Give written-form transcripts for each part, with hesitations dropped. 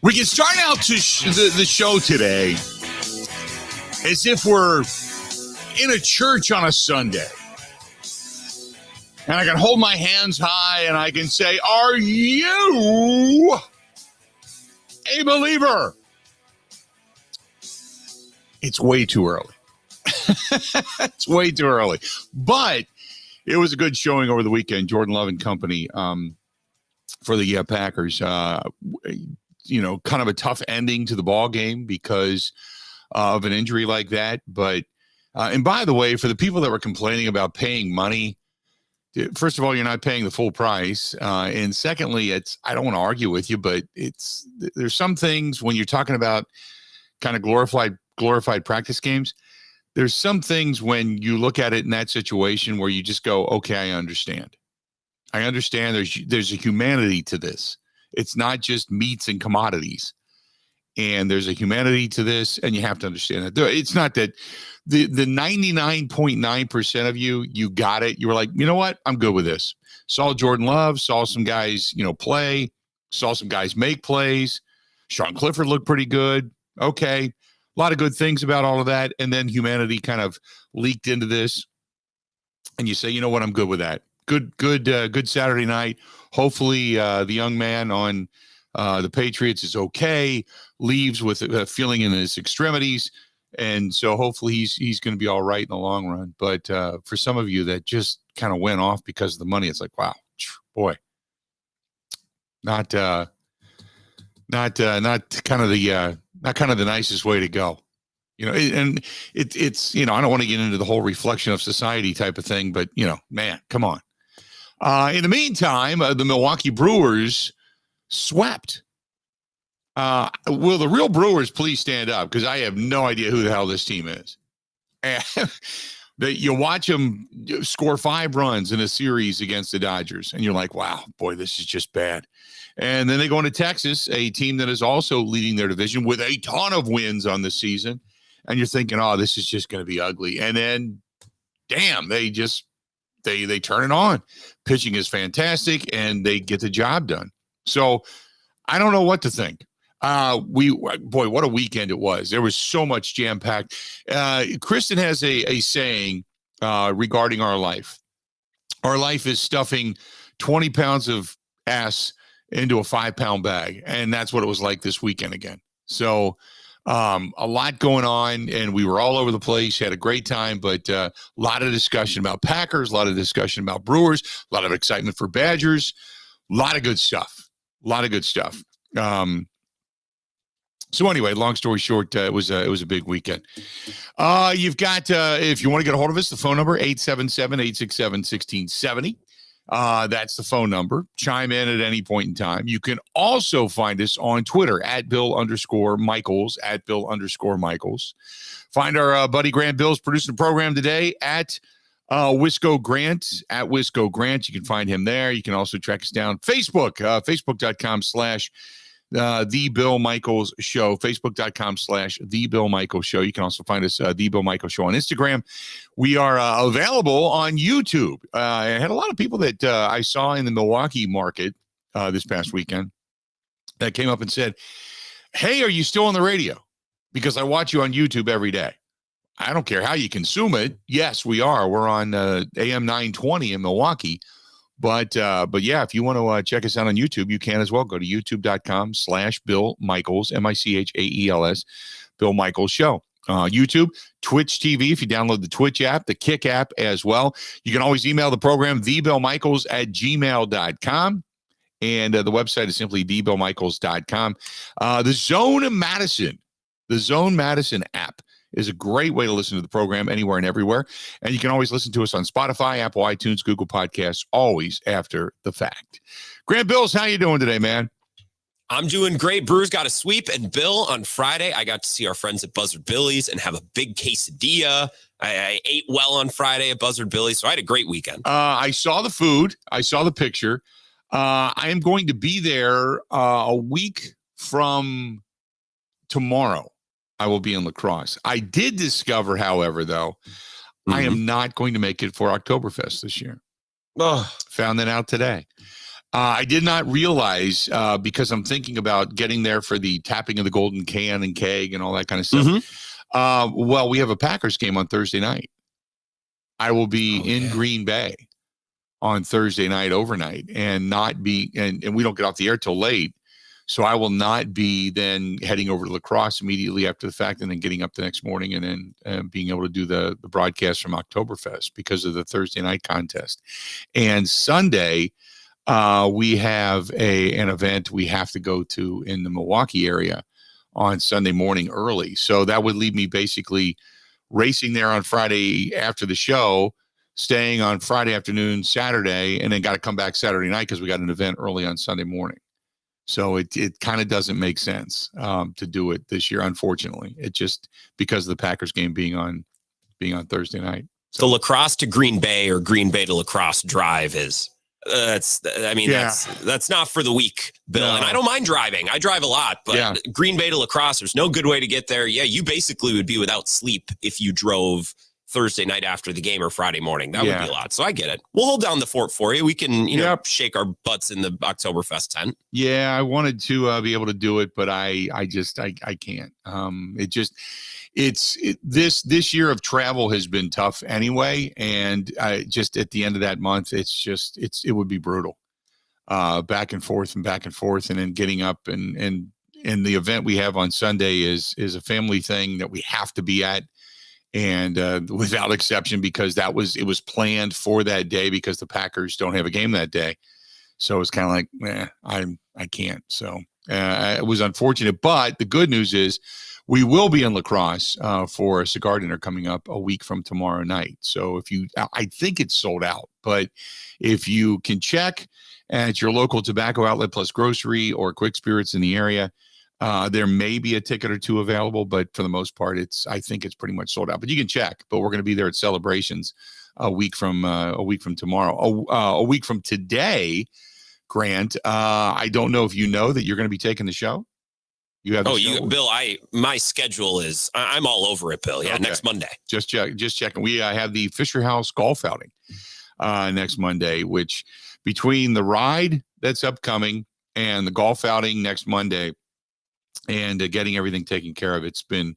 We can start out the show today as if we're in a church on a Sunday. And I can hold my hands high and I can say, are you a believer? It's way too early. It's way too early. But it was a good showing over the weekend. Jordan Love and company for the Packers. Kind of a tough ending to the ball game because of an injury like that. But, and by the way, for the people that were complaining about paying money, first of all, you're not paying the full price. And secondly, I don't want to argue with you, but there's some things when you're talking about kind of glorified practice games, there's some things when you look at it in that situation where you just go, okay, I understand. There's a humanity to this. It's not just meats and commodities. And there's a humanity to this, and you have to understand that. It's not that the 99.9% of you got it. You were like, you know what? I'm good with this. Saw Jordan Love, saw some guys, play, saw some guys make plays. Sean Clifford looked pretty good. Okay. A lot of good things about all of that. And then humanity kind of leaked into this. And you say, you know what? I'm good with that. Good Saturday night. Hopefully the young man on the Patriots is okay, leaves with a feeling in his extremities. And so hopefully he's going to be all right in the long run. But for some of you that just kind of went off because of the money, it's like, wow, boy, not kind of the nicest way to go. And it's I don't want to get into the whole reflection of society type of thing, but man, come on. In the meantime, the Milwaukee Brewers swept. Will the real Brewers please stand up? Because I have no idea who the hell this team is. And you watch them score 5 runs in a series against the Dodgers, and you're like, wow, boy, this is just bad. And then they go into Texas, a team that is also leading their division with a ton of wins on the season. And you're thinking, oh, this is just going to be ugly. And then, damn, they turn it on. Pitching is fantastic, and they get the job done. So I don't know what to think. What a weekend it was. There was so much jam-packed. Kristen has a saying regarding our life. Our life is stuffing 20 pounds of ass into a 5-pound bag. And that's what it was like this weekend again. So a lot going on, and we were all over the place, had a great time, but a lot of discussion about Packers, a lot of discussion about Brewers, a lot of excitement for Badgers, a lot of good stuff. So anyway, long story short, it was a big weekend. You've got, if you want to get a hold of us, the phone number, 877-867-1670. That's the phone number. Chime in at any point in time. You can also find us on Twitter at Bill_Michaels. Find our buddy Grant Bills producing the program today at Wisco Grant, at Wisco Grant. You can find him there. You can also track us down Facebook, facebook.com/ The Bill Michaels Show, facebook.com/ The Bill Michaels Show. You can also find us, The Bill Michaels Show on Instagram. We are available on YouTube. I had a lot of people that I saw in the Milwaukee market this past weekend that came up and said, hey, are you still on the radio? Because I watch you on YouTube every day. I don't care how you consume it. Yes, we are. We're on AM 920 in Milwaukee. But yeah, if you want to check us out on YouTube, you can as well. Go to youtube.com/Bill Michaels, Michaels, Bill Michaels Show. YouTube, Twitch TV, if you download the Twitch app, the Kick app as well. You can always email the program, thebillmichaels@gmail.com. And the website is simply thebillmichaels.com. The Zone Madison app is a great way to listen to the program anywhere and everywhere. And you can always listen to us on Spotify, Apple, iTunes, Google Podcasts, always after the fact. Grant Bills, how you doing today, man? I'm doing great. Brewers got a sweep. And Bill, on Friday, I got to see our friends at Buzzard Billy's and have a big quesadilla. I ate well on Friday at Buzzard Billy's, so I had a great weekend. I saw the food. I saw the picture. I am going to be there a week from tomorrow. I will be in La Crosse. I did discover, however, though, I am not going to make it for Oktoberfest this year. Found that out today. I did not realize because I'm thinking about getting there for the tapping of the golden can and keg and all that kind of stuff. Well, we have a Packers game on Thursday night. I will be in Green Bay on Thursday night overnight and not be, and we don't get off the air till late. So I will not be then heading over to La Crosse immediately after the fact and then getting up the next morning and then being able to do the broadcast from Oktoberfest because of the Thursday night contest. And Sunday, we have an event we have to go to in the Milwaukee area on Sunday morning early. So that would leave me basically racing there on Friday after the show, staying on Friday afternoon, Saturday, and then got to come back Saturday night because we got an event early on Sunday morning. So it kind of doesn't make sense to do it this year, unfortunately. It just because of the Packers game being on Thursday night. So La Crosse to Green Bay or Green Bay to La Crosse drive is that's not for the weak, Bill. No. And I don't mind driving. I drive a lot, but Green Bay to La Crosse, there's no good way to get there. Yeah, you basically would be without sleep if you drove Thursday night after the game or Friday morning. That would be a lot. So I get it. We'll hold down the fort for you. We can, shake our butts in the Oktoberfest tent. Yeah, I wanted to be able to do it, but I can't. This year of travel has been tough anyway. And just at the end of that month, it would be brutal. Back and forth. And then getting up and the event we have on Sunday is a family thing that we have to be at. And without exception, because it was planned for that day because the Packers don't have a game that day. So it's kind of like, I can't. So it was unfortunate. But the good news is we will be in La Crosse for a cigar dinner coming up a week from tomorrow night. So I think it's sold out, but if you can check at your local tobacco outlet plus grocery or Quick Spirits in the area, there may be a ticket or two available, but for the most part, I think it's pretty much sold out. But you can check. But we're going to be there at Celebrations a week from tomorrow. A week from today, Grant. I don't know if you know that you're going to be taking the show. You have. Bill. My schedule is. I'm all over it, Bill. Yeah, okay. Next Monday. Just checking. We have the Fisher House golf outing next Monday, which between the ride that's upcoming and the golf outing next Monday. And getting everything taken care of, it's been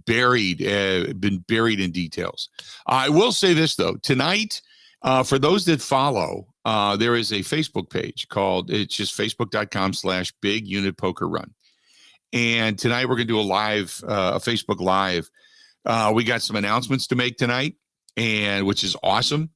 buried in details. I will say this though, tonight, for those that follow, there is a Facebook page it's just facebook.com/Big Unit Poker Run. And tonight we're going to do a Facebook Live. We got some announcements to make tonight, and which is awesome.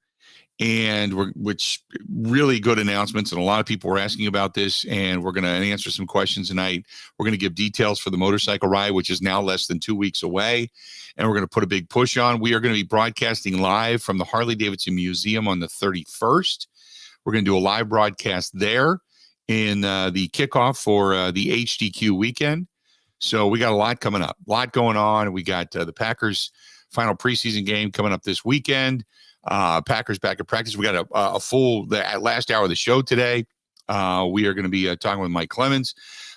And which really good announcements. And a lot of people were asking about this, and we're going to answer some questions tonight. We're going to give details for the motorcycle ride, which is now less than 2 weeks away. And we're going to put a big push on. We are going to be broadcasting live from the Harley-Davidson Museum on the 31st. We're going to do a live broadcast there in the kickoff for the HDQ weekend. So we got a lot coming up, a lot going on. We got the Packers final preseason game coming up this weekend. Packers back at practice. We got a full last hour of the show today. We are going to be talking with Mike Clemens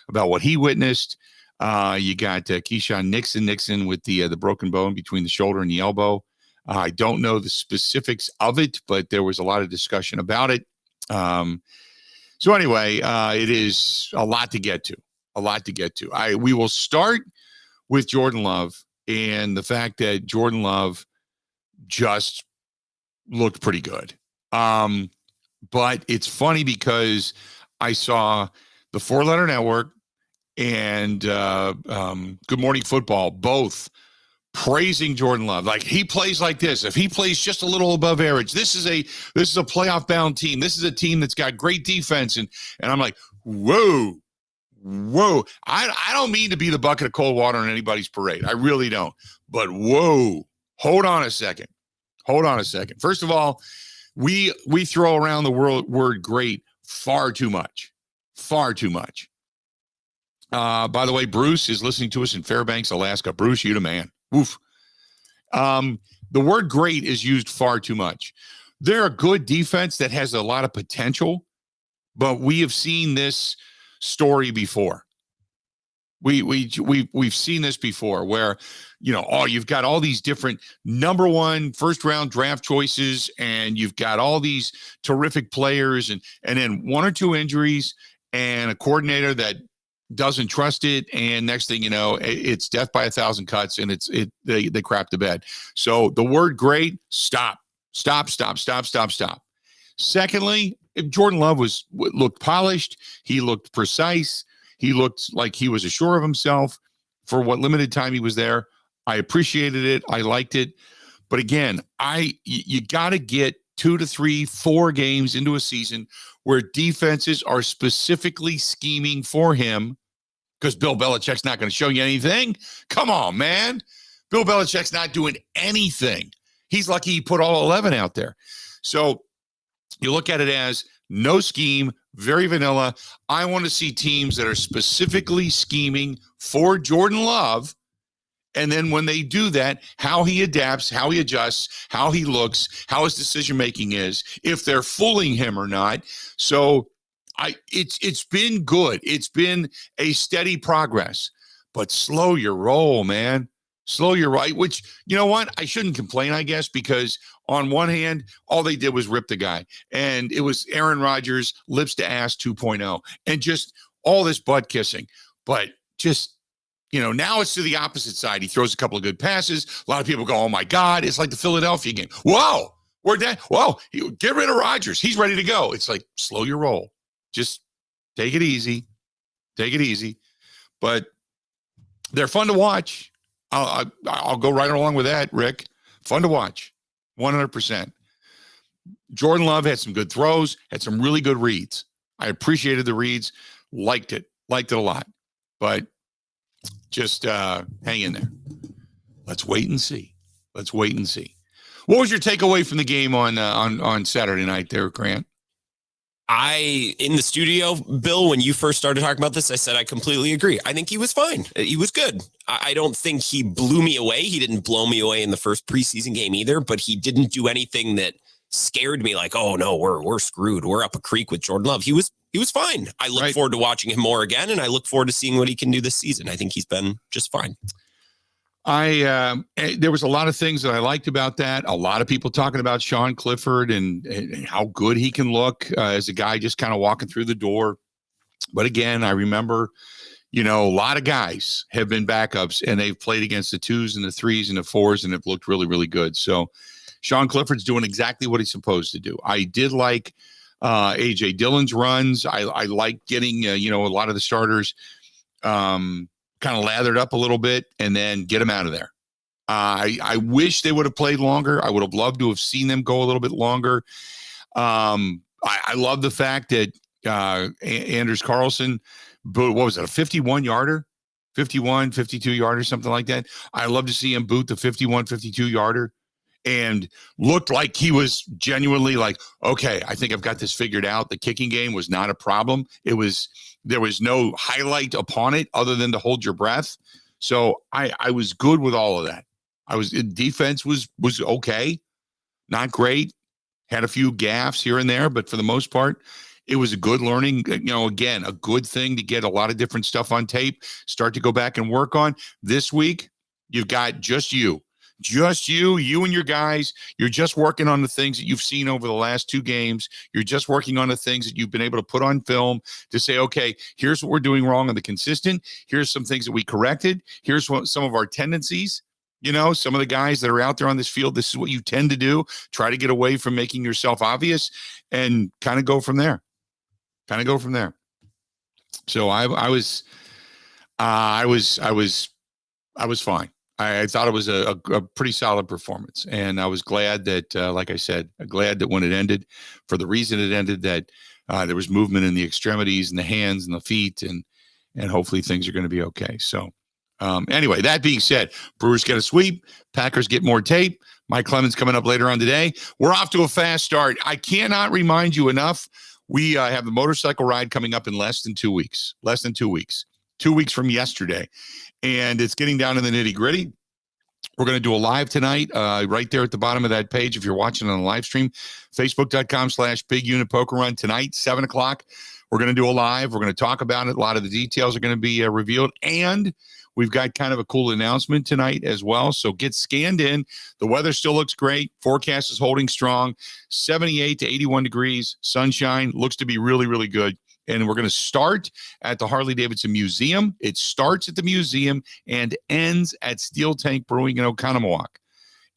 about what he witnessed. You got Keyshawn Nixon with the broken bone between the shoulder and the elbow. I don't know the specifics of it, but there was a lot of discussion about it. So anyway, it is a lot to get to. We will start with Jordan Love and the fact that Jordan Love just looked pretty good. But it's funny because I saw the 4-Letter Network and Good Morning Football both praising Jordan Love. Like, he plays like this. If he plays just a little above average, this is a playoff bound team. This is a team that's got great defense. And I'm like, whoa. I don't mean to be the bucket of cold water on anybody's parade. I really don't. But whoa, hold on a second. First of all, we throw around the word great far too much. By the way, Bruce is listening to us in Fairbanks, Alaska. Bruce, you the man. Woof. The word great is used far too much. They're a good defense that has a lot of potential, but we have seen this story before. We've seen this before where, you've got all these different number one first round draft choices, and you've got all these terrific players, and then one or two injuries and a coordinator that doesn't trust it, and next thing you know, it's death by 1,000 cuts, and they crap the bed. So the word great, stop. Secondly, Jordan Love looked polished. He looked precise. He looked like he was assured of himself for what limited time he was there. I appreciated it. I liked it. But again, you got to get 2 to 3, 4 games into a season where defenses are specifically scheming for him, because Bill Belichick's not going to show you anything. Come on, man. Bill Belichick's not doing anything. He's lucky he put all 11 out there. So you look at it as no scheme, very vanilla. I want to see teams that are specifically scheming for Jordan Love. And then when they do that, how he adapts, how he adjusts, how he looks, how his decision-making is, if they're fooling him or not. So it's been good. It's been a steady progress, but slow your roll, man. Slow your roll, which, you know what? I shouldn't complain, I guess, because on one hand, all they did was rip the guy. And it was Aaron Rodgers, lips to ass 2.0, and just all this butt kissing. But just, now it's to the opposite side. He throws a couple of good passes. A lot of people go, oh my God, it's like the Philadelphia game. Whoa, we're dead. Whoa, get rid of Rodgers. He's ready to go. It's like, slow your roll. Just take it easy. Take it easy. But they're fun to watch. I'll go right along with that, Rick. Fun to watch. 100%. Jordan Love had some good throws, had some really good reads. I appreciated the reads, liked it a lot. But just hang in there. Let's wait and see. What was your takeaway from the game on Saturday night there, Grant? In the studio, Bill, when you first started talking about this, I said I completely agree. I think he was fine. He was good. I don't think he blew me away. He didn't blow me away in the first preseason game either, but he didn't do anything that scared me like, oh no, we're screwed. We're up a creek with Jordan Love. He was fine. I look forward to watching him more again, and I look forward to seeing what he can do this season. I think he's been just fine. There was a lot of things that I liked about that. A lot of people talking about Sean Clifford and how good he can look as a guy just kind of walking through the door. But again, I remember, a lot of guys have been backups, and they've played against the 2s and the 3s and the 4s and have looked really, really good. So Sean Clifford's doing exactly what he's supposed to do. I did like A.J. Dillon's runs. I like getting, a lot of the starters kind of lathered up a little bit and then get them out of there. I wish they would have played longer. I would have loved to have seen them go a little bit longer. I love the fact that Anders Carlson, what was it, a 51-yarder? 51, 52-yarder, something like that. I love to see him boot the 51, 52-yarder and looked like he was genuinely like, okay, I think I've got this figured out. The kicking game was not a problem. There was no highlight upon it other than to hold your breath. So I was good with all of that. Defense was okay, not great. Had a few gaffes here and there, but for the most part, it was a good learning, again, a good thing to get a lot of different stuff on tape, start to go back and work on. This week, you've got just you and your guys. You're just working on the things that you've seen over the last 2 games. You're just working on the things that you've been able to put on film to say, okay, here's what we're doing wrong on the consistent. Here's some things that we corrected. Here's some of our tendencies. Some of the guys that are out there on this field, this is what you tend to do. Try to get away from making yourself obvious and kind of go from there. So I was fine. I thought it was a pretty solid performance, and I was glad that, like I said, glad that when it ended, for the reason it ended, that there was movement in the extremities and the hands and the feet, and hopefully things are going to be okay. So anyway, that being said, Brewers get a sweep, Packers get more tape. Mike Clemens coming up later on today. We're off to a fast start. I cannot remind you enough. We have the motorcycle ride coming up in less than 2 weeks. 2 weeks from yesterday. And it's getting down to the nitty gritty. We're going to do a live tonight, right there at the bottom of that page. If you're watching on the live stream, facebook.com/Big Unit Poker Run tonight, 7:00. We're going to do a live. We're going to talk about it. A lot of the details are going to be revealed. And we've got kind of a cool announcement tonight as well. So get scanned in. The weather still looks great. Forecast is holding strong. 78 to 81 degrees. Sunshine. Looks to be really, really good. And we're going to start at the Harley-Davidson Museum. It starts at the museum and ends at Steel Tank Brewing in Oconomowoc.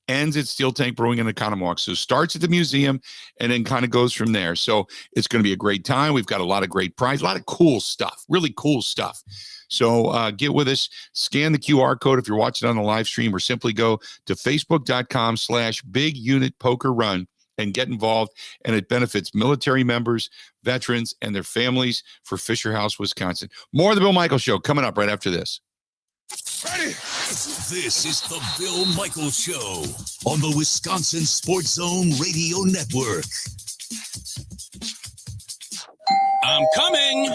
Ends at Steel Tank Brewing in Oconomowoc. So starts at the museum and then kind of goes from there. So it's going to be a great time. We've got a lot of great prizes, a lot of cool stuff, really cool stuff. So get with us, scan the QR code if you're watching on the live stream, or simply go to facebook.com/Big Unit Poker Run and get involved. And it benefits military members, veterans, and their families for Fisher House, Wisconsin. More of the Bill Michaels Show coming up right after this. Ready? This is the Bill Michaels Show on the Wisconsin Sports Zone Radio Network. I'm coming.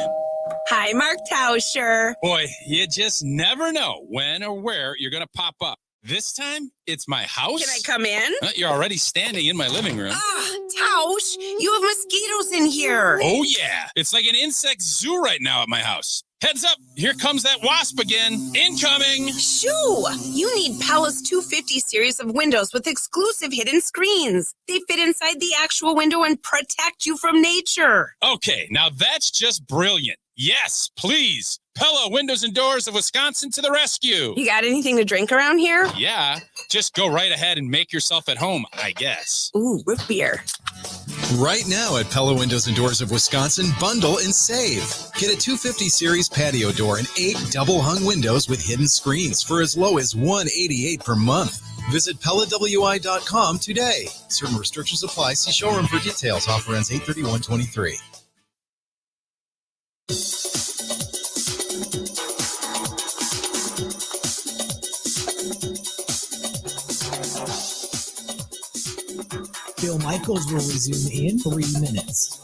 Hi, Mark Tauscher. Boy, you just never know when or where you're going to pop up. This time, it's my house. Can I come in? You're already standing in my living room. Tausch, you have mosquitoes in here. Oh, yeah. It's like an insect zoo right now at my house. Heads up. Here comes that wasp again. Incoming. Shoo! You need Pella's 250 series of windows with exclusive hidden screens. They fit inside the actual window and protect you from nature. Okay, now that's just brilliant. Yes, please. Pella Windows and Doors of Wisconsin to the rescue. You got anything to drink around here? Yeah, just go right ahead and make yourself at home, I guess. Ooh, root beer. Right now at Pella Windows and Doors of Wisconsin, bundle and save. Get a 250 series patio door and 8 double-hung windows with hidden screens for as low as $188 per month. Visit PellaWI.com today. Certain restrictions apply. See showroom for details. Offer ends 8/31/23. Bill Michaels will resume in 3 minutes.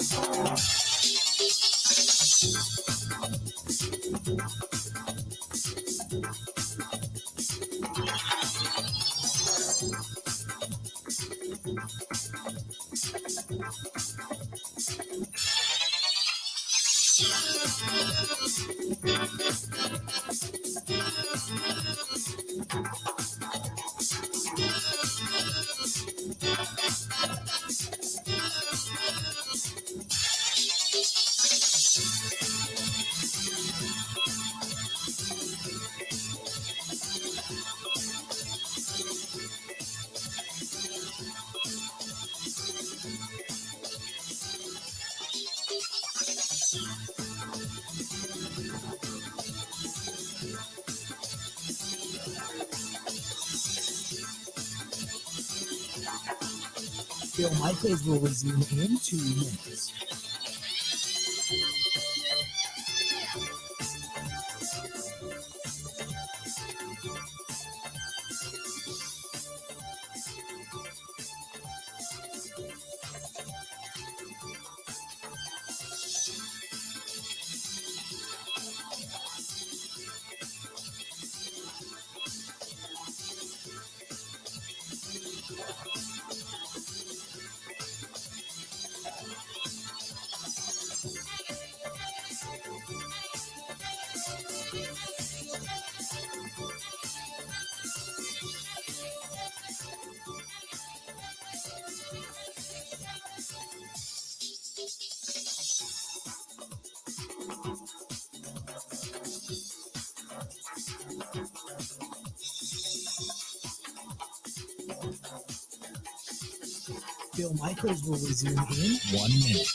Bill Michaels will resume in 2 minutes. Bill Michaels will resume in 1 minute.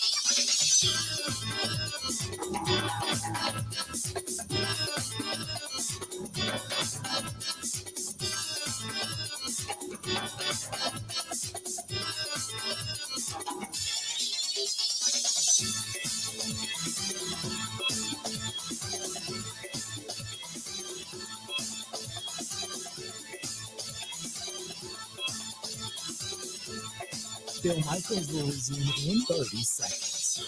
Bill Michaels will resume in 30 seconds.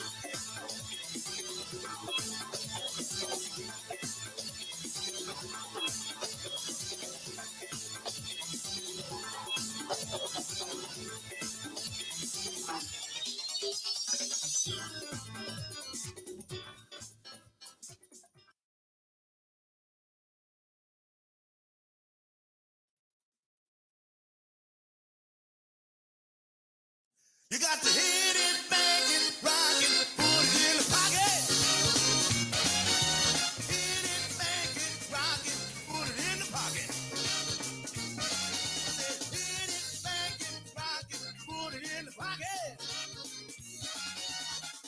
You got to hit it, bang it, rock it, put it in the pocket. Hit it, bang it, rock it, put it in the pocket. Hit it, bang it, rock it, put it in the pocket.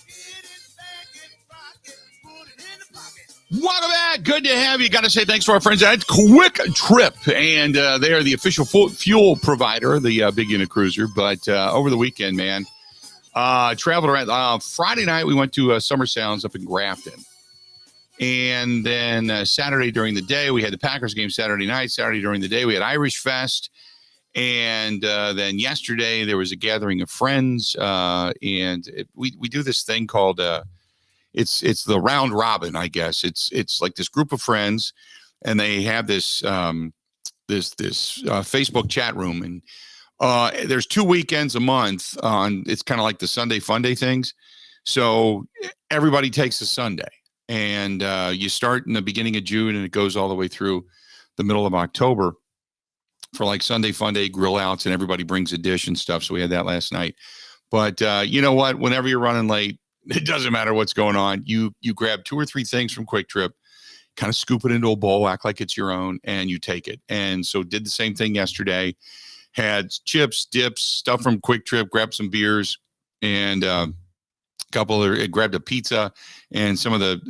Hit it, bang it, rock it, put it in the pocket. Welcome back. Good to have you. Got to say thanks to our friends at Quick Trip. And they are the official fuel provider of the Big Unit Cruiser. But over the weekend, man, traveled around. Friday night, we went to Summer Sounds up in Grafton. And then Saturday during the day, we had the Packers game Saturday night. Saturday during the day, we had Irish Fest. And then yesterday, there was a gathering of friends. We do this thing called... It's the round robin, I guess. It's like this group of friends, and they have this Facebook chat room, and there's 2 weekends a month on. It's kind of like the Sunday Fun Day things. So everybody takes a Sunday, and you start in the beginning of June, and it goes all the way through the middle of October for like Sunday Fun Day grill outs, and everybody brings a dish and stuff. So we had that last night. But you know what? Whenever you're running late, it doesn't matter what's going on. You grab 2 or 3 things from Quick Trip, kind of scoop it into a bowl, act like it's your own, and you take it. And so did the same thing yesterday. Had chips, dips, stuff from Quick Trip, grabbed some beers, and grabbed a pizza and some of the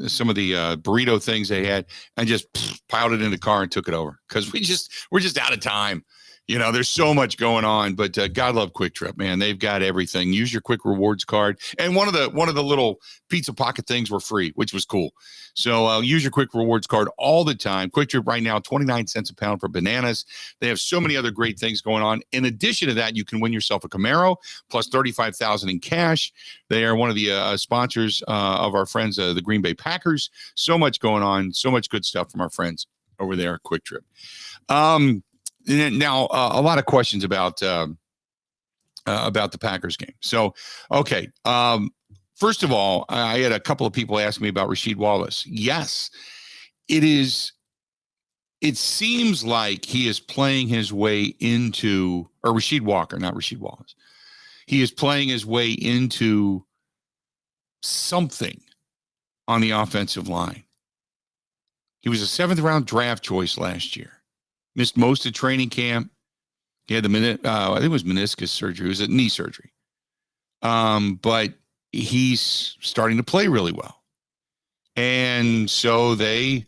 burrito things they had, and just piled it in the car and took it over because we're just out of time. You know, there's so much going on, but God love Quick Trip, man. They've got everything. Use your Quick Rewards card, and one of the little pizza pocket things were free, which was cool. So use your Quick Rewards card all the time. Quick Trip right now, 29 cents a pound for bananas. They have so many other great things going on. In addition to that, you can win yourself a Camaro plus $35,000 in cash. They are one of the sponsors of our friends, the Green Bay Packers. So much going on, so much good stuff from our friends over there at Quick Trip. Now, a lot of questions about the Packers game. So, okay. First of all, I had a couple of people ask me about Rasheed Wallace. Yes, it is. It seems like he is playing his way into, or Rasheed Walker, not Rasheed Wallace. He is playing his way into something on the offensive line. He was a 7th round draft choice last year. Missed most of training camp. He had I think it was meniscus surgery. It was a knee surgery. But he's starting to play really well. And so they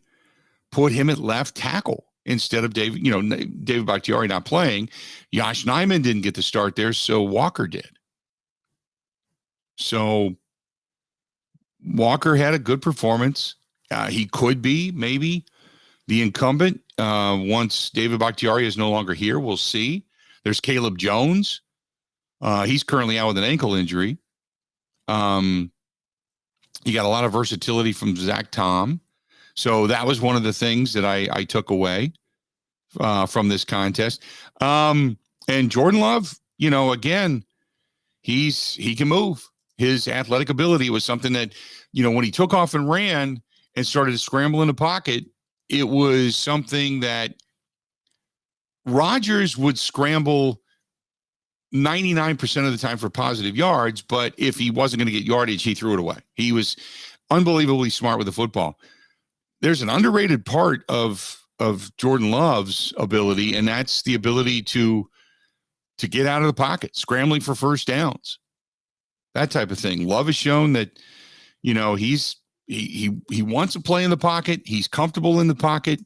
put him at left tackle instead of David Bakhtiari not playing. Josh Nijman didn't get the start there, so Walker did. So Walker had a good performance. He could be maybe the incumbent once David Bakhtiari is no longer here. We'll see. There's Caleb Jones. He's currently out with an ankle injury. You got a lot of versatility from Zach Tom. So that was one of the things that I took away from this contest. And Jordan Love, again, he can move. His athletic ability was something that, when he took off and ran and started to scramble in the pocket, it was something that Rodgers would scramble 99% of the time for positive yards, but if he wasn't going to get yardage, he threw it away. He was unbelievably smart with the football. There's an underrated part of Jordan Love's ability, and that's the ability to get out of the pocket, scrambling for first downs, that type of thing. Love has shown that, he wants to play in the pocket. He's comfortable in the pocket.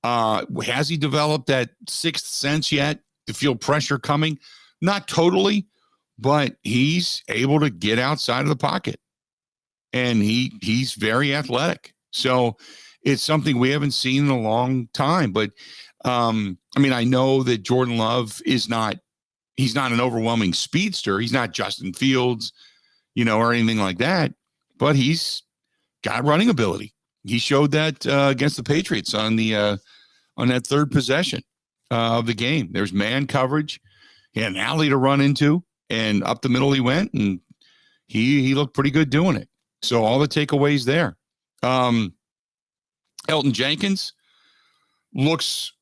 Has he developed that sixth sense yet to feel pressure coming? Not totally, but he's able to get outside of the pocket, and he's very athletic. So it's something we haven't seen in a long time. But I know that Jordan Love he's not an overwhelming speedster. He's not Justin Fields, or anything like that, but he's got running ability. He showed that against the Patriots on that third possession of the game. There's man coverage. He had an alley to run into, and up the middle he went, and he looked pretty good doing it. So all the takeaways there. Elton Jenkins looks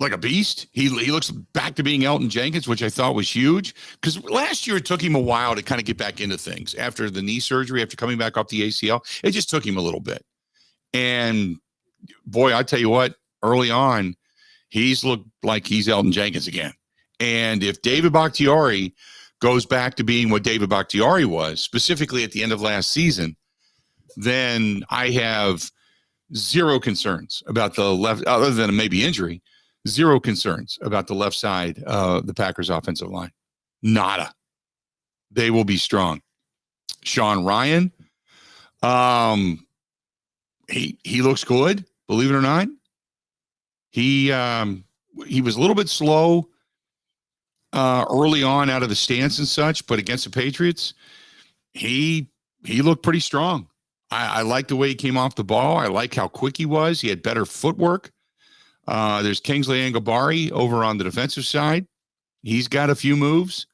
like a beast. He looks back to being Elton Jenkins, which I thought was huge, because last year it took him a while to kind of get back into things after the knee surgery, after coming back off the ACL. It just took him a little bit. And boy, I tell you what, early on, he's looked like he's Elton Jenkins again. And if David Bakhtiari goes back to being what David Bakhtiari was, specifically at the end of last season, then I have zero concerns about the left, other than maybe injury, zero concerns about the left side of the Packers offensive line. Nada. They will be strong. Sean Ryan, he looks good, believe it or not. He was a little bit slow early on out of the stance and such, but against the Patriots, he looked pretty strong. I like the way he came off the ball. I like how quick he was. He had better footwork. There's Kingsley Angabari over on the defensive side. He's got a few moves.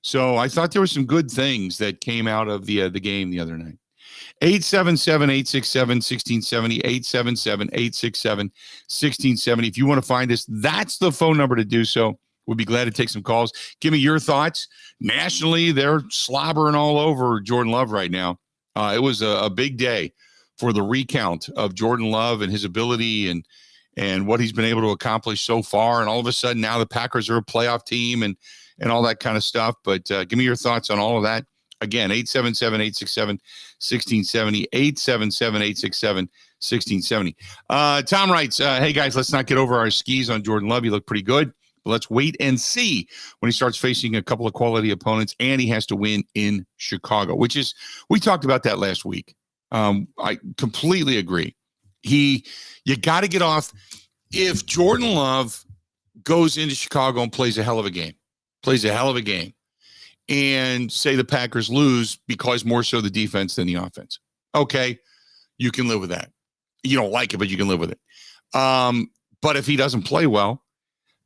So I thought there were some good things that came out of the game the other night. 877-867-1670, 877-867-1670. If you want to find us, that's the phone number to do so. We'd be glad to take some calls. Give me your thoughts. Nationally, they're slobbering all over Jordan Love right now. It was a big day for the recount of Jordan Love and his ability and what he's been able to accomplish so far. And all of a sudden now the Packers are a playoff team and all that kind of stuff. But give me your thoughts on all of that. Again, 877-867-1670, 877-867-1670. Tom writes, hey, guys, let's not get over our skis on Jordan Love. You look pretty good. But let's wait and see when he starts facing a couple of quality opponents, and he has to win in Chicago, which is, we talked about that last week. I completely agree. You got to get off. If Jordan Love goes into Chicago and plays a hell of a game, and say the Packers lose because more so the defense than the offense, okay, you can live with that. You don't like it, but you can live with it. But if he doesn't play well,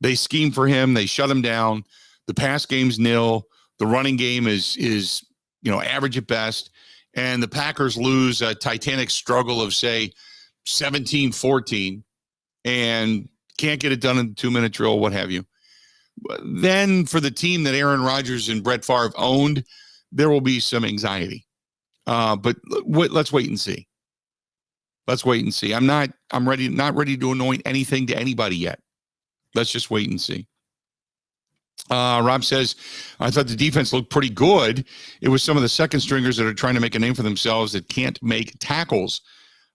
they scheme for him, they shut him down. The pass game's nil. The running game is average at best. And the Packers lose a titanic struggle of, say, 17-14 and can't get it done in the 2-minute drill, what have you. Then for the team that Aaron Rodgers and Brett Favre owned, there will be some anxiety. But let's wait and see. I'm not ready to anoint anything to anybody yet. Let's just wait and see. Rob says, I thought the defense looked pretty good. It was some of the second stringers that are trying to make a name for themselves that can't make tackles.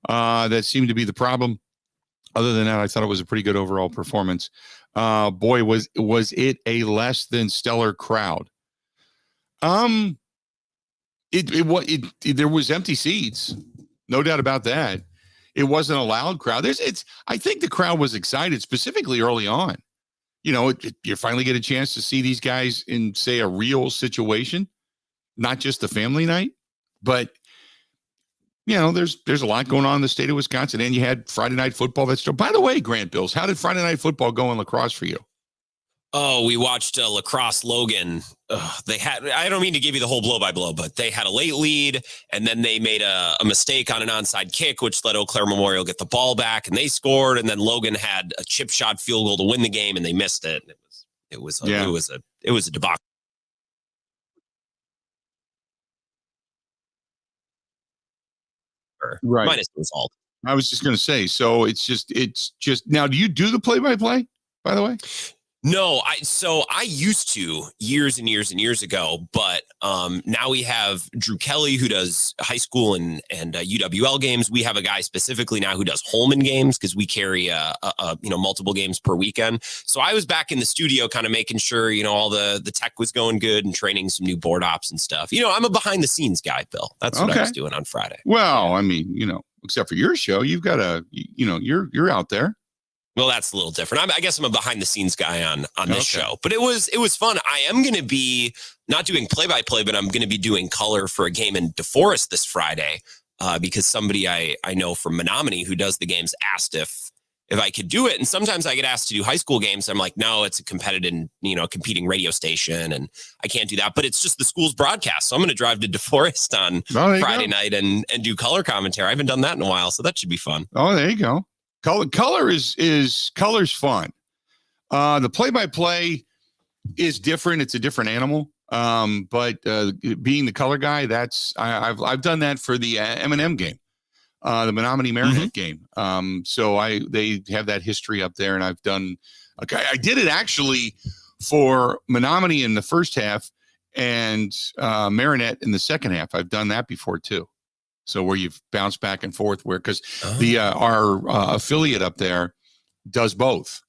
That seemed to be the problem. Other than that, I thought it was a pretty good overall performance. Boy, was it a less than stellar crowd. There was empty seats. No doubt about that. It wasn't a loud crowd. I think the crowd was excited, specifically early on. You finally get a chance to see these guys in, say, a real situation, not just the family night. But, there's a lot going on in the state of Wisconsin. And you had Friday night football. By the way, Grant Bills, how did Friday night football go in lacrosse for you? Oh, we watched Lacrosse Logan. I don't mean to give you the whole blow by blow, but they had a late lead and then they made a mistake on an onside kick, which let Eau Claire Memorial get the ball back and they scored. And then Logan had a chip shot field goal to win the game and they missed it. It was a debacle. Right. Minus the result. I was just going to say, so it's just now, do you do the play-by-play, by the way? No, I used to years and years and years ago, but now we have Drew Kelly who does high school and UWL games. We have a guy specifically now who does Holman games because we carry multiple games per weekend. So I was back in the studio kind of making sure, all the tech was going good and training some new board ops and stuff. I'm a behind the scenes guy, Bill. That's what I was doing on Friday. Well, I mean, except for your show, you've got you're out there. Well, that's a little different. I guess I'm a behind the scenes guy on this show, but it was fun. I am going to be not doing play by play, but I'm going to be doing color for a game in DeForest this Friday because somebody I know from Menominee who does the games asked if I could do it. And sometimes I get asked to do high school games. I'm like, no, it's a competitive, competing radio station and I can't do that, but it's just the school's broadcast. So I'm going to drive to DeForest on Friday night and do color commentary. I haven't done that in a while. So that should be fun. Oh, there you go. Color's fun. The play-by-play is different. It's a different animal. But being the color guy, I've done that for the M&M game, the Menominee Marinette game. So they have that history up there, and I've done. Okay, I did it actually for Menominee in the first half and Marinette in the second half. I've done that before too. So where you've bounced back and forth, because our affiliate up there does both.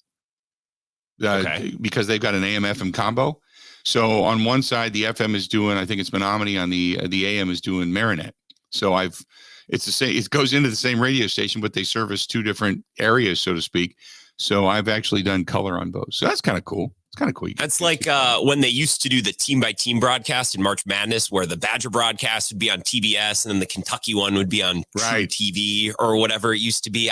Because they've got an AM/FM combo. So on one side, the FM is doing, I think it's Menominee. On the AM is doing Marinette. So it's the same. It goes into the same radio station, but they service two different areas, so to speak. So I've actually done color on both. So that's kind of cool. It's kind of cool. That's like when they used to do the team by team broadcast in March Madness, where the Badger broadcast would be on TBS and then the Kentucky one would be on True TV or whatever it used to be.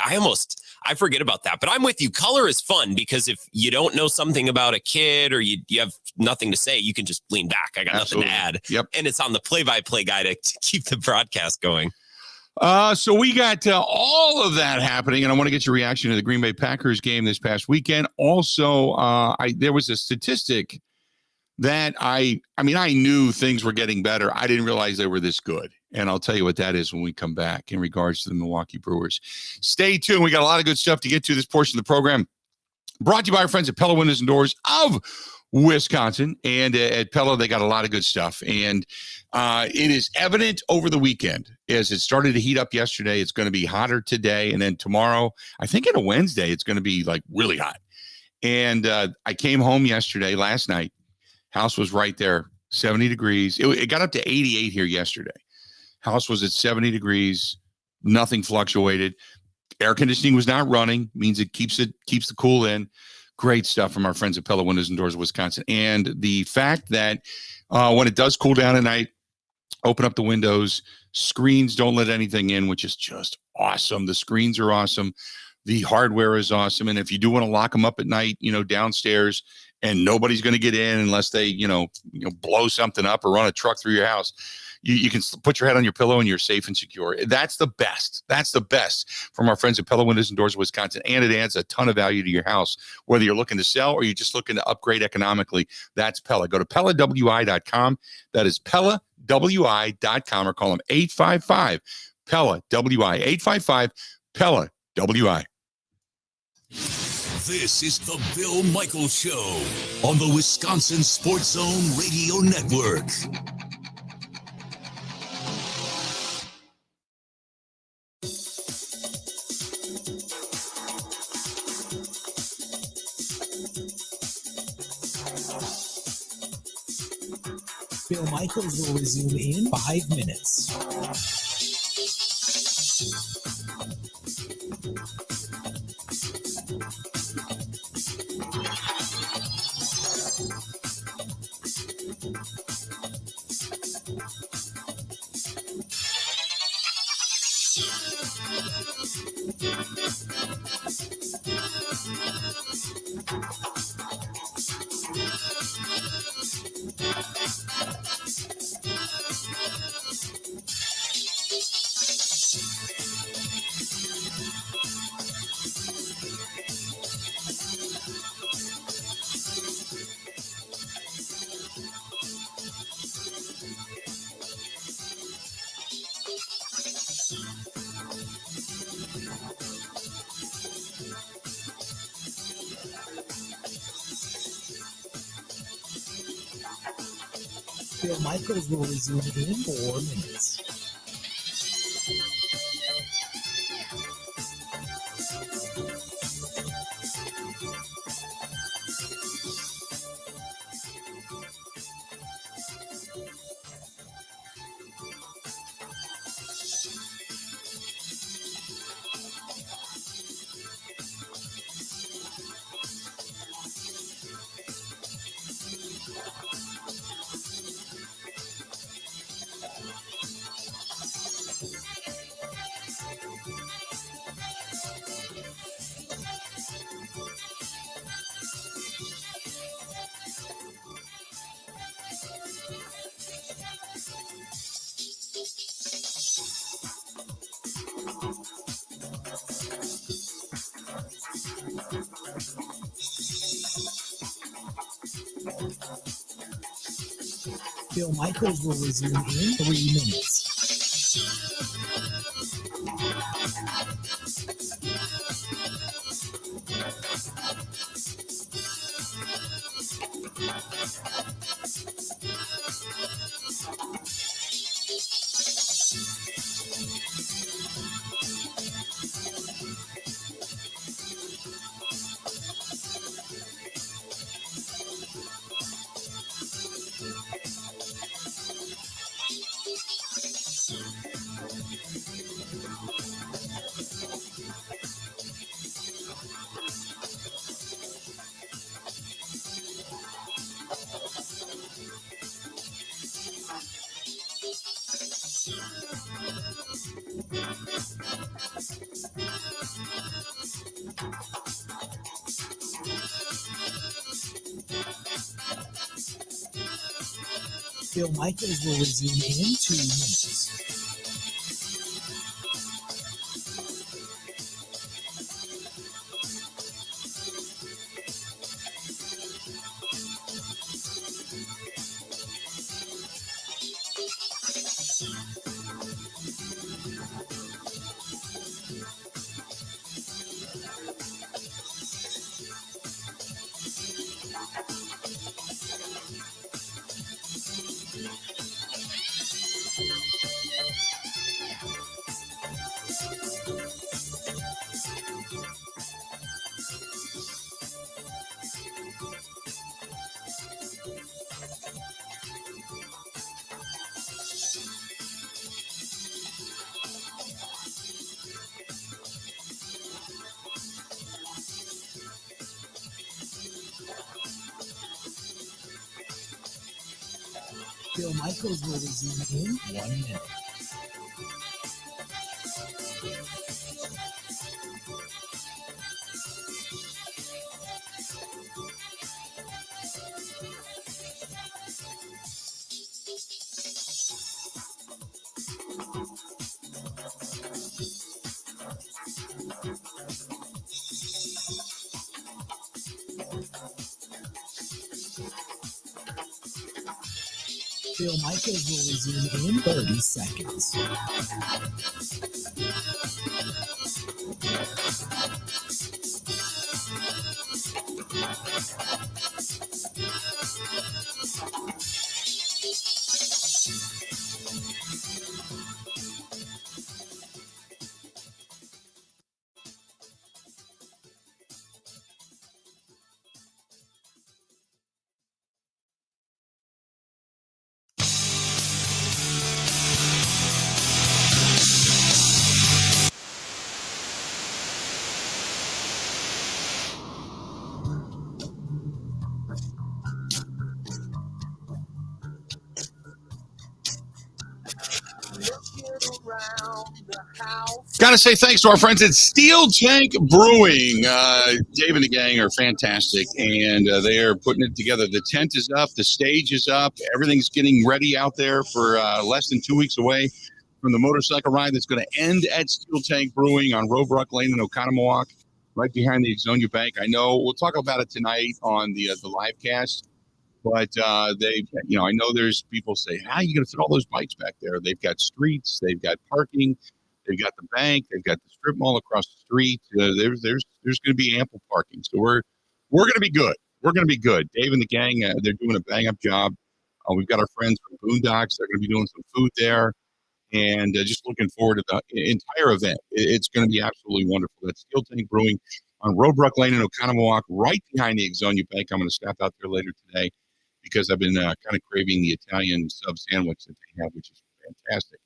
I forget about that, but I'm with you. Color is fun because if you don't know something about a kid or you have nothing to say, you can just lean back. I got nothing to add. Yep. And it's on the play-by-play guy to keep the broadcast going. So we got all of that happening, and I want to get your reaction to the Green Bay Packers game this past weekend. Also, there was a statistic that I knew things were getting better. I didn't realize they were this good. And I'll tell you what that is when we come back in regards to the Milwaukee Brewers. Stay tuned. We got a lot of good stuff to get to this portion of the program. Brought to you by our friends at Pella Windows and Doors of Wisconsin. And at Pella, they got a lot of good stuff. And it is evident over the weekend as it started to heat up yesterday. It's going to be hotter today. And then tomorrow, I think on a Wednesday, it's going to be like really hot. And I came home last night. House was right there, 70 degrees. It got up to 88 here yesterday. House was at 70 degrees. Nothing fluctuated. Air conditioning was not running. Means it keeps the cool in. Great stuff from our friends at Pella Windows and Doors of Wisconsin. And the fact that when it does cool down at night, open up the windows. Screens don't let anything in, which is just awesome. The screens are awesome. The hardware is awesome. And if you do want to lock them up at night, downstairs, and nobody's going to get in unless they, blow something up or run a truck through your house, you can put your head on your pillow and you're safe and secure. That's the best. That's the best from our friends at Pella Windows and Doors of Wisconsin. And it adds a ton of value to your house, whether you're looking to sell or you're just looking to upgrade economically. That's Pella. Go to PellaWI.com. That is PellaWI.com, or call them 855 Pella WI, 855 Pella WI. This is the Bill Michaels Show on the Wisconsin Sports Zone Radio Network. Bill Michaels will resume in 5 minutes. Bill Michaels will resume in 4 minutes. Bill Michaels will resume in 3 minutes. Bill Michaels will resume in 2 minutes. Bill Michaels will resume in 1 minute. Bill Michaels will resume in 30 seconds. Got to say thanks to our friends at Steel Tank Brewing. Dave and the gang are fantastic, and they are putting it together. The tent is up, the stage is up, everything's getting ready out there for less than 2 weeks away from the motorcycle ride that's going to end at Steel Tank Brewing on Robrook Lane in Oconomowoc, right behind the Exonia Bank. I know we'll talk about it tonight on the live cast, but they, I know there's people say, how are you going to fit all those bikes back there? They've got streets, they've got parking. They've got the bank. They've got the strip mall across the street. There's going to be ample parking. So we're going to be good. We're going to be good. Dave and the gang, they're doing a bang up job. We've got our friends from Boondocks. They're going to be doing some food there, and just looking forward to the entire event. It's going to be absolutely wonderful. That's Steel Tank Brewing on Robrook Lane in Oconomowoc, right behind the Exonia Bank. I'm going to stop out there later today because I've been kind of craving the Italian sub sandwich that they have, which is fantastic.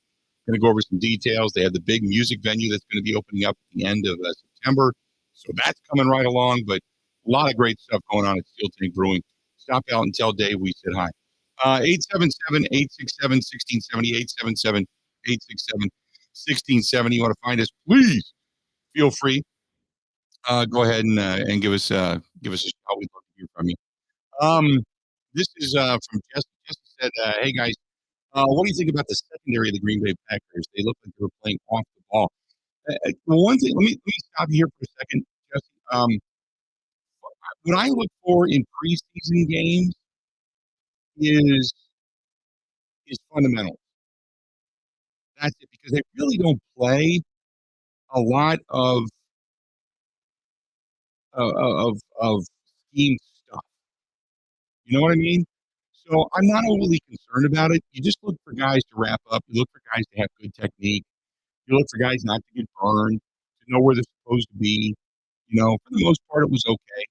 Going to go over some details. They have the big music venue that's going to be opening up at the end of September. So that's coming right along, but a lot of great stuff going on at Steel Tank Brewing. Stop out and tell Dave we said hi. 877-867-1670, 877-867-1670. You want to find us, please feel free. Go ahead and give us a shout. We'd love to hear from you. This is from Jesse. Jesse said, hey guys, what do you think about the secondary of the Green Bay Packers? They look like they were playing off the ball. Well, one thing, let me stop here for a second, Jesse. What I look for in preseason games is is fundamentals. That's it, because they really don't play a lot of scheme stuff. You know what I mean? So I'm not overly concerned about it. You just look for guys to wrap up. You look for guys to have good technique. You look for guys not to get burned, to know where they're supposed to be. You know, for the most part, it was okay.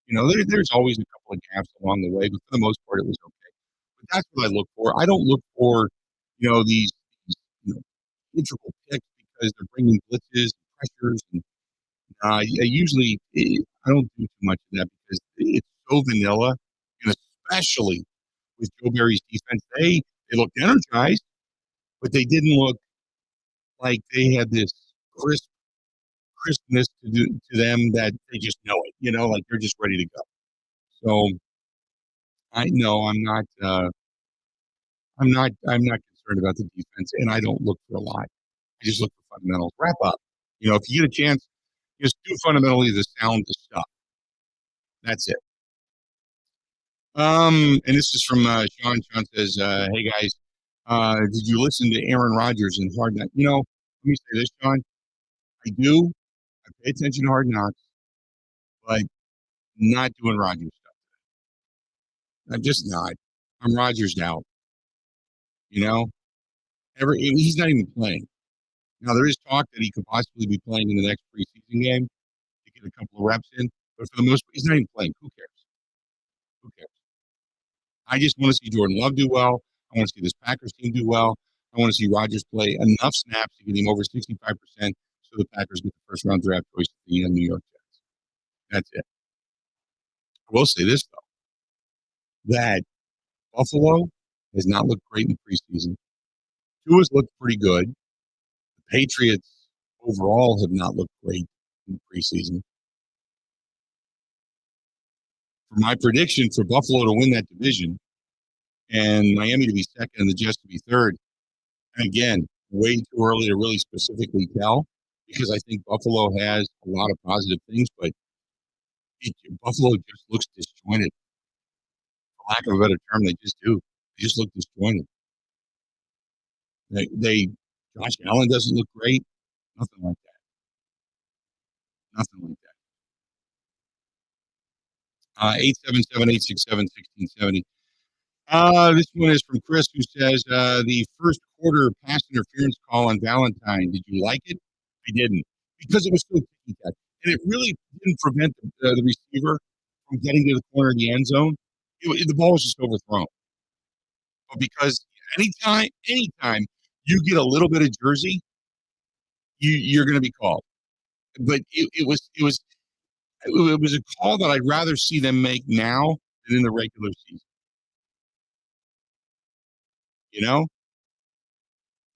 You know, there's always a couple of gaps along the way, but for the most part, it was okay. But that's what I look for. I don't look for, these integral picks because they're bringing blitzes and pressures. And I don't do too much of that because it's so vanilla, and especially with Joe Barry's defense, they looked energized, but they didn't look like they had this crispness to them that they just know it, like they're just ready to go. So I know I'm not concerned about the defense, and I don't look for a lot. I just look for fundamentals. Wrap up. If you get a chance, just do fundamentally the sound stuff. That's it. And this is from Sean. Sean says, "Hey guys, did you listen to Aaron Rodgers in Hard Knocks?" Let me say this, Sean. I do. I pay attention to Hard Knocks, but not doing Rodgers stuff. I'm just not. I'm Rodgers out. He's not even playing. Now, there is talk that he could possibly be playing in the next preseason game to get a couple of reps in, but for the most part, he's not even playing. Who cares? I just want to see Jordan Love do well. I want to see this Packers team do well. I want to see Rodgers play enough snaps to get him over 65% so the Packers get the first-round draft choice to the New York Jets. That's it. I will say this, though, that Buffalo has not looked great in the preseason. Tua's looked pretty good. The Patriots overall have not looked great in the preseason. For my prediction for Buffalo to win that division and Miami to be second and the Jets to be third, and again, way too early to really specifically tell because I think Buffalo has a lot of positive things, but Buffalo just looks disjointed. For lack of a better term, they just do. They just look disjointed. Josh Allen doesn't look great. Nothing like that. 877-867-1670. This one is from Chris, who says, the first quarter pass interference call on Valentine, did you like it? I didn't, because it was so ticky-tack. And it really didn't prevent the receiver from getting to the corner of the end zone. The ball was just overthrown. But because anytime you get a little bit of jersey, you're going to be called. But it was a call that I'd rather see them make now than in the regular season.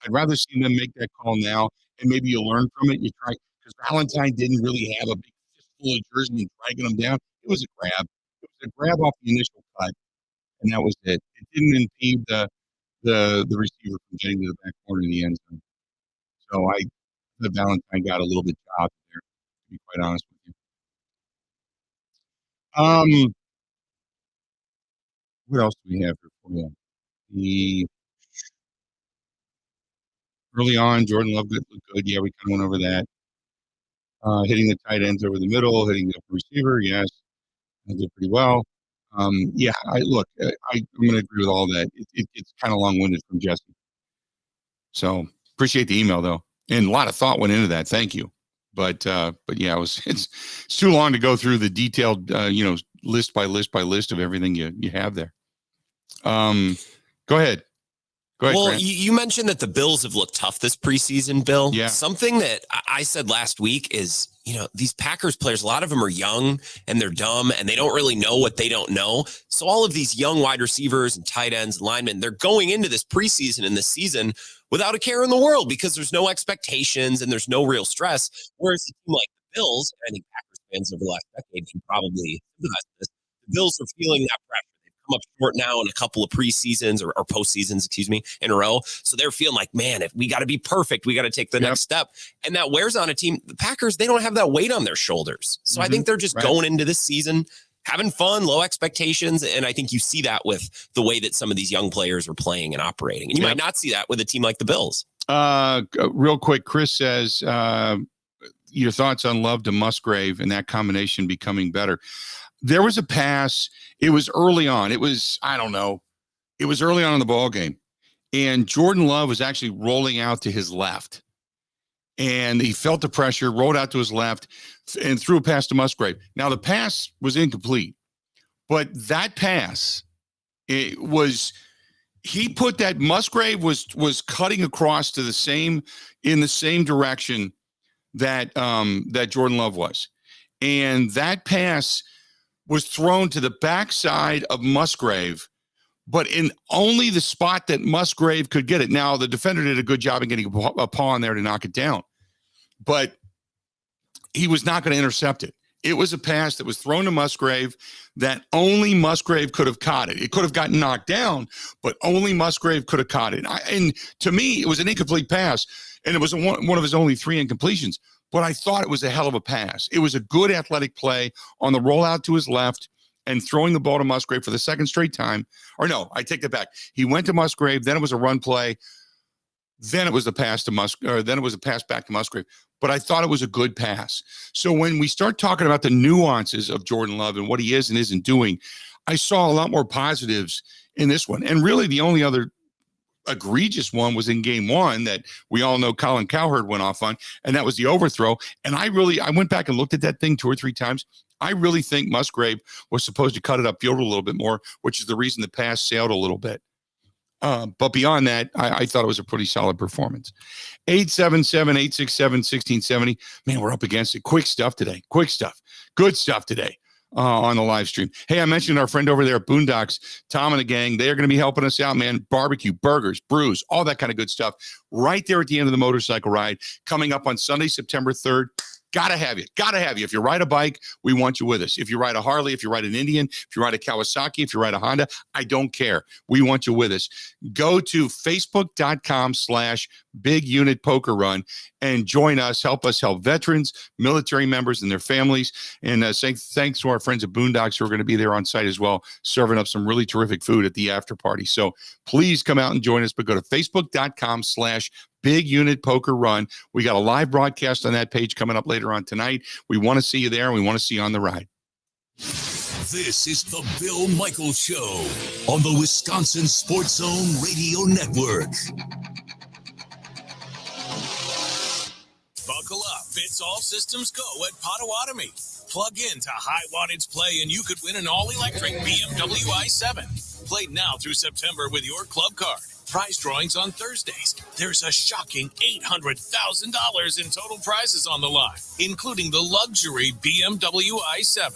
I'd rather see them make that call now, and maybe you learn from it. You try, because Valentine didn't really have a big fistful of jersey and dragging them down. It was a grab. It was a grab off the initial cut, and that was it. It didn't impede the receiver from getting to the back corner of the end zone. So the Valentine got a little bit job there, to be quite honest with you. What else do we have here for you? Early on, Jordan Love looked good. Yeah, we kind of went over that. Hitting the tight ends over the middle, hitting the upper receiver. Yes, I did pretty well. I'm going to agree with all that. It's kind of long-winded from Jesse. So appreciate the email though, and a lot of thought went into that. Thank you. But yeah, it's too long to go through the detailed, list by list of everything you have there. Go ahead. Well, Grant. you mentioned that the Bills have looked tough this preseason, Bill. Yeah. Something that I said last week is, these Packers players, a lot of them are young and they're dumb and they don't really know what they don't know. So all of these young wide receivers and tight ends and linemen, they're going into this preseason and this season without a care in the world because there's no expectations and there's no real stress. Whereas a team like the Bills, and I think Packers fans over the last decade can probably sympathize with this, the Bills are feeling that pressure. Up short now in a couple of preseasons or postseasons, in a row. So they're feeling like, man, if we got to be perfect, we got to take the next step. And that wears on a team. The Packers, they don't have that weight on their shoulders. So I think they're just going into this season having fun, low expectations. And I think you see that with the way that some of these young players are playing and operating. And you might not see that with a team like the Bills. Real quick, Chris says, your thoughts on Love to Musgrave and that combination becoming better. There was a pass. It was early on. It was, I don't know. It was early on in the ball game. And Jordan Love was actually rolling out to his left. And he felt the pressure, rolled out to his left, and threw a pass to Musgrave. Now, the pass was incomplete. But that pass, he put that Musgrave was cutting across to in the same direction that Jordan Love was. And that pass was thrown to the backside of Musgrave, but in only the spot that Musgrave could get it. Now, the defender did a good job in getting a paw in there to knock it down, but he was not going to intercept it. It was a pass that was thrown to Musgrave that only Musgrave could have caught it. It could have gotten knocked down, but only Musgrave could have caught it. And to me, it was an incomplete pass, and it was one of his only 3 incompletions. But I thought it was a hell of a pass. It was a good athletic play on the rollout to his left and throwing the ball to Musgrave for the second straight time. Or no, I take that back. He went to Musgrave, then it was a run play, then it was the pass to then it was a pass back to Musgrave. But I thought it was a good pass. So when we start talking about the nuances of Jordan Love and what he is and isn't doing, I saw a lot more positives in this one. And really the only other egregious one was in game 1 that we all know Colin Cowherd went off on, and that was the overthrow. And I went back and looked at that thing 2 or 3 times. I really think Musgrave was supposed to cut it upfield a little bit more, which is the reason the pass sailed a little bit. But beyond that, I thought it was a pretty solid performance. 877-867-1670. Man, we're up against it. Quick stuff today. Quick stuff. Good stuff today. On the live stream. Hey, I mentioned our friend over there at Boondocks, Tom and the gang. They are going to be helping us out, man. Barbecue, burgers, brews, all that kind of good stuff right there at the end of the motorcycle ride coming up on Sunday, September 3rd. Gotta have you. If you ride a bike, we want you with us. If you ride a Harley, if you ride an Indian, if you ride a Kawasaki, if you ride a Honda, I don't care. We want you with us. Go to facebook.com/Big Unit Poker Run and join us. Help us help veterans, military members, and their families. And thanks to our friends at Boondocks who are going to be there on site as well, serving up some really terrific food at the after party. So please come out and join us, but go to facebook.com/Big Unit Poker Run. We got a live broadcast on that page coming up later on tonight. We want to see you there, and we want to see you on the ride. This is the Bill Michaels Show on the Wisconsin Sports Zone Radio Network. Buckle up. It's all systems go at Potawatomi. Plug in to High Wattage Play and you could win an all-electric BMW i7. Play now through September with your club card. Prize drawings on Thursdays. There's a shocking $800,000 in total prizes on the line, including the luxury BMW i7.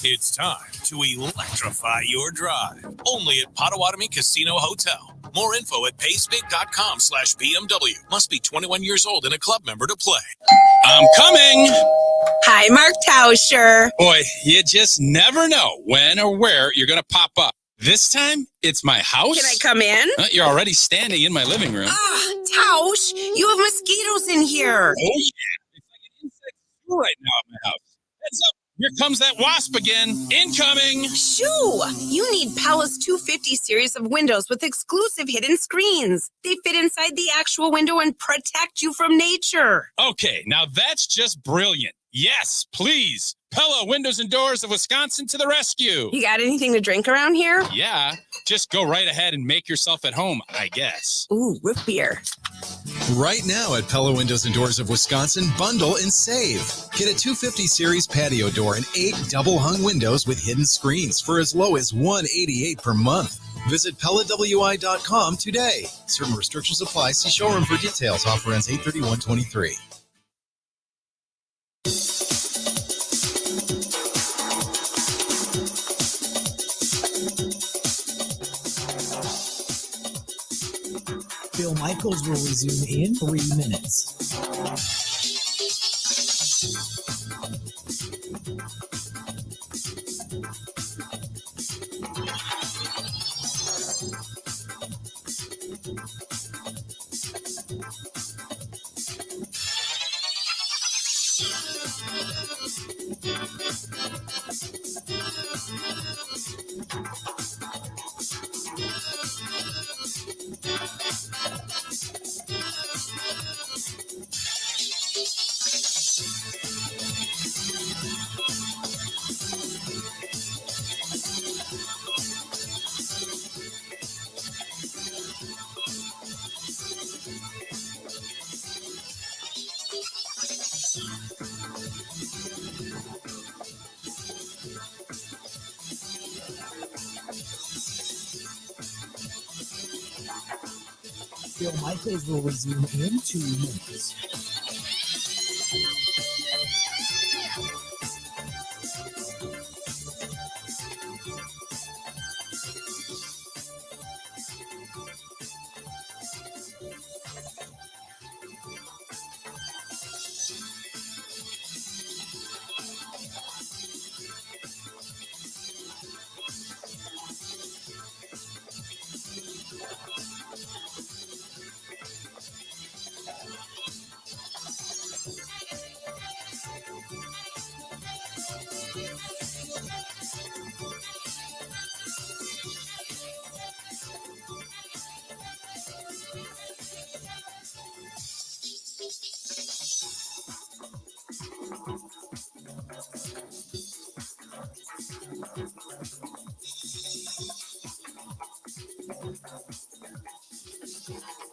It's time to electrify your drive. Only at Potawatomi Casino Hotel. More info at paysbig.com/BMW. Must be 21 years old and a club member to play. I'm coming. Hi, Mark Tauscher. Boy, you just never know when or where you're going to pop up. This time, it's my house. Can I come in? You're already standing in my living room. Tausch, you have mosquitoes in here. Oh, yeah. It's like an insect zoo right now at my house. Heads up. Here comes that wasp again. Incoming. Shoo! You need Palace 250 series of windows with exclusive hidden screens. They fit inside the actual window and protect you from nature. Okay, now that's just brilliant. Yes, please. Pella Windows and Doors of Wisconsin to the rescue. You got anything to drink around here? Yeah, just go right ahead and make yourself at home, I guess. Ooh, root beer. Right now at Pella Windows and Doors of Wisconsin, bundle and save. Get a 250 series patio door and 8 double-hung windows with hidden screens for as low as $188 per month. Visit PellaWI.com today. Certain restrictions apply. See showroom for details. Offer ends 8/31/23. Bill Michaels will resume in 3 minutes. Bill Michaels will resume in 2 minutes.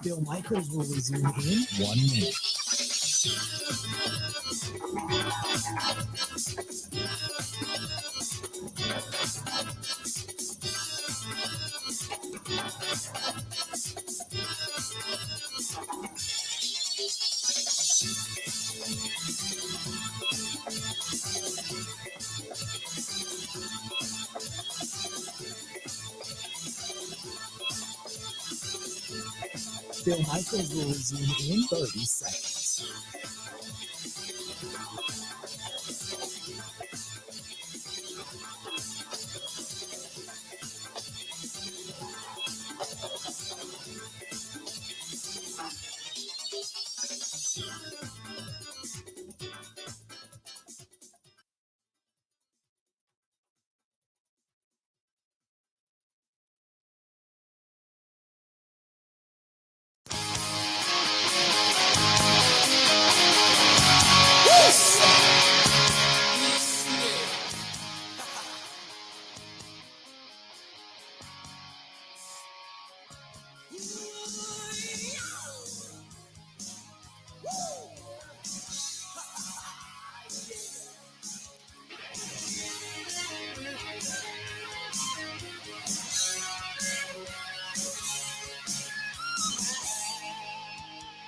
Bill Michaels will resume in 1 minute. Bill Michaels will resume in 30 seconds.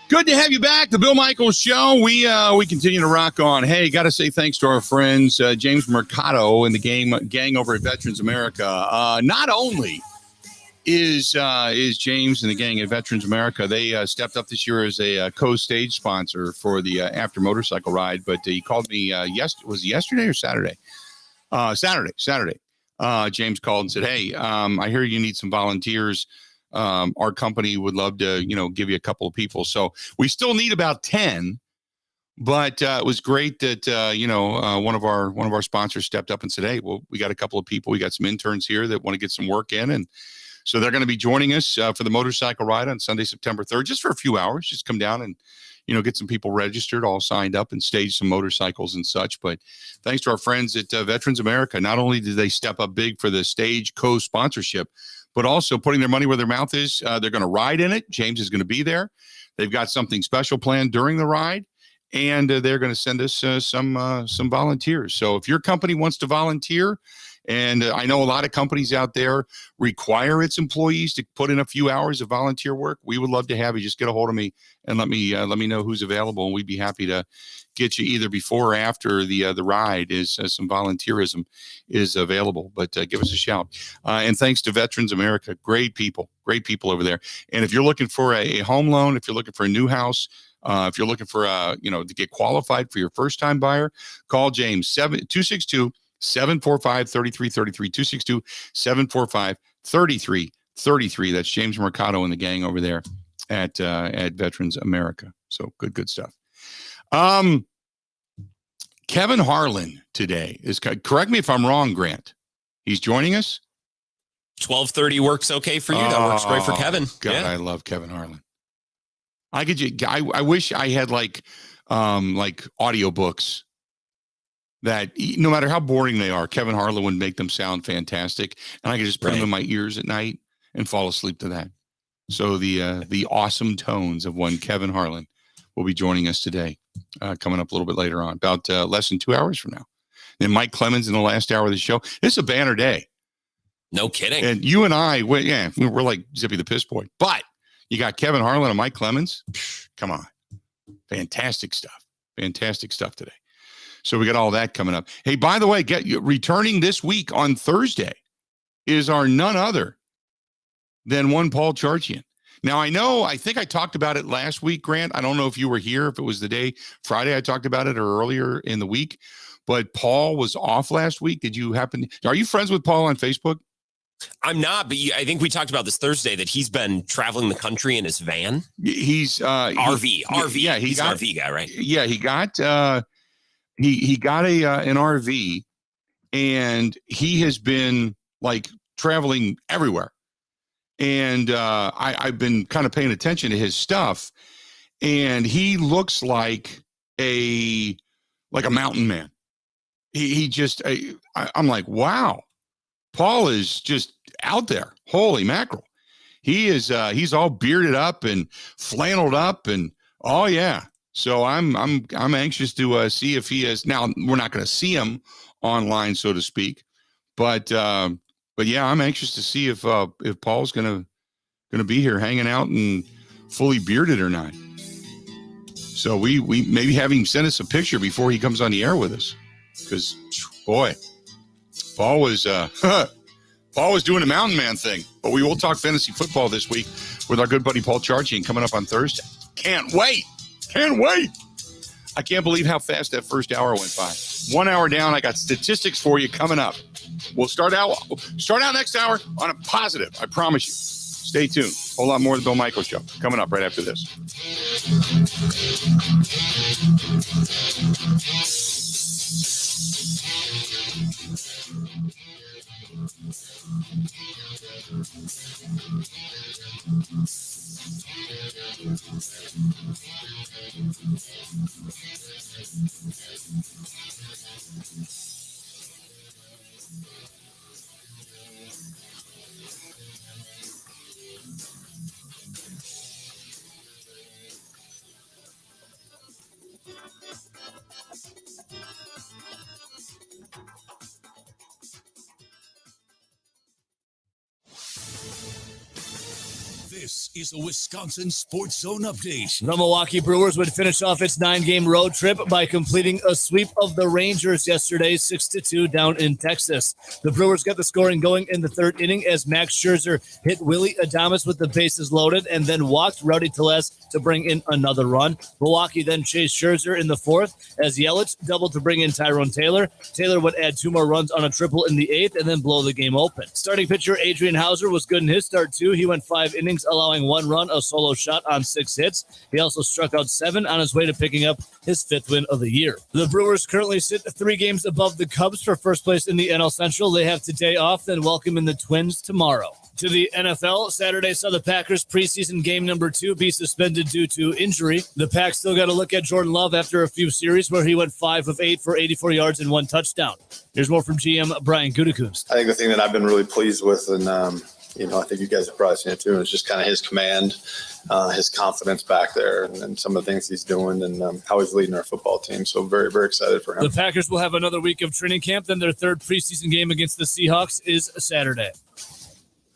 Good to have you back. The Bill Michaels Show. We continue to rock on. Hey, got to say thanks to our friends James Mercado and the gang over at Veterans America. Not only is James and the gang at Veterans America, they stepped up this year as a co-stage sponsor for the After Motorcycle Ride. But he called me was it yesterday or Saturday? Saturday. James called and said, "Hey, I hear you need some volunteers. Our company would love to, give you a couple of people." So we still need about 10, but it was great that, one of our sponsors stepped up and said, "Hey, well, we got a couple of people. We got some interns here that want to get some work in." And so they're going to be joining us for the motorcycle ride on Sunday, September 3rd, just for a few hours, just come down and, get some people registered, all signed up and stage some motorcycles and such. But thanks to our friends at Veterans America, not only did they step up big for the stage co-sponsorship, but also putting their money where their mouth is. They're going to ride in it. James is going to be there. They've got something special planned during the ride, and they're going to send us some volunteers. So if your company wants to volunteer, and I know a lot of companies out there require its employees to put in a few hours of volunteer work, we would love to have you. Just get a hold of me and let me know who's available, and we'd be happy to get you either before or after the ride is some volunteerism is available. But give us a shout. And thanks to Veterans America, great people over there. And if you're looking for a home loan, if you're looking for a new house, if you're looking for to get qualified for your first time buyer, call James 262-745-3333, 262-745-3333. That's James Mercado and the gang over there at Veterans America. So good stuff. Kevin Harlan today is, correct me if I'm wrong, Grant. He's joining us. 12:30 works okay for you. That works great for Kevin. God, yeah. I love Kevin Harlan. I wish I had like audiobooks that no matter how boring they are, Kevin Harlan would make them sound fantastic. And I could just put them in my ears at night and fall asleep to that. So the awesome tones of one Kevin Harlan will be joining us today, coming up a little bit later on, about less than 2 hours from now. And Mike Clemens in the last hour of the show. It's a banner day. No kidding. And you and I, we're like Zippy the Piss Boy. But, You got Kevin Harlan and Mike Clemens. Come on. Fantastic stuff. Fantastic stuff today. So we got all that coming up. Hey, by the way, returning this week on Thursday is our none other than one Paul Charchian. Now, I think I talked about it last week, Grant. I don't know if you were here, if it was the day Friday I talked about it or earlier in the week, but Paul was off last week. Are you friends with Paul on Facebook? I'm not, but I think we talked about this Thursday that he's been traveling the country in his van. He's RV. Yeah, he's an RV guy, right? Yeah, he got he got an RV, and he has been like traveling everywhere. And I've been kind of paying attention to his stuff, and he looks like a mountain man. I'm like, wow, Paul is just out there. Holy mackerel. He's all bearded up and flanneled up, and oh yeah. So I'm anxious to see if he is. Now, we're not going to see him online, so to speak, but yeah, I'm anxious to see if Paul's gonna be here hanging out and fully bearded or not. So we maybe have him send us a picture before he comes on the air with us, because boy, Paul was doing a mountain man thing. But we will talk fantasy football this week with our good buddy Paul Charchian coming up on Thursday. Can't wait! I can't believe how fast that first hour went by. 1 hour down. I got statistics for you coming up. We'll start out next hour on a positive. I promise you. Stay tuned. A whole lot more of the Bill Michaels Show coming up right after this. This is a Wisconsin Sports Zone update. The Milwaukee Brewers would finish off its 9-game road trip by completing a sweep of the Rangers yesterday, 6-2 down in Texas. The Brewers got the scoring going in the third inning as Max Scherzer hit Willie Adames with the bases loaded and then walked Rowdy Tellez to bring in another run. Milwaukee then chased Scherzer in the fourth as Yelich doubled to bring in Tyrone Taylor. Taylor would add 2 more runs on a triple in the eighth and then blow the game open. Starting pitcher Adrian Hauser was good in his start too. He went 5 innings, allowing 1 run, a solo shot on 6 hits. He also struck out 7 on his way to picking up his 5th win of the year. The Brewers currently sit 3 games above the Cubs for first place in the NL Central. They have today off, then welcome in the Twins tomorrow. To the NFL, Saturday saw the Packers preseason game number 2 be suspended due to injury. The Pack still got to look at Jordan Love after a few series where he went 5 of 8 for 84 yards and 1 touchdown. Here's more from GM Brian Gutekunst. I think the thing that I've been really pleased with, and I think you guys have probably seen it too, is just kind of his command, his confidence back there, and some of the things he's doing and how he's leading our football team. So very, very excited for him. The Packers will have another week of training camp. Then their 3rd preseason game against the Seahawks is Saturday.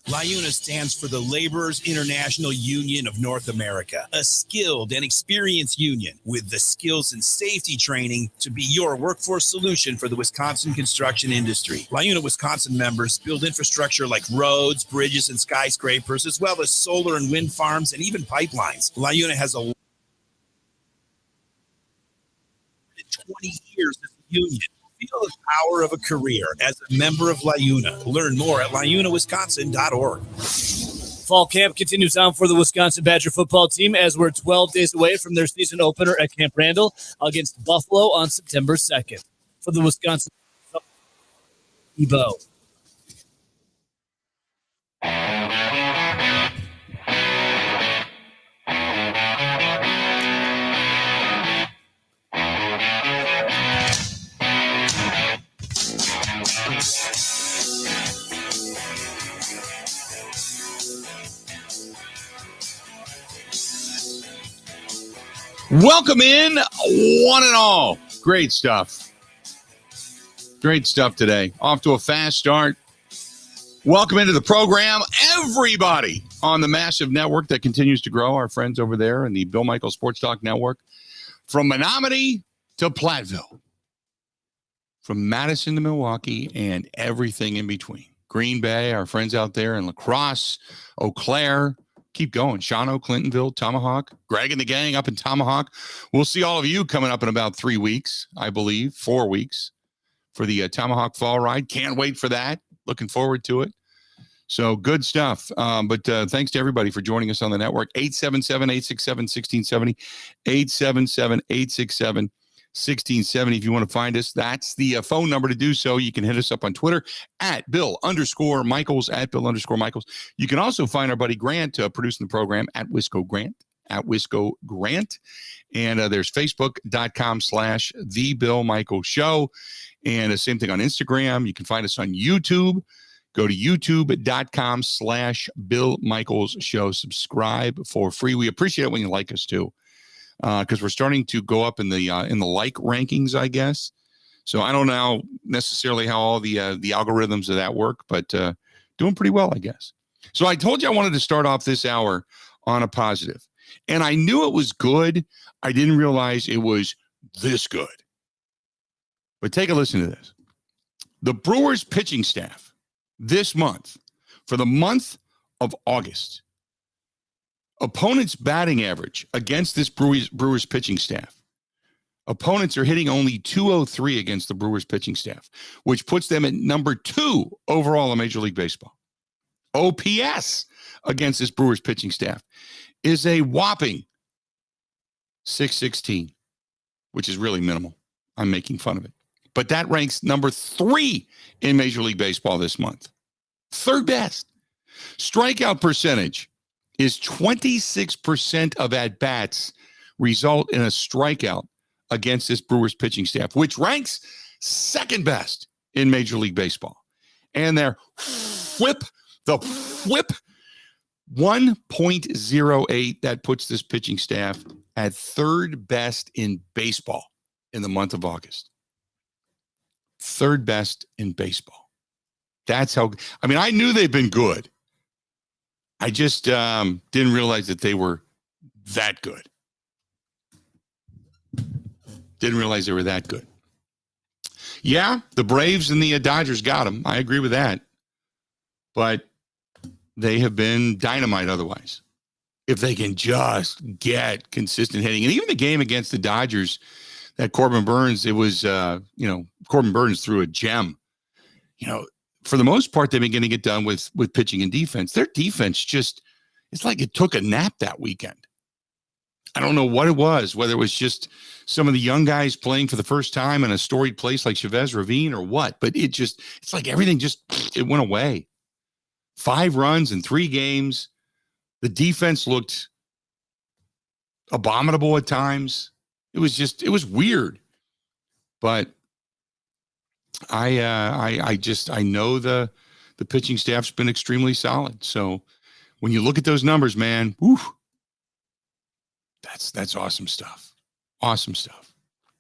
LIUNA stands for the Laborers International Union of North America, a skilled and experienced union with the skills and safety training to be your workforce solution for the Wisconsin construction industry. LIUNA Wisconsin members build infrastructure like roads, bridges, and skyscrapers, as well as solar and wind farms and even pipelines. LIUNA has 20 years as a union. Feel the power of a career as a member of LIUNA. Learn more at liunawisconsin.org. Fall camp continues on for the Wisconsin Badger football team as we're 12 days away from their season opener at Camp Randall against Buffalo on September 2nd. For the Wisconsin Ebo. Welcome in, one and all. Great stuff. Great stuff today. Off to a fast start. Welcome into the program, everybody. on the massive network that continues to grow. Our friends over there in the Bill Michaels Sports Talk Network. From Menominee to Platteville. From Madison to Milwaukee and everything in between. Green Bay, our friends out there in La Crosse, Eau Claire. Keep going. Shawano, Clintonville, Tomahawk. Greg and the gang up in Tomahawk. We'll see all of you coming up in about 3 weeks, I believe, 4 weeks for the Tomahawk Fall Ride. Can't wait for that. Looking forward to it. So good stuff. But thanks to everybody for joining us on the network. 877-867-1670. 877-867-1670. If you want to find us, that's the phone number to do so. You can hit us up on Twitter at Bill_Michaels, at Bill_Michaels. You can also find our buddy Grant producing the program at Wisco Grant. And there's Facebook.com/The Bill Michaels Show. And the same thing on Instagram. You can find us on YouTube. Go to youtube.com/Bill Michaels Show. Subscribe for free. We appreciate it when you like us too, because we're starting to go up in the like rankings, I guess. So I don't know necessarily how all the algorithms of that work, but doing pretty well, I guess. So I told you I wanted to start off this hour on a positive, and I knew it was good. I didn't realize it was this good. But take a listen to this. The Brewers pitching staff this month, for the month of August, opponents' batting average against this Brewers pitching staff. Opponents are hitting only .203 against the Brewers pitching staff, which puts them at number 2 overall in Major League Baseball. OPS against this Brewers pitching staff is a whopping .616, which is really minimal. I'm making fun of it. But that ranks number 3 in Major League Baseball this month. Third best. Strikeout percentage is 26% of at-bats result in a strikeout against this Brewers pitching staff, which ranks second best in Major League Baseball. And their whip, 1.08, that puts this pitching staff at third best in baseball in the month of August. Third best in baseball. That's how, I mean, I knew they've been good. I just didn't realize that they were that good. Didn't realize they were that good. Yeah, the Braves and the Dodgers got them. I agree with that. But they have been dynamite otherwise. If they can just get consistent hitting. And even the game against the Dodgers, that Corbin Burns, it was, Corbin Burns threw a gem. For the most part, they've been getting it done with pitching and defense. Their defense just, it's like it took a nap that weekend. I don't know what it was, whether it was just some of the young guys playing for the first time in a storied place like Chavez Ravine or what, but it's like everything it went away. 5 runs in 3 games. The defense looked abominable at times. It was weird, but I know the pitching staff's been extremely solid. So when you look at those numbers, man, that's awesome stuff. Awesome stuff.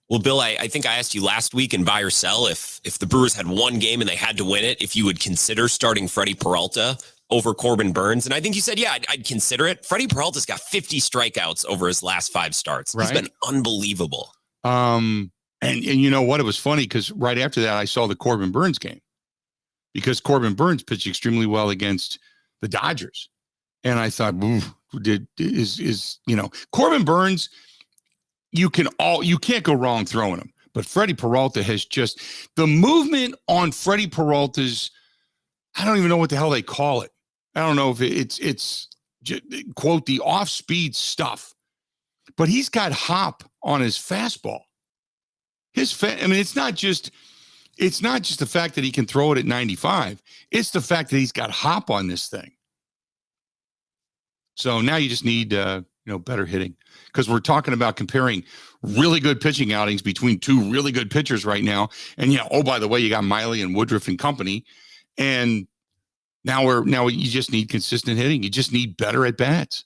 Well, Bill, I think I asked you last week in Buy or Sell if the Brewers had one game and they had to win it, if you would consider starting Freddie Peralta over Corbin Burns. And I think you said, yeah, I'd consider it. Freddie Peralta's got 50 strikeouts over his last 5 starts. Right. He's been unbelievable. And you know what? It was funny because right after that, I saw the Corbin Burns game because Corbin Burns pitched extremely well against the Dodgers. And I thought, Corbin Burns, you can't go wrong throwing him. But Freddie Peralta has just, the movement on Freddie Peralta's, I don't even know what the hell they call it. I don't know if it's quote, the off-speed stuff. But he's got hop on his fastball. It's not just the fact that he can throw it at 95. It's the fact that he's got hop on this thing. So now you just need better hitting, because we're talking about comparing really good pitching outings between 2 really good pitchers right now. And by the way, you got Miley and Woodruff and company, and now you just need consistent hitting. You just need better at bats.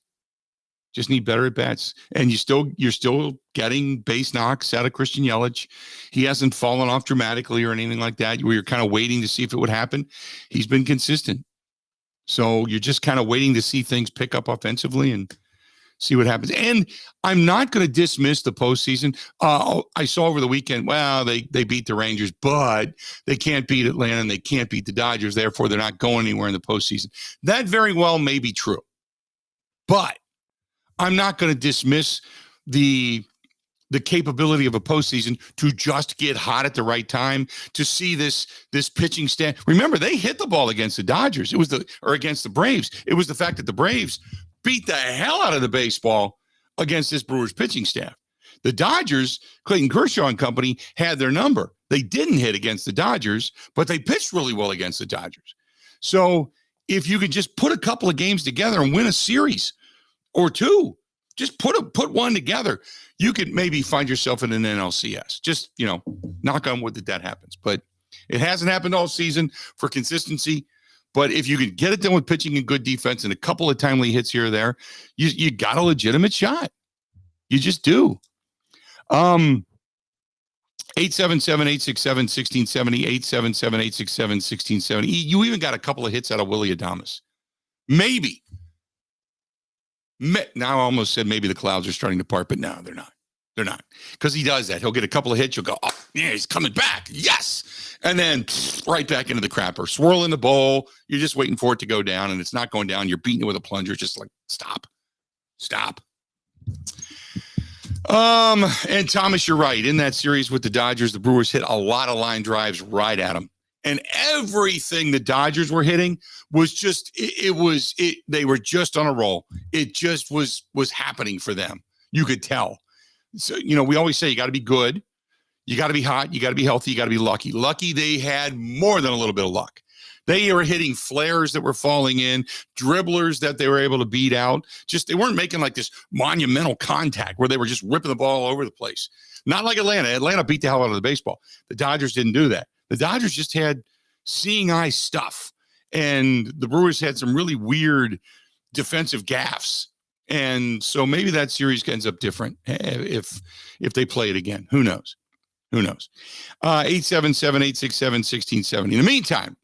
And you're still getting base knocks out of Christian Yelich. He hasn't fallen off dramatically or anything like that. We were kind of waiting to see if it would happen. He's been consistent. So you're just kind of waiting to see things pick up offensively and see what happens. And I'm not going to dismiss the postseason. I saw over the weekend, well, they beat the Rangers, but they can't beat Atlanta and they can't beat the Dodgers. Therefore, they're not going anywhere in the postseason. That very well may be true. But I'm not going to dismiss the capability of a postseason to just get hot at the right time, to see this pitching stand. Remember, they hit the ball against the Dodgers. Against the Braves. It was the fact that the Braves beat the hell out of the baseball against this Brewers pitching staff. The Dodgers, Clayton Kershaw and company, had their number. They didn't hit against the Dodgers, but they pitched really well against the Dodgers. So if you could just put a couple of games together and win a series or two, just put one together, you could maybe find yourself in an NLCS. Just, knock on wood that happens. But it hasn't happened all season for consistency. But if you can get it done with pitching and good defense and a couple of timely hits here or there, you got a legitimate shot. You just do. 877-867-1670, 877-867-1670. You even got a couple of hits out of Willie Adames. Maybe. Now I almost said maybe the clouds are starting to part, but no, they're not. They're not. Because he does that. He'll get a couple of hits. You'll go, oh, yeah, he's coming back. Yes. And then right back into the crapper. Swirl in the bowl. You're just waiting for it to go down, and it's not going down. You're beating it with a plunger. Just like, stop. And Thomas, you're right. In that series with the Dodgers, the Brewers hit a lot of line drives right at them. And everything the Dodgers were hitting was just, they were just on a roll. It just was happening for them. You could tell. So, we always say you got to be good. You got to be hot. You got to be healthy. You got to be lucky. Lucky they had more than a little bit of luck. They were hitting flares that were falling in, dribblers that they were able to beat out. Just, they weren't making like this monumental contact where they were just ripping the ball all over the place. Not like Atlanta. Atlanta beat the hell out of the baseball. The Dodgers didn't do that. The Dodgers just had seeing eye stuff. And the Brewers had some really weird defensive gaffes. And so maybe that series ends up different if they play it again. Who knows? 877-867-1670. In the meantime,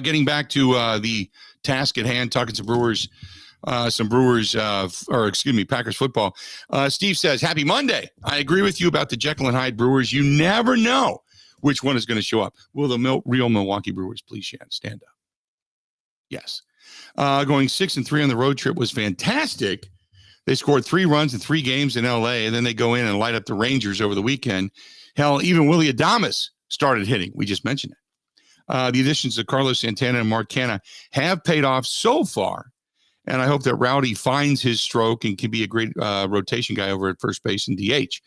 getting back to the task at hand, talking some Brewers, Packers football. Steve says, happy Monday. I agree with you about the Jekyll and Hyde Brewers. You never know which one is going to show up. Will the real Milwaukee Brewers please stand up? Yes. Going 6-3 on the road trip was fantastic. They scored 3 runs in 3 games in L.A., and then they go in and light up the Rangers over the weekend. Hell, even Willie Adames started hitting. We just mentioned it. The additions of Carlos Santana and Mark Canha have paid off so far, and I hope that Rowdy finds his stroke and can be a great rotation guy over at first base and DH.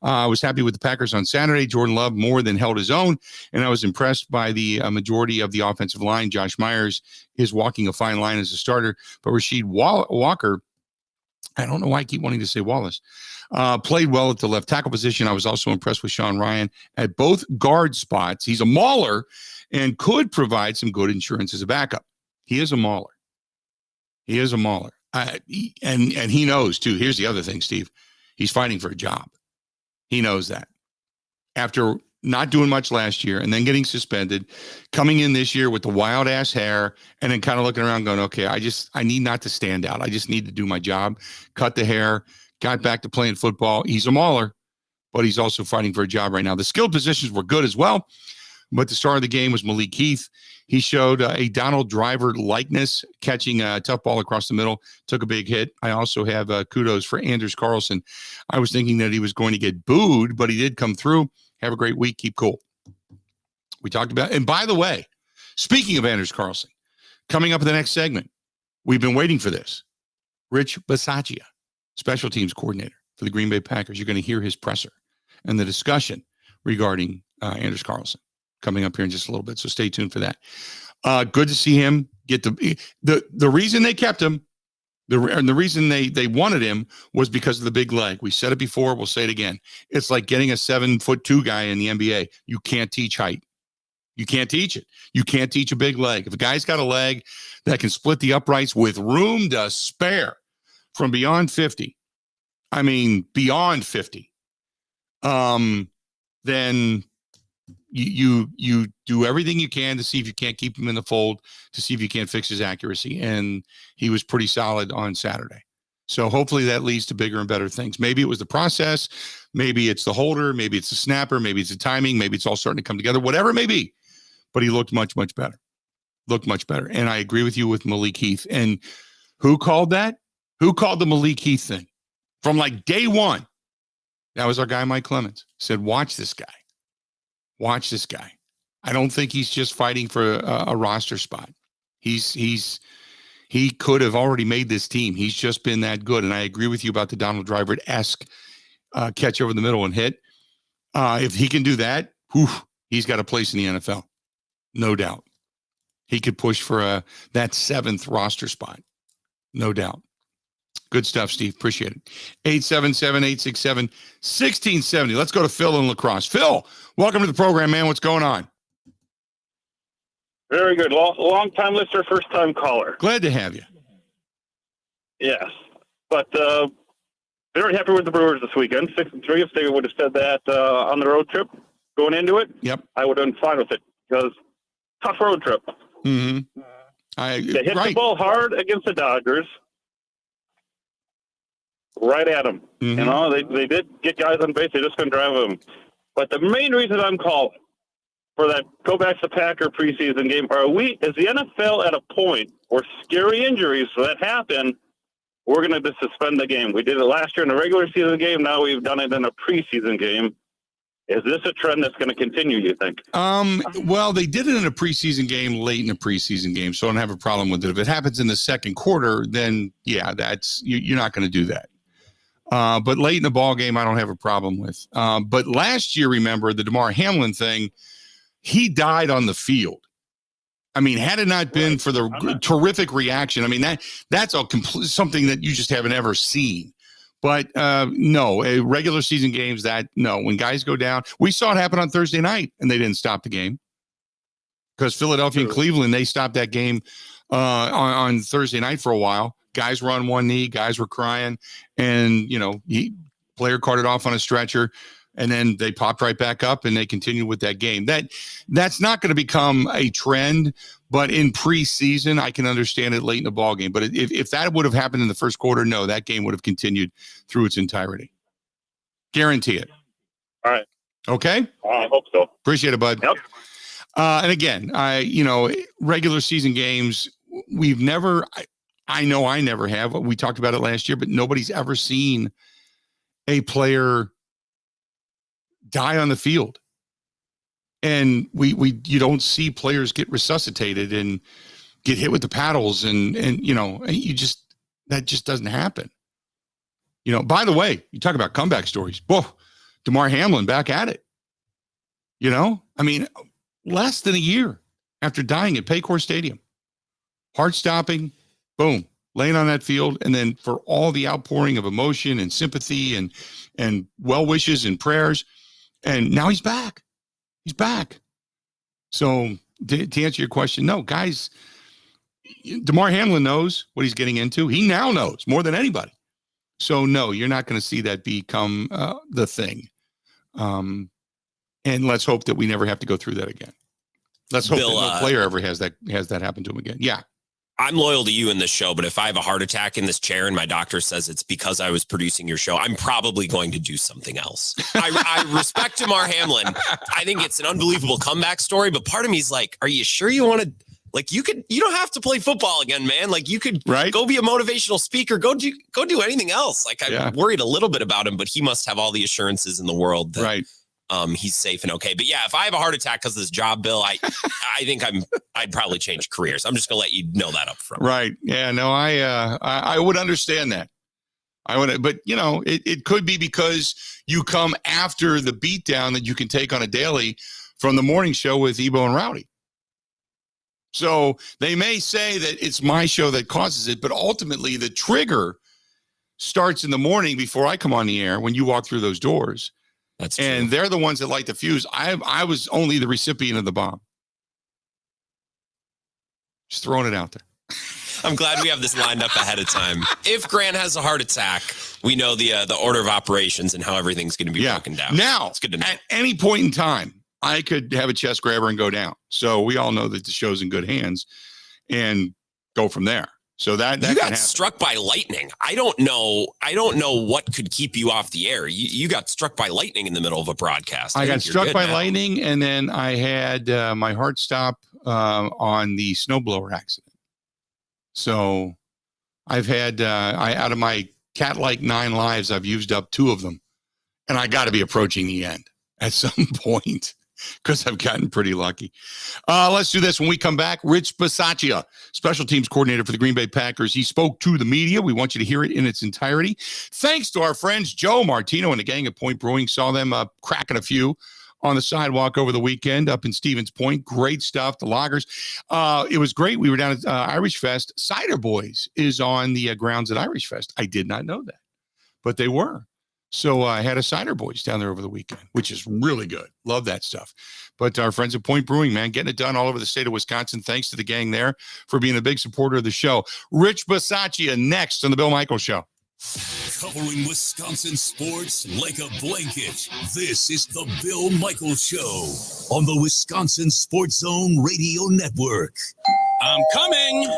I was happy with the Packers on Saturday. Jordan Love more than held his own, and I was impressed by the majority of the offensive line. Josh Myers is walking a fine line as a starter, but Rasheed Walker, I don't know why I keep wanting to say Wallace, played well at the left tackle position. I was also impressed with Sean Ryan at both guard spots. He's a mauler and could provide some good insurance as a backup. He is a mauler. And he knows, too. Here's the other thing, Steve. He's fighting for a job. He knows that. After not doing much last year and then getting suspended, coming in this year with the wild-ass hair and then kind of looking around going, okay, I need not to stand out. I just need to do my job, cut the hair, got back to playing football. He's a mauler, but he's also fighting for a job right now. The skilled positions were good as well, but the star of the game was Malik Heath. He showed a Donald Driver likeness, catching a tough ball across the middle, took a big hit. I also have kudos for Anders Carlson. I was thinking that he was going to get booed, but he did come through. Have a great week. Keep cool. We talked about, and by the way, speaking of Anders Carlson, coming up in the next segment, we've been waiting for this. Rich Bisaccia, special teams coordinator for the Green Bay Packers. You're going to hear his presser and the discussion regarding Anders Carlson coming up here in just a little bit. So stay tuned for that. Good to see him get the reason they kept him. The reason they wanted him was because of the big leg. We said it before. We'll say it again. It's like getting a 7'2" guy in the NBA. You can't teach height. You can't teach it. You can't teach a big leg. If a guy's got a leg that can split the uprights with room to spare from beyond 50, beyond 50, then You do everything you can to see if you can't keep him in the fold, to see if you can't fix his accuracy. And he was pretty solid on Saturday. So hopefully that leads to bigger and better things. Maybe it was the process. Maybe it's the holder. Maybe it's the snapper. Maybe it's the timing. Maybe it's all starting to come together, whatever it may be. But he looked much, much better. And I agree with you with Malik Heath. And who called that? Who called the Malik Heath thing? From like day one. That was our guy, Mike Clemens. Said, watch this guy. Watch this guy. I don't think he's just fighting for a roster spot. He could have already made this team. He's just been that good. And I agree with you about the Donald Driver-esque catch over the middle and hit. If he can do that, he's got a place in the NFL. No doubt. He could push for that 7th roster spot. No doubt. Good stuff, Steve. Appreciate it. 877-867-1670. Let's go to Phil in La Crosse. Phil, welcome to the program, man. What's going on? Very good. Long-time listener, first-time caller. Glad to have you. Yes. But very happy with the Brewers this weekend. 6-3. If they would have said that on the road trip going into it, yep, I would have been fine with it because tough road trip. Mm-hmm. They hit the ball hard against the Dodgers. Right at them. Mm-hmm. You know, they did get guys on base. They just couldn't drive them. But the main reason I'm calling for that go back to Packer preseason game, is the NFL at a point where scary injuries that happen, we're going to suspend the game? We did it last year in a regular season game. Now we've done it in a preseason game. Is this a trend that's going to continue, you think? Well, they did it in a preseason game, late in a preseason game, so I don't have a problem with it. If it happens in the second quarter, then, yeah, you're not going to do that. But late in the ball game, I don't have a problem with. But last year, remember, the Damar Hamlin thing, he died on the field. I mean, had it not been for the terrific reaction, I mean, that's something that you just haven't ever seen. But no, regular season games, when guys go down, we saw it happen on Thursday night, and they didn't stop the game because Philadelphia and Cleveland, they stopped that game on Thursday night for a while. Guys were on one knee, guys were crying, and player carted off on a stretcher, and then they popped right back up and they continued with that game. That's not going to become a trend, but in preseason, I can understand it late in the ball game. But if that would have happened in the first quarter, no, that game would have continued through its entirety. Guarantee it. All right. Okay. I hope so. Appreciate it, bud. Yep. And again, regular season games, we've never. I know I never have. We talked about it last year, but nobody's ever seen a player die on the field. And you don't see players get resuscitated and get hit with the paddles and that just doesn't happen. By the way, you talk about comeback stories. Whoa, Damar Hamlin back at it. Less than a year after dying at Paycor Stadium. Heart-stopping. Boom, laying on that field, and then for all the outpouring of emotion and sympathy and well wishes and prayers, and now he's back. He's back. So to answer your question, no, guys, Damar Hamlin knows what he's getting into. He now knows more than anybody. So no, you're not going to see that become the thing. And let's hope that we never have to go through that again. Let's hope that no player ever has that happen to him again. Yeah. I'm loyal to you in this show, but if I have a heart attack in this chair and my doctor says it's because I was producing your show, I'm probably going to do something else. I respect Damar Hamlin. I think it's an unbelievable comeback story, but part of me is like, are you sure you want to, you don't have to play football again, man. You could go be a motivational speaker, go do anything else. I'm worried a little bit about him, but he must have all the assurances in the world that he's safe and okay. But yeah, if I have a heart attack because of this job, Bill, I think I'd probably change careers. I'm just gonna let you know that up front. Right. Yeah, no, I would understand that. But it could be because you come after the beatdown that you can take on a daily from the morning show with Ebo and Rowdy. So they may say that it's my show that causes it, but ultimately the trigger starts in the morning before I come on the air when you walk through those doors. That's true. And they're the ones that light the fuse. I was only the recipient of the bomb. Just throwing it out there. I'm glad we have this lined up ahead of time. If Grant has a heart attack, we know the order of operations and how everything's going to be broken down. Now, it's good to know. At any point in time, I could have a chest grabber and go down. So we all know that the show's in good hands and go from there. So that you got struck by lightning. I don't know what could keep you off the air. You got struck by lightning in the middle of a broadcast. I got struck by lightning, and then I had my heart stop on the snowblower accident. So I've had out of my cat-like 9 lives, I've used up 2 of them, and I got to be approaching the end at some point, because I've gotten pretty lucky. Let's do this when we come back. Rich Bisaccia, special teams coordinator for the Green Bay Packers. He spoke to the media. We want you to hear it in its entirety. Thanks to our friends Joe Martino and the gang at Point Brewing. Saw them cracking a few on the sidewalk over the weekend up in Stevens Point. Great stuff. The lagers. It was great. We were down at Irish Fest. Cider Boys is on the grounds at Irish Fest. I did not know that, but they were. So I had a Cider Boys down there over the weekend, which is really good. Love that stuff. But our friends at Point Brewing, man, getting it done all over the state of Wisconsin. Thanks to the gang there for being a big supporter of the show. Rich Bisaccia next on the Bill Michaels Show. Covering Wisconsin sports like a blanket. This is the Bill Michaels Show on the Wisconsin Sports Zone Radio Network. I'm coming.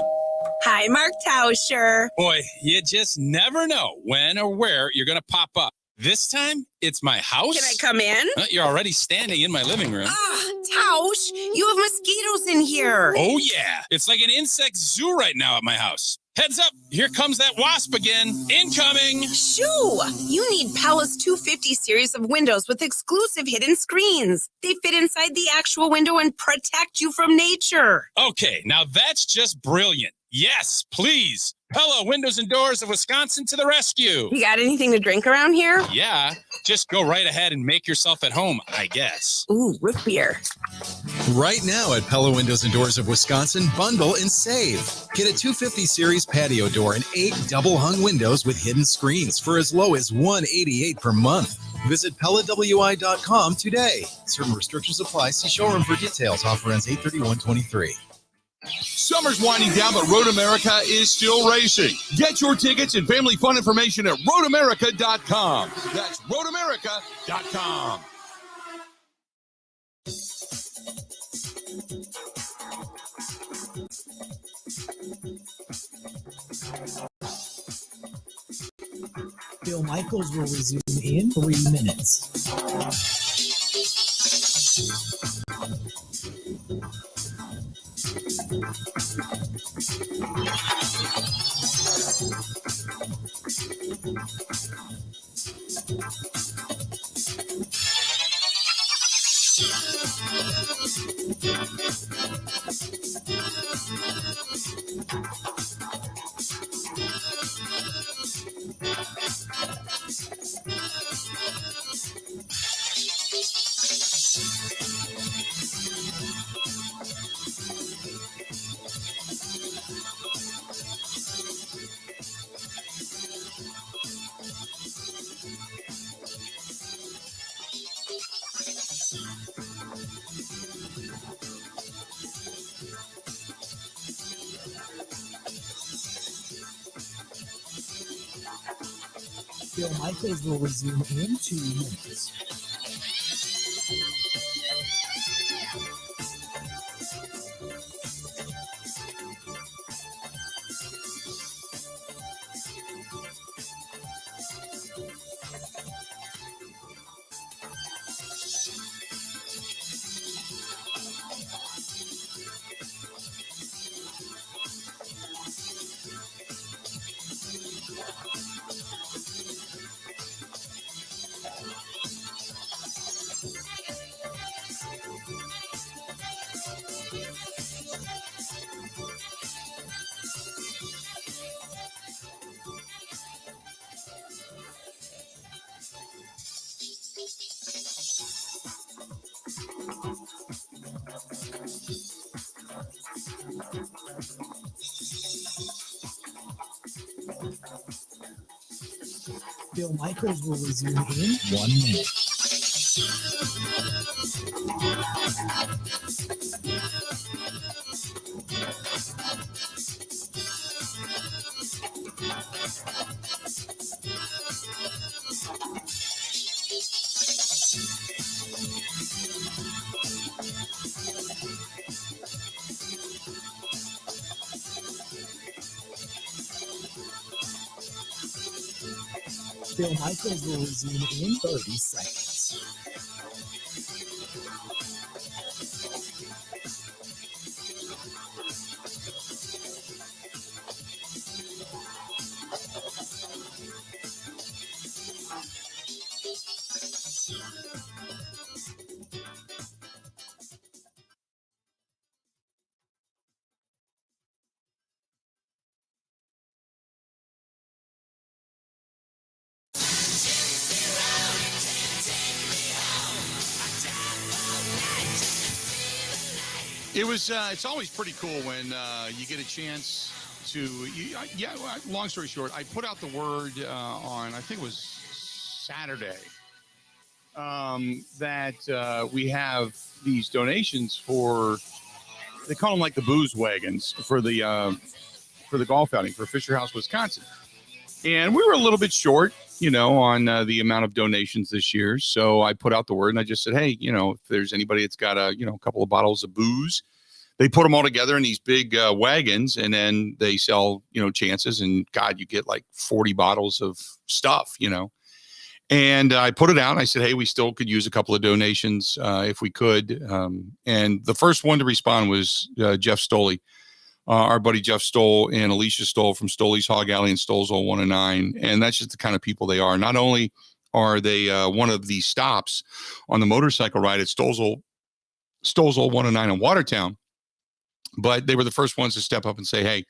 Hi, Mark Tauscher. Boy, you just never know when or where you're going to pop up. This time, it's my house. Can I come in? You're already standing in my living room. Tausch, you have mosquitoes in here. Oh, yeah. It's like an insect zoo right now at my house. Heads up. Here comes that wasp again. Incoming. Shoo! You need Palla's 250 series of windows with exclusive hidden screens. They fit inside the actual window and protect you from nature. Okay, now that's just brilliant. Yes, please. Pella Windows and Doors of Wisconsin to the rescue. You got anything to drink around here? Yeah, just go right ahead and make yourself at home, I guess. Ooh, root beer. Right now at Pella Windows and Doors of Wisconsin, bundle and save. Get a 250 series patio door and 8 double-hung windows with hidden screens for as low as $188 per month. Visit PellaWI.com today. Certain restrictions apply. See showroom for details. Offer ends 8/31/23. Summer's winding down, but Road America is still racing. Get your tickets and family fun information at roadamerica.com. That's roadamerica.com. Bill Michaels will resume in 3 minutes. Bill Michaels will resume in 2 minutes. Bill Michaels will resume in 1 minute. Bill Michaels will resume in 30 seconds. It's always pretty cool when you get a chance to, long story short, I put out the word on, I think it was Saturday, that we have these donations for, they call them like the booze wagons for the golf outing for Fisher House, Wisconsin. And we were a little bit short, on the amount of donations this year. So I put out the word and I just said, hey, if there's anybody that's got a couple of bottles of booze, they put them all together in these big wagons and then they sell, chances. And God, you get like 40 bottles of stuff, And I put it out and I said, hey, we still could use a couple of donations if we could. And the first one to respond was Jeff Stoley. Our buddy Jeff Stoll and Alicia Stoll from Stoley's Hog Alley and Stoll's Old 109. And that's just the kind of people they are. Not only are they one of the stops on the motorcycle ride at Stoll's Old 109 in Watertown, but they were the first ones to step up and say, hey,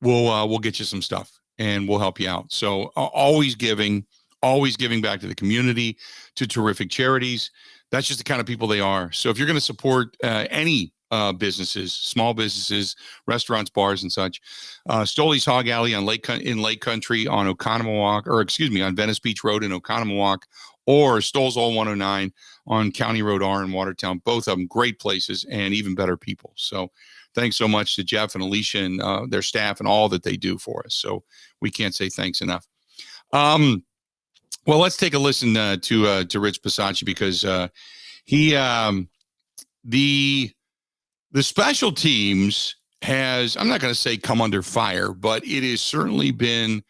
we'll get you some stuff and we'll help you out. So always giving back to the community, to terrific charities. That's just the kind of people they are. So if you're going to support any businesses, small businesses, restaurants, bars, and such, Stoley's Hog Alley in Lake Country on on Venice Beach Road in Oconomowoc, or Stoll's Old 109 on County Road R in Watertown. Both of them great places and even better people. So thanks so much to Jeff and Alicia and their staff and all that they do for us. So we can't say thanks enough. Well, let's take a listen to Rich Bisaccia because the special teams has, I'm not going to say come under fire, but it has certainly been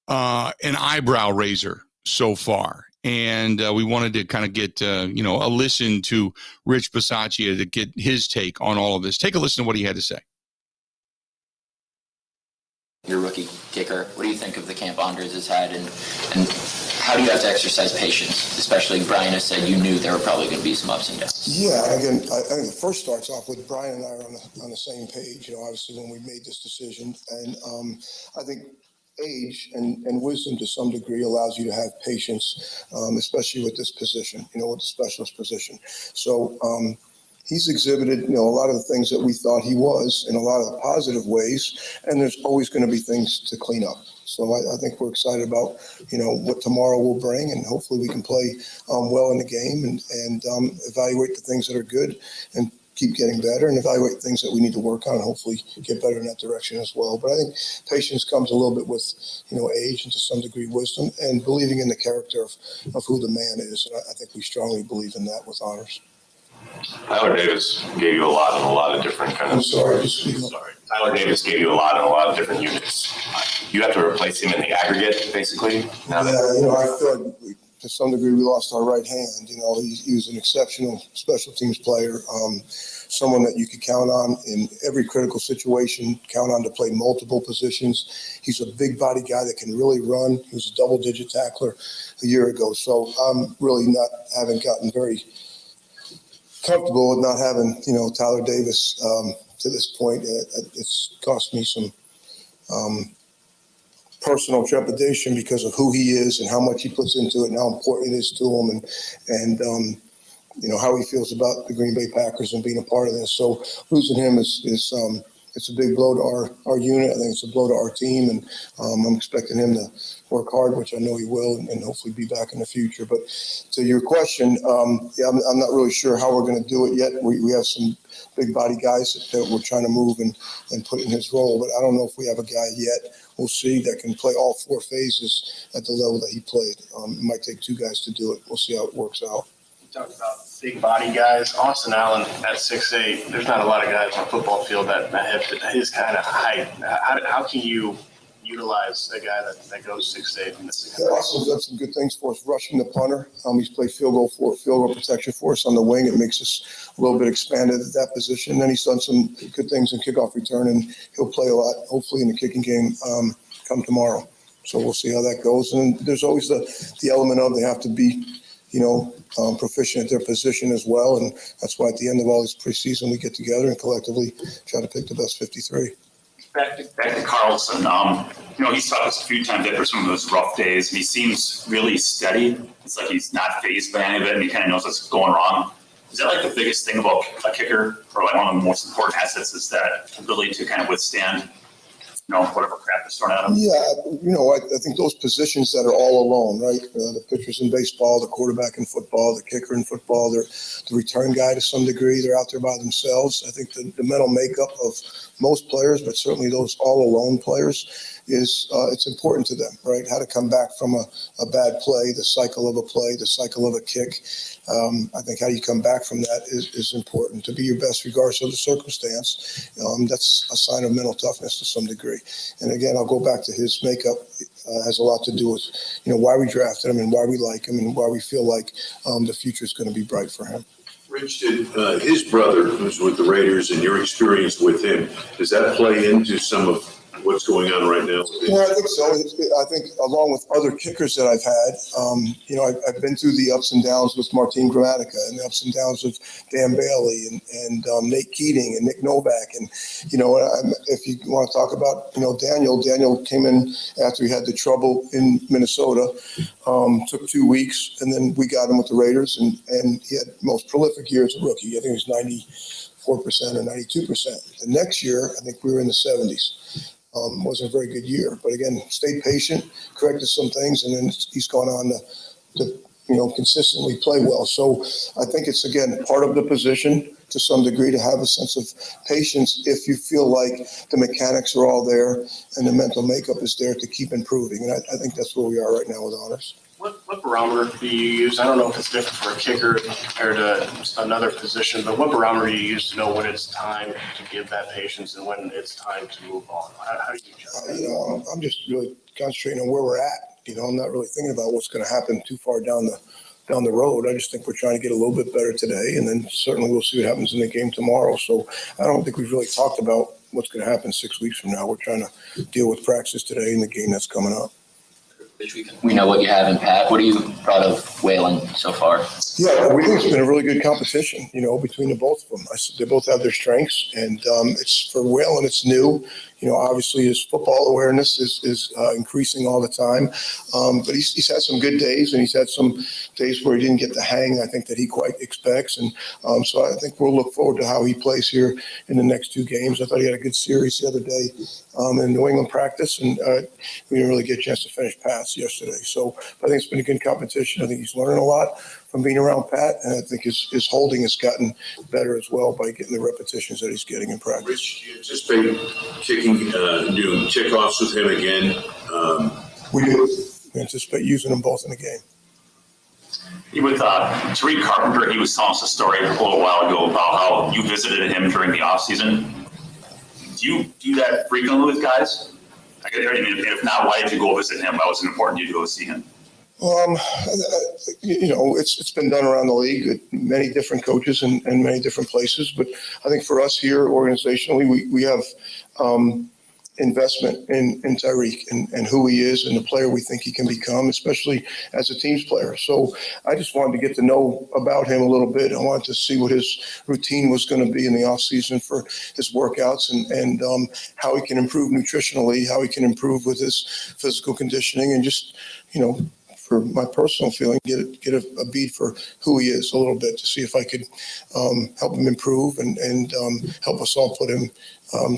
an eyebrow raiser so far. And we wanted to kind of get, a listen to Rich Bisaccia to get his take on all of this. Take a listen to what he had to say. Your rookie kicker, what do you think of the camp Andres has had, and how do you have to exercise patience? Especially Brian has said you knew there were probably going to be some ups and downs. Yeah, again, I think it first starts off with Brian and I are on the same page, obviously when we made this decision. And I think age and wisdom to some degree allows you to have patience, especially with this position, with the specialist position. So he's exhibited, a lot of the things that we thought he was in a lot of the positive ways, and there's always going to be things to clean up. So I think we're excited about, what tomorrow will bring, and hopefully we can play well in the game and evaluate the things that are good and keep getting better, and evaluate things that we need to work on and hopefully get better in that direction as well. But I think patience comes a little bit with, age and to some degree wisdom and believing in the character of who the man is. And I think we strongly believe in that with Honors. Tyler Davis gave you a lot in a lot of different kind of. Tyler Davis gave you a lot in a lot of different units. You have to replace him in the aggregate, basically. I feel like to some degree we lost our right hand. He was an exceptional special teams player, someone that you could count on in every critical situation, count on to play multiple positions. He's a big body guy that can really run. He was a double-digit tackler a year ago. So I'm really haven't gotten very comfortable with not having, Tyler Davis to this point. It's cost me some personal trepidation because of who he is and how much he puts into it and how important it is to him and how he feels about the Green Bay Packers and being a part of this. So losing him is it's a big blow to our unit. I think it's a blow to our team, and I'm expecting him to work hard, which I know he will, and hopefully be back in the future. But to your question, I'm not really sure how we're going to do it yet. We have some big body guys that we're trying to move and put in his role, but I don't know if we have a guy yet. We'll see that can play all four phases at the level that he played. It might take two guys to do it. We'll see how it works out. You talked about big body guys. Austin Allen at 6'8". There's not a lot of guys on the football field that have his kind of height. How can you utilize a guy that goes 6 to 8 from the Yeah, Austin's done some good things for us, rushing the punter. He's played field goal protection for us on the wing. It makes us a little bit expanded at that position. And then he's done some good things in kickoff return, and he'll play a lot, hopefully, in the kicking game come tomorrow. So we'll see how that goes. And there's always the element of they have to be, proficient at their position as well. And that's why at the end of all this preseason, we get together and collectively try to pick the best 53. Back to Carlson. He's talked us a few times after some of those rough days, and he seems really steady. It's like he's not fazed by any of it, and he kind of knows what's going wrong. Is that like the biggest thing about a kicker, or like one of the most important assets, is that ability to kind of withstand, whatever crap is thrown at him? Yeah, I think those positions that are all alone, right? The pitchers in baseball, the quarterback in football, the kicker in football, they're the return guy to some degree. They're out there by themselves. I think the mental makeup of most players, but certainly those all alone players, is it's important to them, right? How to come back from a bad play, the cycle of a play, the cycle of a kick. I think how you come back from that is important. To be your best regardless of the circumstance, that's a sign of mental toughness to some degree. And again, I'll go back to his makeup. Has a lot to do with, why we drafted him and why we like him and why we feel like the future is going to be bright for him. Rich, did his brother, who's with the Raiders, and your experience with him, does that play into some of what's going on right now? Yeah, I think so. I think along with other kickers that I've had, I've been through the ups and downs with Martin Gramatica and the ups and downs with Dan Bailey and Nate Keating and Nick Novak. And, if you want to talk about, Daniel came in after he had the trouble in Minnesota, took 2 weeks, and then we got him with the Raiders, and he had the most prolific year as a rookie. I think it was 94% or 92%. The next year, I think we were in the 70s. Wasn't a very good year, but again, stayed patient, corrected some things, and then he's gone on to consistently play well. So I think it's, again, part of the position to some degree to have a sense of patience if you feel like the mechanics are all there and the mental makeup is there to keep improving. And I think that's where we are right now with Honors. What barometer do you use? I don't know if it's different for a kicker compared to another position, but what barometer do you use to know when it's time to give that patience and when it's time to move on? How do you judge? I'm just really concentrating on where we're at. I'm not really thinking about what's going to happen too far down the road. I just think we're trying to get a little bit better today, and then certainly we'll see what happens in the game tomorrow. So I don't think we've really talked about what's going to happen 6 weeks from now. We're trying to deal with practice today and the game that's coming up. We know what you have in Pat. What are you proud of Whalen so far? Yeah, we think it's been a really good competition, between the both of them. They both have their strengths, and it's for Whalen, it's new. Obviously his football awareness is increasing all the time. But he's had some good days, and he's had some days where he didn't get the hang, I think, that he quite expects. And so I think we'll look forward to how he plays here in the next 2 games. I thought he had a good series the other day in New England practice, and we didn't really get a chance to finish pass yesterday. So I think it's been a good competition. I think he's learning a lot from being around Pat, and I think his holding has gotten better as well by getting the repetitions that he's getting in practice. Rich, do you anticipate doing kickoffs with him again? We do. We anticipate using them both in the game. With Tariq Carpenter, he was telling us a story a little while ago about how you visited him during the offseason. Do you do that frequently with guys? If not, why did you go visit him? Why was it important to you to go see him? It's been done around the league with many different coaches and many different places. But I think for us here organizationally, we have investment in Tyreek and who he is and the player we think he can become, especially as a team's player. So I just wanted to get to know about him a little bit. I wanted to see what his routine was going to be in the offseason for his workouts and how he can improve nutritionally, how he can improve with his physical conditioning, and just, for my personal feeling, get a beat for who he is a little bit to see if I could help him improve and help us all put him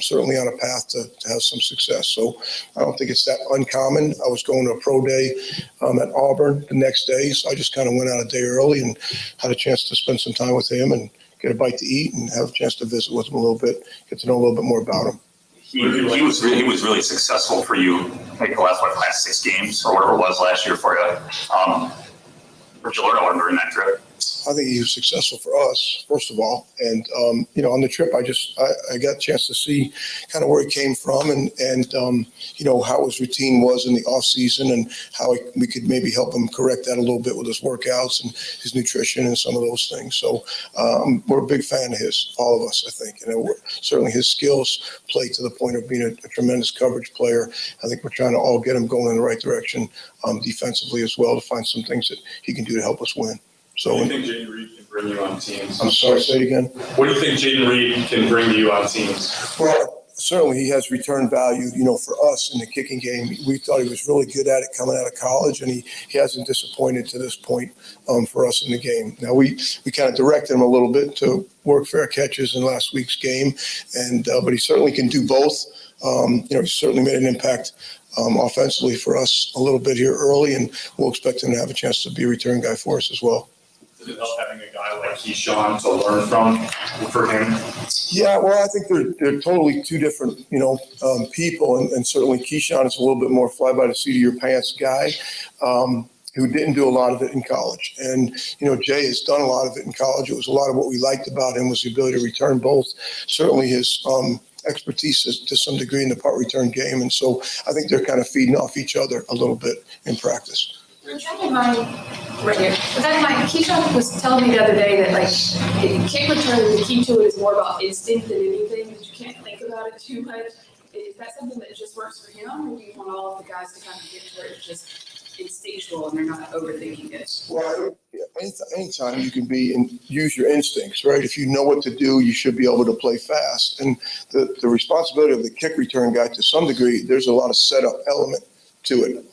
certainly on a path to have some success. So I don't think it's that uncommon. I was going to a pro day at Auburn the next day, so I just kind of went out a day early and had a chance to spend some time with him and get a bite to eat and have a chance to visit with him a little bit, get to know a little bit more about him. He was really successful for you, like the last 6 games or whatever it was last year for you. Where'd you learn during that trip? I think he was successful for us, first of all. And, on the trip, I got a chance to see kind of where he came from and how his routine was in the off season and how we could maybe help him correct that a little bit with his workouts and his nutrition and some of those things. So we're a big fan of his, all of us, I think. Certainly his skills play to the point of being a tremendous coverage player. I think we're trying to all get him going in the right direction defensively as well to find some things that he can do to help us win. So, what do you think Jaden Reed can bring you on teams? I'm sorry, say it again. What do you think Jaden Reed can bring you on teams? Well, certainly he has return value, for us in the kicking game. We thought he was really good at it coming out of college, and he hasn't disappointed to this point for us in the game. Now, we kind of directed him a little bit to work fair catches in last week's game, but he certainly can do both. He certainly made an impact offensively for us a little bit here early, and we'll expect him to have a chance to be a return guy for us as well. Does it help having a guy like Keyshawn to learn from for him? Yeah, well, I think they're totally two different, people, and certainly Keyshawn is a little bit more fly by the seat of your pants guy who didn't do a lot of it in college. And, Jay has done a lot of it in college. It was a lot of what we liked about him was the ability to return both. Certainly his expertise to some degree in the punt return game. And so I think they're kind of feeding off each other a little bit in practice. With that in mind, Keyshawn was telling me the other day that kick return, the key to it is more about instinct than anything, that you can't think about it too much. Is that something that just works for him, or do you want all of the guys to kind of get to where it's just instinctual and they're not overthinking it? Well, anytime you can use your instincts, right? If you know what to do, you should be able to play fast. And the responsibility of the kick return guy, to some degree, there's a lot of setup element to it.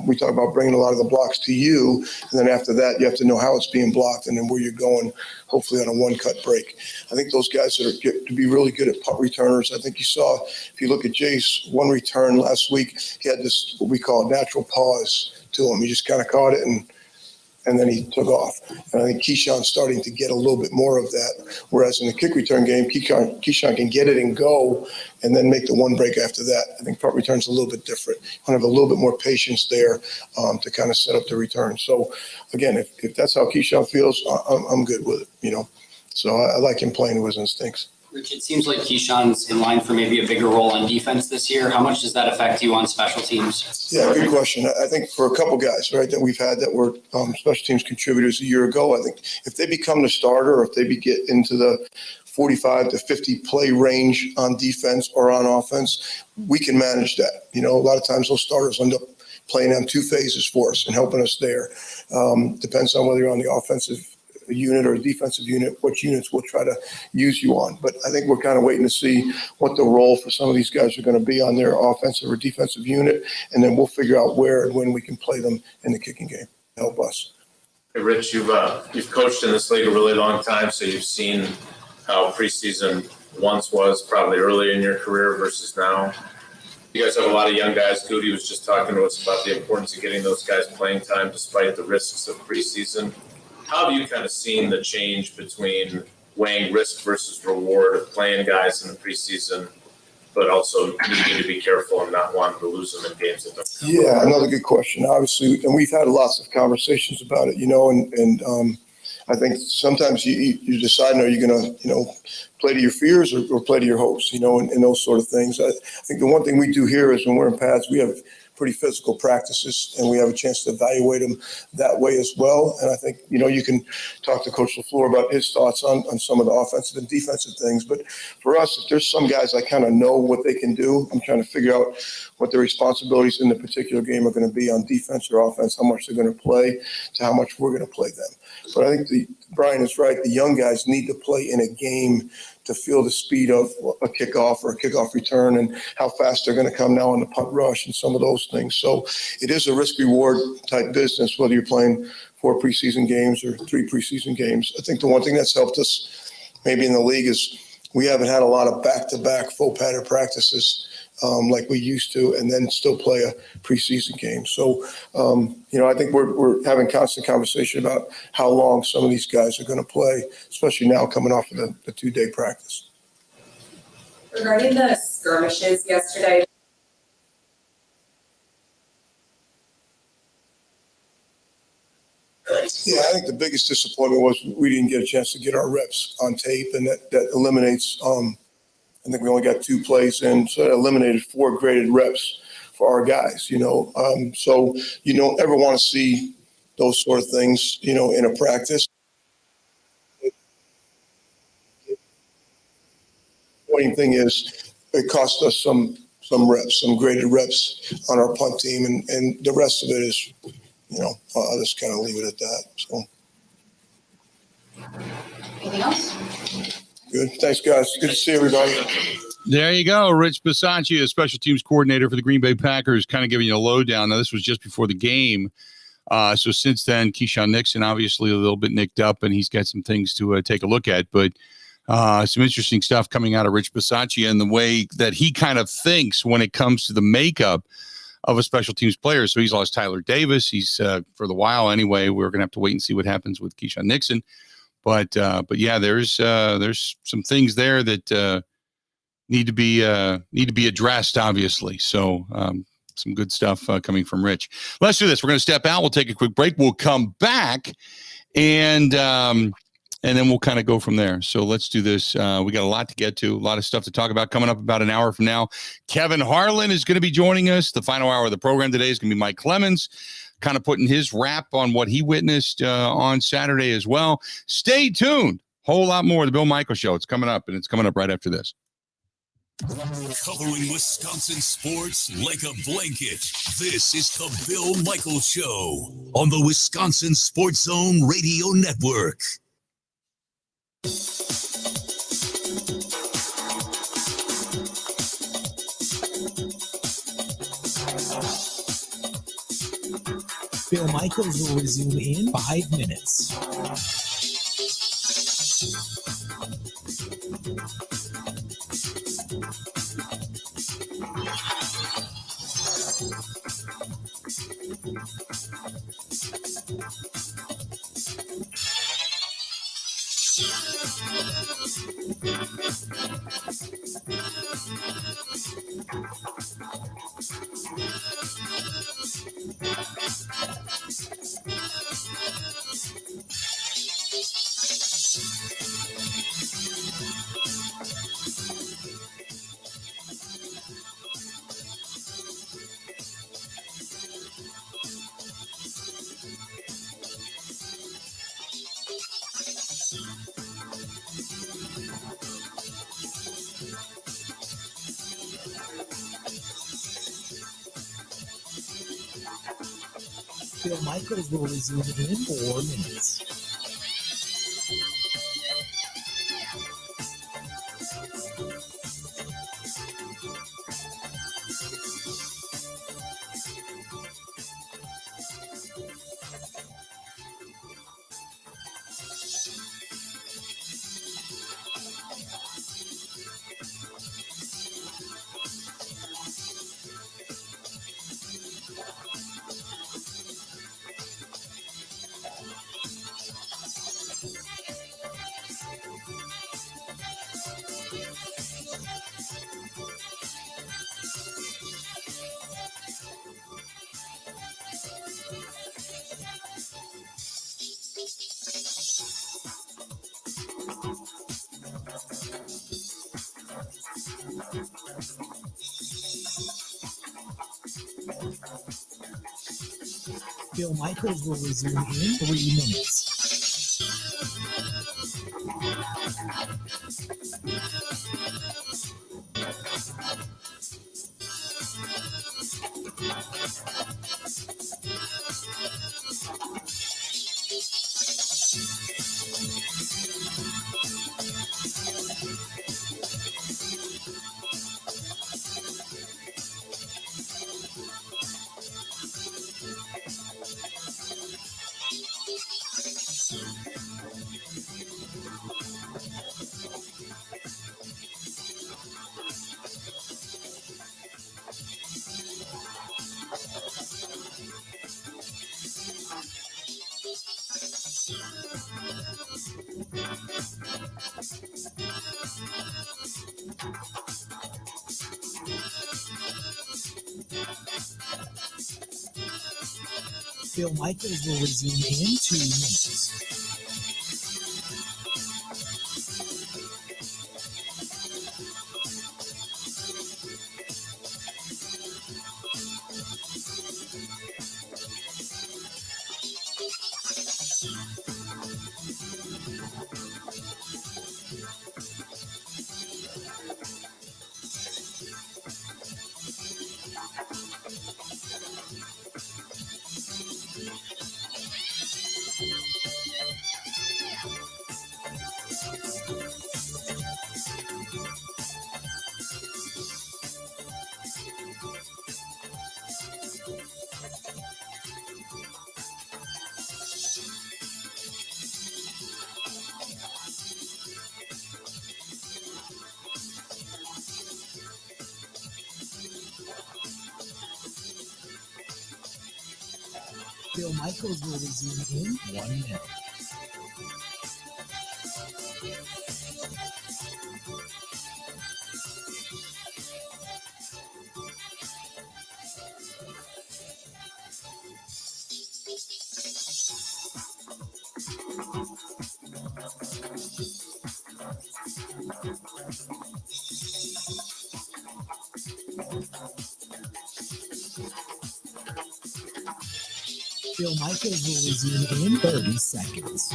We talk about bringing a lot of the blocks to you, and then after that, you have to know how it's being blocked and then where you're going, hopefully on a one-cut break. I think those guys that get to be really good at punt returners, I think you saw, if you look at Jay's one return last week, he had this, what we call a natural pause to him. He just kind of caught it and then he took off. And I think Keyshawn's starting to get a little bit more of that. Whereas in the kick return game, Keyshawn can get it and go and then make the one break after that. I think punt return's a little bit different. You want to have a little bit more patience there to kind of set up the return. So, again, if that's how Keyshawn feels, I'm good with it, So I like him playing with his instincts. Rich, it seems like Keyshawn's in line for maybe a bigger role on defense this year. How much does that affect you on special teams? Yeah, good question. I think for a couple guys, right, that we've had that were special teams contributors a year ago, I think if they become the starter or if they get into the 45 to 50 play range on defense or on offense, we can manage that. A lot of times those starters end up playing on two phases for us and helping us there. Depends on whether you're on the offensive unit or a defensive unit, which units we'll try to use you on. But I think we're kind of waiting to see what the role for some of these guys are going to be on their offensive or defensive unit, and then we'll figure out where and when we can play them in the kicking game to help us. Hey, Rich, you've coached in this league a really long time, so you've seen how preseason once was probably early in your career versus now. You guys have a lot of young guys. Goody was just talking to us about the importance of getting those guys playing time despite the risks of preseason. How have you kind of seen the change between weighing risk versus reward of playing guys in the preseason, but also needing to be careful and not wanting to lose them in games that don't come? Yeah, another good question. Obviously, and we've had lots of conversations about it, and I think sometimes you decide, are you going to, play to your fears or play to your hopes, and those sort of things. I think the one thing we do here is when we're in pads, we have pretty physical practices, and we have a chance to evaluate them that way as well. And I think, you can talk to Coach LaFleur about his thoughts on some of the offensive and defensive things. But for us, if there's some guys I kind of know what they can do, I'm trying to figure out what their responsibilities in the particular game are going to be on defense or offense, how much they're going to play to how much we're going to play them. But I think Brian is right. The young guys need to play in a game to feel the speed of a kickoff or a kickoff return and how fast they're going to come now on the punt rush and some of those things. So it is a risk-reward type business, whether you're playing 4 preseason games or 3 preseason games. I think the one thing that's helped us maybe in the league is we haven't had a lot of back-to-back full padded practices like we used to, and then still play a preseason game. So, I think we're having constant conversation about how long some of these guys are going to play, especially now coming off of the 2-day practice. Regarding the skirmishes yesterday, Yeah, I think the biggest disappointment was we didn't get a chance to get our reps on tape, and that eliminates. I think we only got 2 plays in, so that eliminated 4 graded reps for our guys. So you don't ever want to see those sort of things, in a practice. The important thing is it cost us some reps, some graded reps on our punt team, and the rest of it is, I'll just kind of leave it at that. So. Anything else? Good. Thanks, guys. Good to see everybody. There you go. Rich Bisaccia, a special teams coordinator for the Green Bay Packers, kind of giving you a lowdown. Now, this was just before the game. So since then, Keyshawn Nixon, obviously a little bit nicked up, and he's got some things to take a look at. But some interesting stuff coming out of Rich Bisaccia and the way that he kind of thinks when it comes to the makeup of a special teams player. So he's lost Tyler Davis. He's for the while anyway. We're going to have to wait and see what happens with Keyshawn Nixon. But yeah, there's some things there that need to be addressed, obviously. So some good stuff coming from Rich. Let's do this. We're going to step out. We'll take a quick break. We'll come back and then we'll kind of go from there. So let's do this. We got a lot to get to, a lot of stuff to talk about coming up about an hour from now. Kevin Harlan is going to be joining us. The final hour of the program today is going to be Mike Clemens, kind of putting his wrap on what he witnessed on Saturday as well. Stay tuned. Whole lot more of the Bill Michaels Show. It's coming up, and it's coming up right after this. Covering Wisconsin sports like a blanket. This is the Bill Michaels Show on the Wisconsin Sports Zone Radio Network. Bill Michaels will resume in 5 minutes. Bill Michaels will resume in 4 minutes. Bill Michaels will resume in 3 minutes. Bill Michaels will resume in 2 minutes. Bill Michaels will resume in 1 minute. Bill Michaels will resume in 30 seconds.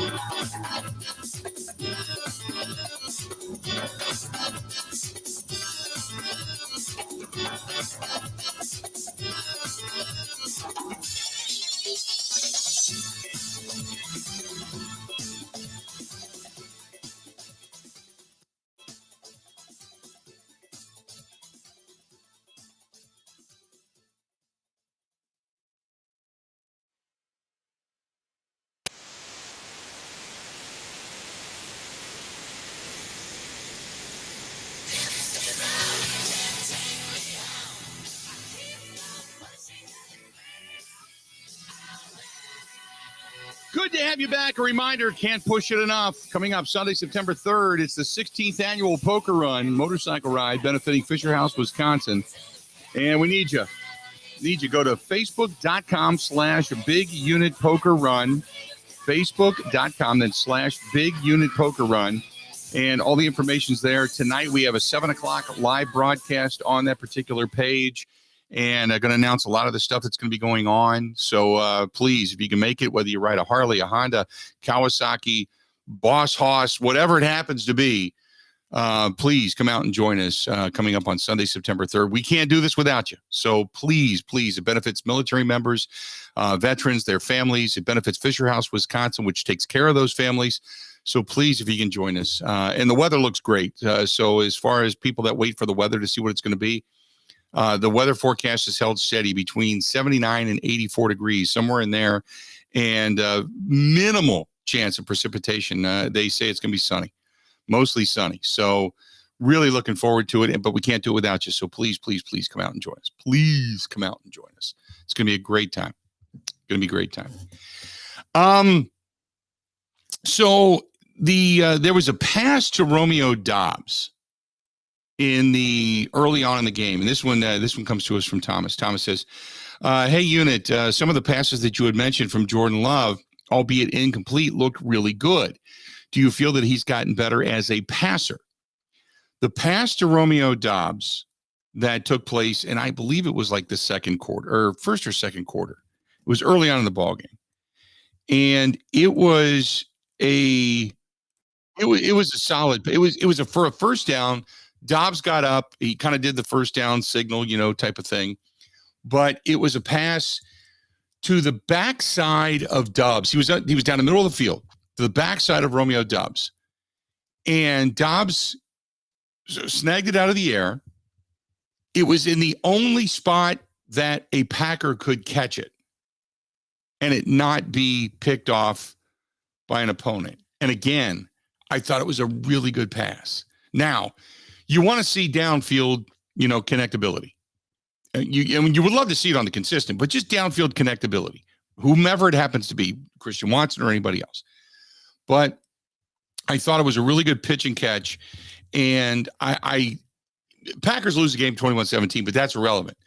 Good to have you back. A reminder, can't push it enough. Coming up Sunday, September 3rd, it's the 16th annual Poker Run motorcycle ride benefiting Fisher House, Wisconsin. And we need you. Go to facebook.com/Big Unit Poker Run. Facebook.com, then /Big Unit Poker Run. And all the information's there. Tonight we have a 7 o'clock live broadcast on that particular page. And I'm going to announce a lot of the stuff that's going to be going on. So please, if you can make it, whether you ride a Harley, a Honda, Kawasaki, Boss Hoss, whatever it happens to be, please come out and join us coming up on Sunday, September 3rd. We can't do this without you. So please, it benefits military members, veterans, their families. It benefits Fisher House, Wisconsin, which takes care of those families. So please, if you can join us. And the weather looks great. So as far as people that wait for the weather to see what it's going to be, the weather forecast is held steady between 79 and 84 degrees, somewhere in there, and minimal chance of precipitation. They say it's going to be sunny, mostly sunny. So really looking forward to it, but we can't do it without you. So please come out and join us. Please come out and join us. It's going to be a great time. So there was a pass to Romeo Doubs in the early on in the game. And this one comes to us from Thomas. Thomas says, hey, Unit, some of the passes that you had mentioned from Jordan Love, albeit incomplete, looked really good. Do you feel that he's gotten better as a passer? The pass to Romeo Doubs that took place, and I believe it was like the second quarter, or first or second quarter. It was early on in the ballgame. And it was a solid, for a first down. Dobbs got up. He kind of did the first down signal, type of thing. But it was a pass to the backside of Dobbs. He was down the middle of the field to the backside of Romeo Doubs. And Dobbs snagged it out of the air. It was in the only spot that a Packer could catch it and it not be picked off by an opponent. And again, I thought it was a really good pass. Now, you want to see downfield, connectability. You would love to see it on the consistent, but just downfield connectability, whomever it happens to be, Christian Watson or anybody else. But I thought it was a really good pitch and catch. And Packers lose the game 21-17, but that's irrelevant.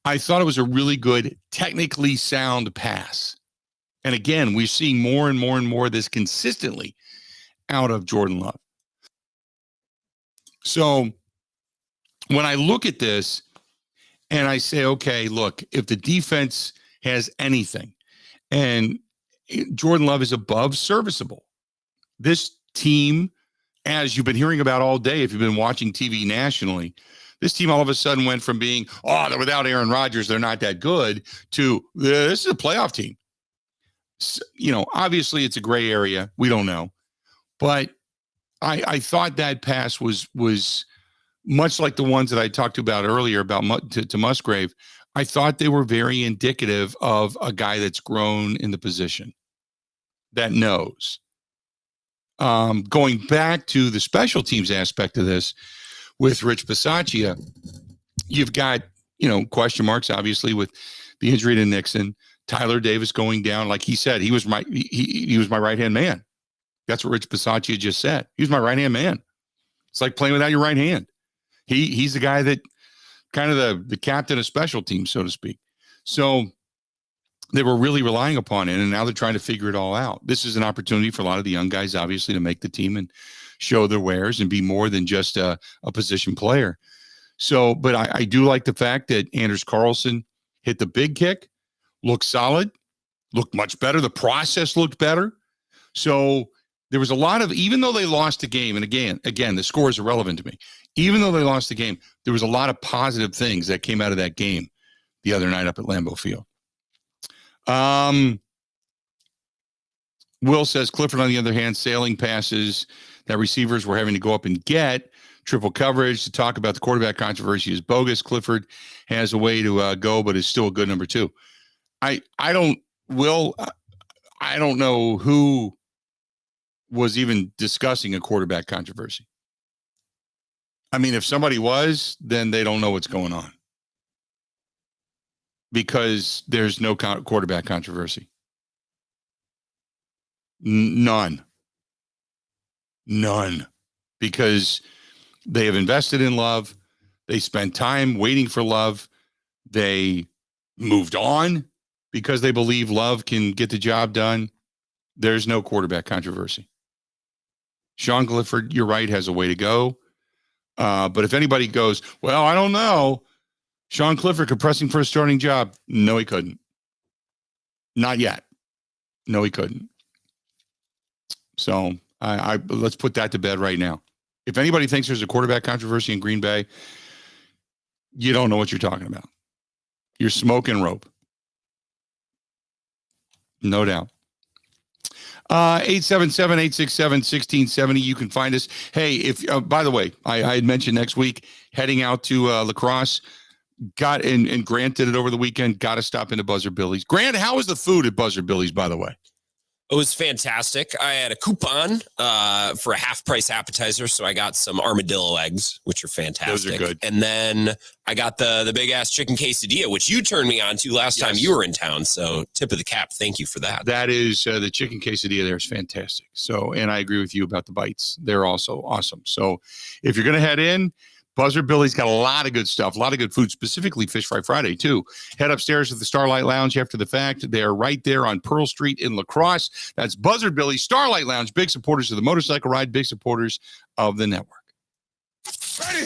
I thought it was a really good, technically sound pass. And again, we're seeing more and more and more of this consistently out of Jordan Love. So when I look at this and I say, okay, look, if the defense has anything and Jordan Love is above serviceable, this team, as you've been hearing about all day, if you've been watching TV nationally, this team all of a sudden went from being, they're without Aaron Rodgers, they're not that good, to this is a playoff team. So, obviously it's a gray area. We don't know. But I thought that pass was much like the ones that I talked about earlier to Musgrave. I thought they were very indicative of a guy that's grown in the position, that knows. Going back to the special teams aspect of this with Rich Bisaccia, you've got, question marks, obviously, with the injury to Nixon. Tyler Davis going down. Like he said, he was my right-hand man. That's what Rich Bisaccia just said. He was my right-hand man. It's like playing without your right hand. He's the guy that kind of the captain of special teams, so to speak. So they were really relying upon it, and now they're trying to figure it all out. This is an opportunity for a lot of the young guys, obviously, to make the team and show their wares and be more than just a position player. So, but I do like the fact that Anders Carlson hit the big kick, looked solid, looked much better. The process looked better. So there was a lot of, even though they lost the game, and again, the score is irrelevant to me. Even though they lost the game, there was a lot of positive things that came out of that game the other night up at Lambeau Field. Will says Clifford, on the other hand, sailing passes that receivers were having to go up and get. Triple coverage. To talk about the quarterback controversy is bogus. Clifford has a way to go, but is still a good number 2. I don't know who was even discussing a quarterback controversy. I mean, if somebody was, then they don't know what's going on, because there's no quarterback controversy. None. Because they have invested in Love. They spent time waiting for Love. They moved on because they believe Love can get the job done. There's no quarterback controversy. Sean Clifford, you're right, has a way to go. But if anybody goes, well, I don't know, Sean Clifford could pressing for a starting job. No, he couldn't. Not yet. No, he couldn't. So I let's put that to bed right now. If anybody thinks there's a quarterback controversy in Green Bay, you don't know what you're talking about. You're smoking rope. No doubt. 877-867-1670. You can find us. Hey, if by the way, I had mentioned next week heading out to La Crosse. And Grant did it over the weekend. Got to stop into Buzzard Billy's. Grant, how was the food at Buzzard Billy's, by the way? It was fantastic. I had a coupon for a half-price appetizer, so I got some armadillo eggs, which are fantastic. Those are good. And then I got the big-ass chicken quesadilla, which you turned me on to last time you were in town. So tip of the cap. Thank you for that. That is the chicken quesadilla there is fantastic. So, and I agree with you about the bites. They're also awesome. So if you're going to head in, Buzzard Billy's got a lot of good stuff, a lot of good food, specifically Fish Fry Friday, too. Head upstairs to the Starlight Lounge after the fact. They are right there on Pearl Street in La Crosse. That's Buzzard Billy's Starlight Lounge. Big supporters of the motorcycle ride, big supporters of the network. Ready?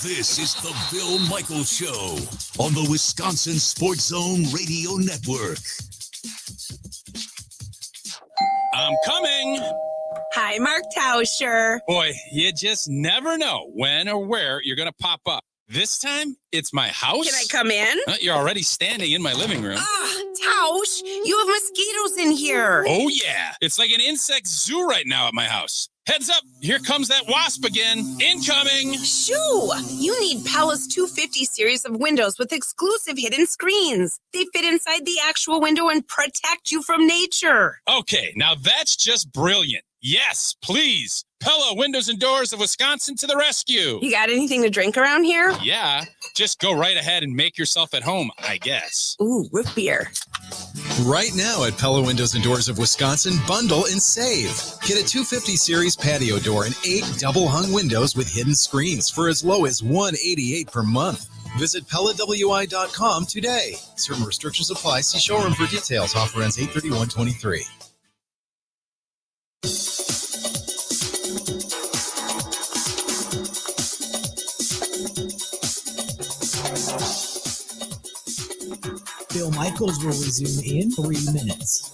This is the Bill Michaels Show on the Wisconsin Sports Zone Radio Network. I'm coming. Hi, Mark Tauscher. Boy, you just never know when or where you're going to pop up. This time, it's my house. Can I come in? You're already standing in my living room. Tausch, you have mosquitoes in here. Oh, yeah. It's like an insect zoo right now at my house. Heads up. Here comes that wasp again. Incoming. Shoo! You need Palace 250 series of windows with exclusive hidden screens. They fit inside the actual window and protect you from nature. Okay, now that's just brilliant. Yes, please. Pella Windows and Doors of Wisconsin to the rescue. You got anything to drink around here? Yeah, just go right ahead and make yourself at home, I guess. Ooh, root beer. Right now at Pella Windows and Doors of Wisconsin, bundle and save. Get a 250 series patio door and 8 double-hung windows with hidden screens for as low as $188 per month. Visit PellaWI.com today. Certain restrictions apply. See showroom for details. Offer ends 8/31/23. Bill Michaels will resume in 3 minutes.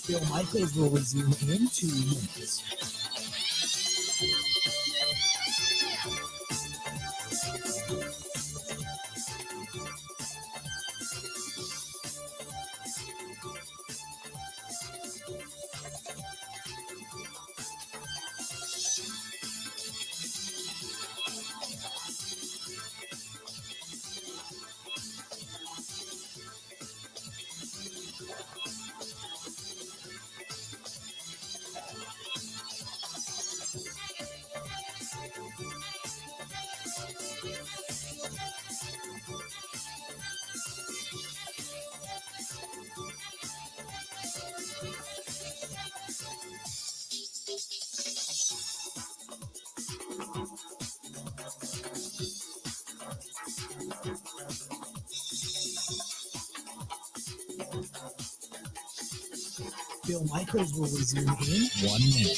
Bill Michaels will resume in 2 minutes. Bill Michaels will resume in 1 minute.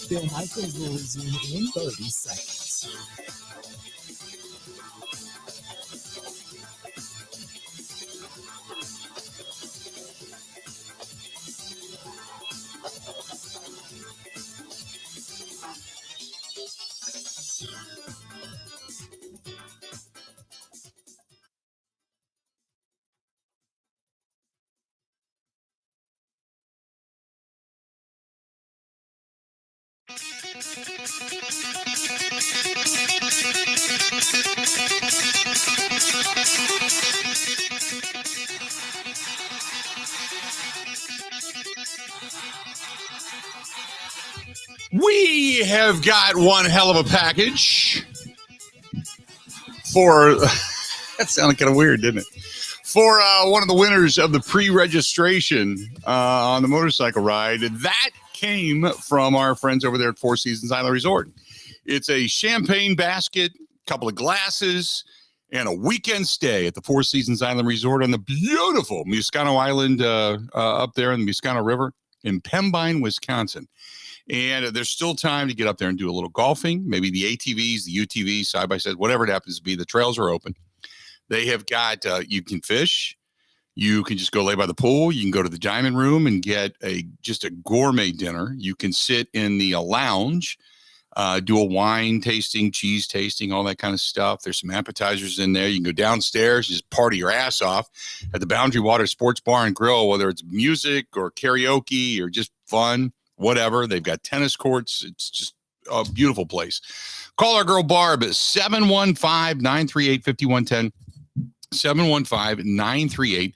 Bill Michaels will resume in 30 seconds. We have got one hell of a package for, that sounded kind of weird, didn't it? For one of the winners of the pre-registration on the motorcycle ride. That came from our friends over there at Four Seasons Island Resort. It's a champagne basket, a couple of glasses, and a weekend stay at the Four Seasons Island Resort on the beautiful Muscano Island up there in the Muscano River in Pembine, Wisconsin. And there's still time to get up there and do a little golfing, maybe the ATVs, the UTVs, side-by-side, whatever it happens to be. The trails are open. They have got, you can fish. You can just go lay by the pool. You can go to the diamond room and get just a gourmet dinner. You can sit in the lounge, do a wine tasting, cheese tasting, all that kind of stuff. There's some appetizers in there. You can go downstairs, just party your ass off at the Boundary Water Sports Bar and Grill, whether it's music or karaoke or just fun. Whatever. They've got tennis courts. It's just a beautiful place. Call our girl Barb at 715-938-5110. 715-938-5110.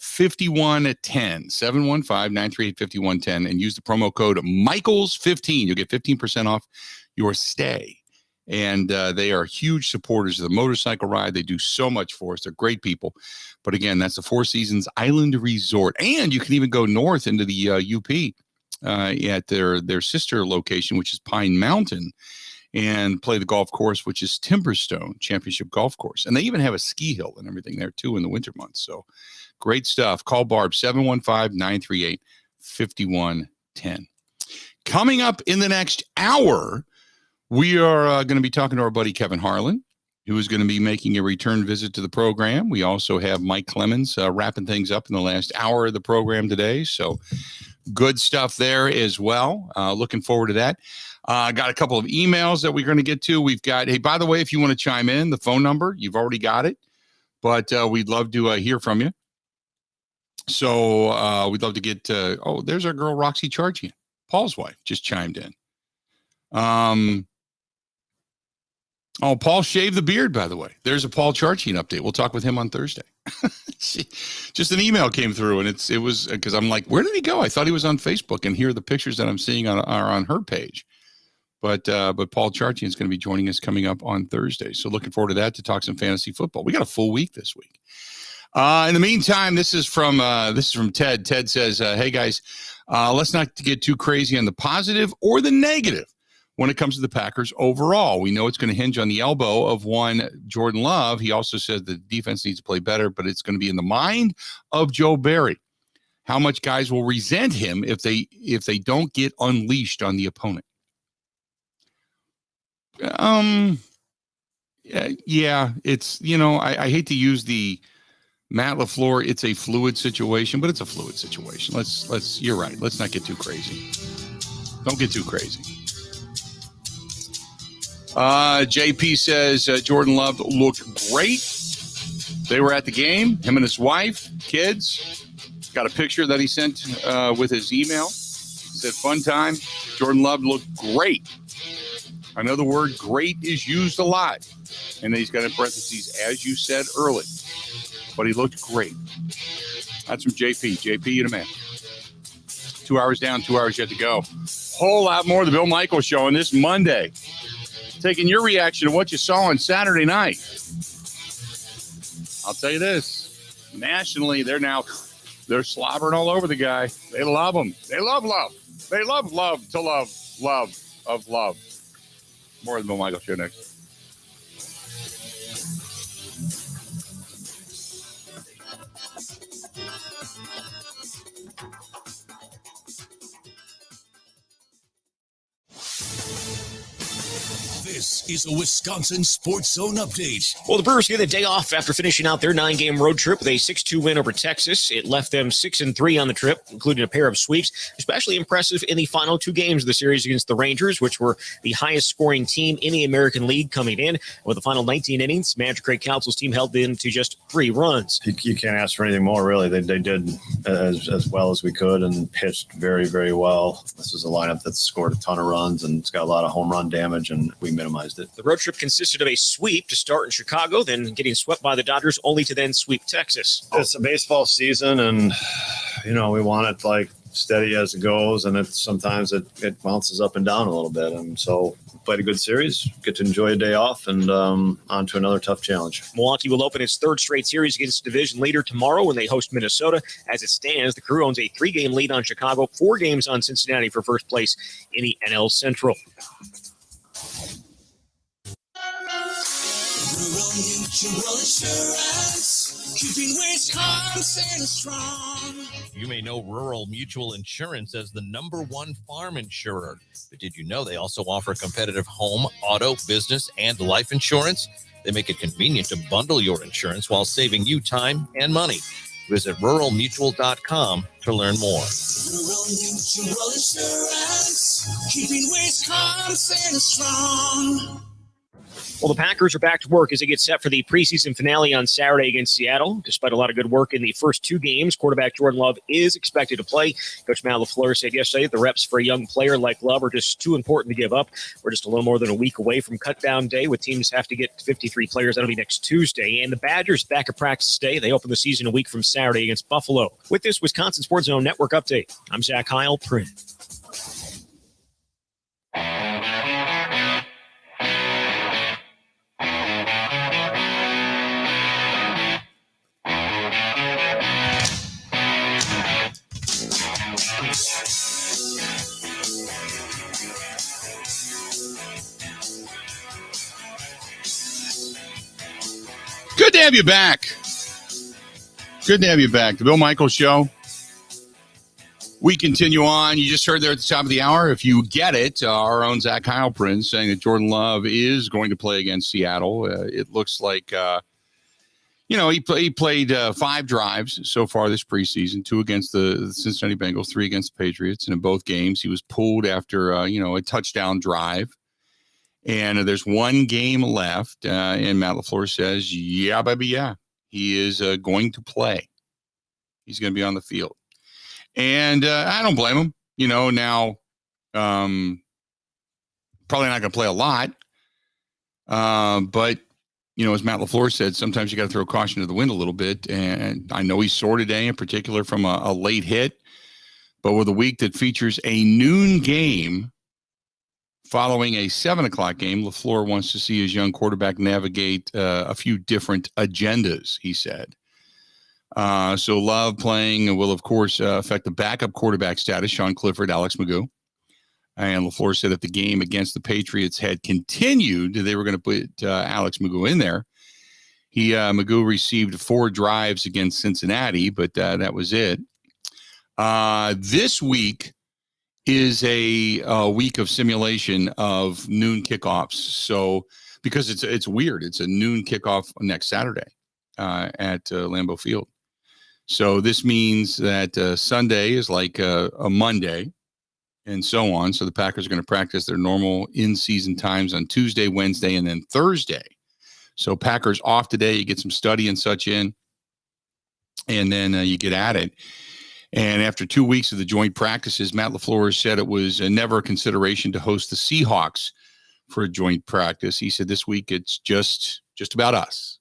715-938-5110. And use the promo code Michaels15. You'll get 15% off your stay. And they are huge supporters of the motorcycle ride. They do so much for us. They're great people. But again, that's the Four Seasons Island Resort. And you can even go north into the UP. At their sister location, which is Pine Mountain, and play the golf course, which is Timberstone Championship Golf Course. And they even have a ski hill and everything there, too, in the winter months. So great stuff. Call Barb, 715-938-5110. Coming up in the next hour, we are going to be talking to our buddy Kevin Harlan, who is going to be making a return visit to the program. We also have Mike Clemens wrapping things up in the last hour of the program today. So good stuff there as well. Looking forward to that. Got a couple of emails that we're going to get to. We've got, hey, by the way, if you want to chime in, the phone number, you've already got it, but we'd love to hear from you. So we'd love to get, there's our girl, Roxy Charchian. Paul's wife just chimed in. Paul shaved the beard, by the way. There's a Paul Charchian update. We'll talk with him on Thursday. Just an email came through, and it was because I'm like, where did he go? I thought he was on Facebook, and here are the pictures that I'm seeing are on her page. But Paul Charchian is going to be joining us coming up on Thursday. So looking forward to that, to talk some fantasy football. We got a full week this week. In the meantime, this is from Ted. Ted says, "Hey guys, let's not get too crazy on the positive or the negative when it comes to the Packers overall. We know it's going to hinge on the elbow of one Jordan Love. He also said the defense needs to play better, but it's going to be in the mind of Joe Barry. How much guys will resent him if they don't get unleashed on the opponent." Yeah, it's, I hate to use the Matt LaFleur, it's a fluid situation, but it's a fluid situation. You're right. Let's not get too crazy. Don't get too crazy. JP says Jordan Love looked great. They were at the game, him and his wife, kids. Got a picture that he sent with his email. Said fun time. Jordan Love looked great. I know the word great is used a lot. And then he's got in parentheses, as you said early. But he looked great. That's from JP. JP, you the man. 2 hours down, 2 hours yet to go. Whole lot more of the Bill Michaels Show on this Monday. Taking your reaction to what you saw on Saturday night. I'll tell you this. Nationally, they're slobbering all over the guy. They love him. They love love. They love love to love of love. More of the Bill Michaels Show next. This is a Wisconsin Sports Zone update. Well, the Brewers get a day off after finishing out their 9-game road trip with a 6-2 win over Texas. It left them 6-3 on the trip, including a pair of sweeps. Especially impressive in the final 2 games of the series against the Rangers, which were the highest scoring team in the American League coming in. With the final 19 innings, manager Craig Counsell's team held in to just 3 runs. You can't ask for anything more, really. They did as well as we could and pitched very, very well. This is a lineup that's scored a ton of runs and it's got a lot of home run damage, and we minimized it. The road trip consisted of a sweep to start in Chicago, then getting swept by the Dodgers, only to then sweep Texas. It's a baseball season, and we want it like steady as it goes, and sometimes it bounces up and down a little bit. And so played a good series, get to enjoy a day off, and on to another tough challenge. Milwaukee will open its 3rd straight series against division leader tomorrow when they host Minnesota. As it stands, the Crew owns a 3-game lead on Chicago, 4 games on Cincinnati for first place in the NL Central. Mutual Insurance, keeping Wisconsin strong. You may know Rural Mutual Insurance as the #1 farm insurer, but did you know they also offer competitive home, auto, business, and life insurance? They make it convenient to bundle your insurance while saving you time and money. Visit ruralmutual.com to learn more. Rural Mutual Insurance, keeping Wisconsin strong. Well, the Packers are back to work as they get set for the preseason finale on Saturday against Seattle. Despite a lot of good work in the first 2 games, quarterback Jordan Love is expected to play. Coach Matt LaFleur said yesterday the reps for a young player like Love are just too important to give up. We're just a little more than a week away from cutdown day, with teams have to get 53 players. That'll be next Tuesday. And the Badgers back at practice today. They open the season a week from Saturday against Buffalo. With this Wisconsin Sports Zone Network update, I'm Zach Heil, Print. Good to have you back. Good to have you back. The Bill Michaels Show. We continue on. You just heard there at the top of the hour. If you get it, our own Zach Heilprin saying that Jordan Love is going to play against Seattle. It looks like, he played 5 drives so far this preseason, 2 against the Cincinnati Bengals, 3 against the Patriots. And in both games, he was pulled after, a touchdown drive. And there's 1 game left. And Matt LaFleur says, yeah, baby, yeah. He is going to play. He's going to be on the field. And I don't blame him. Now probably not going to play a lot. But, as Matt LaFleur said, sometimes you got to throw caution to the wind a little bit. And I know he's sore today, in particular from a late hit. But with a week that features a noon game following a 7:00 game, LaFleur wants to see his young quarterback navigate a few different agendas, he said. So Love playing will, of course, affect the backup quarterback status, Sean Clifford, Alex Magoo. And LaFleur said if the game against the Patriots had continued, they were going to put Alex Magoo in there. Magoo received 4 drives against Cincinnati, but that was it. This week is a week of simulation of noon kickoffs. So because it's weird, it's a noon kickoff next Saturday at Lambeau Field. So this means that Sunday is like a Monday and so on. So the Packers are going to practice their normal in-season times on Tuesday, Wednesday, and then Thursday. So Packers off today, you get some study and such in, and then you get at it. And after 2 weeks of the joint practices, Matt LaFleur said it was never a consideration to host the Seahawks for a joint practice. He said this week it's just about us,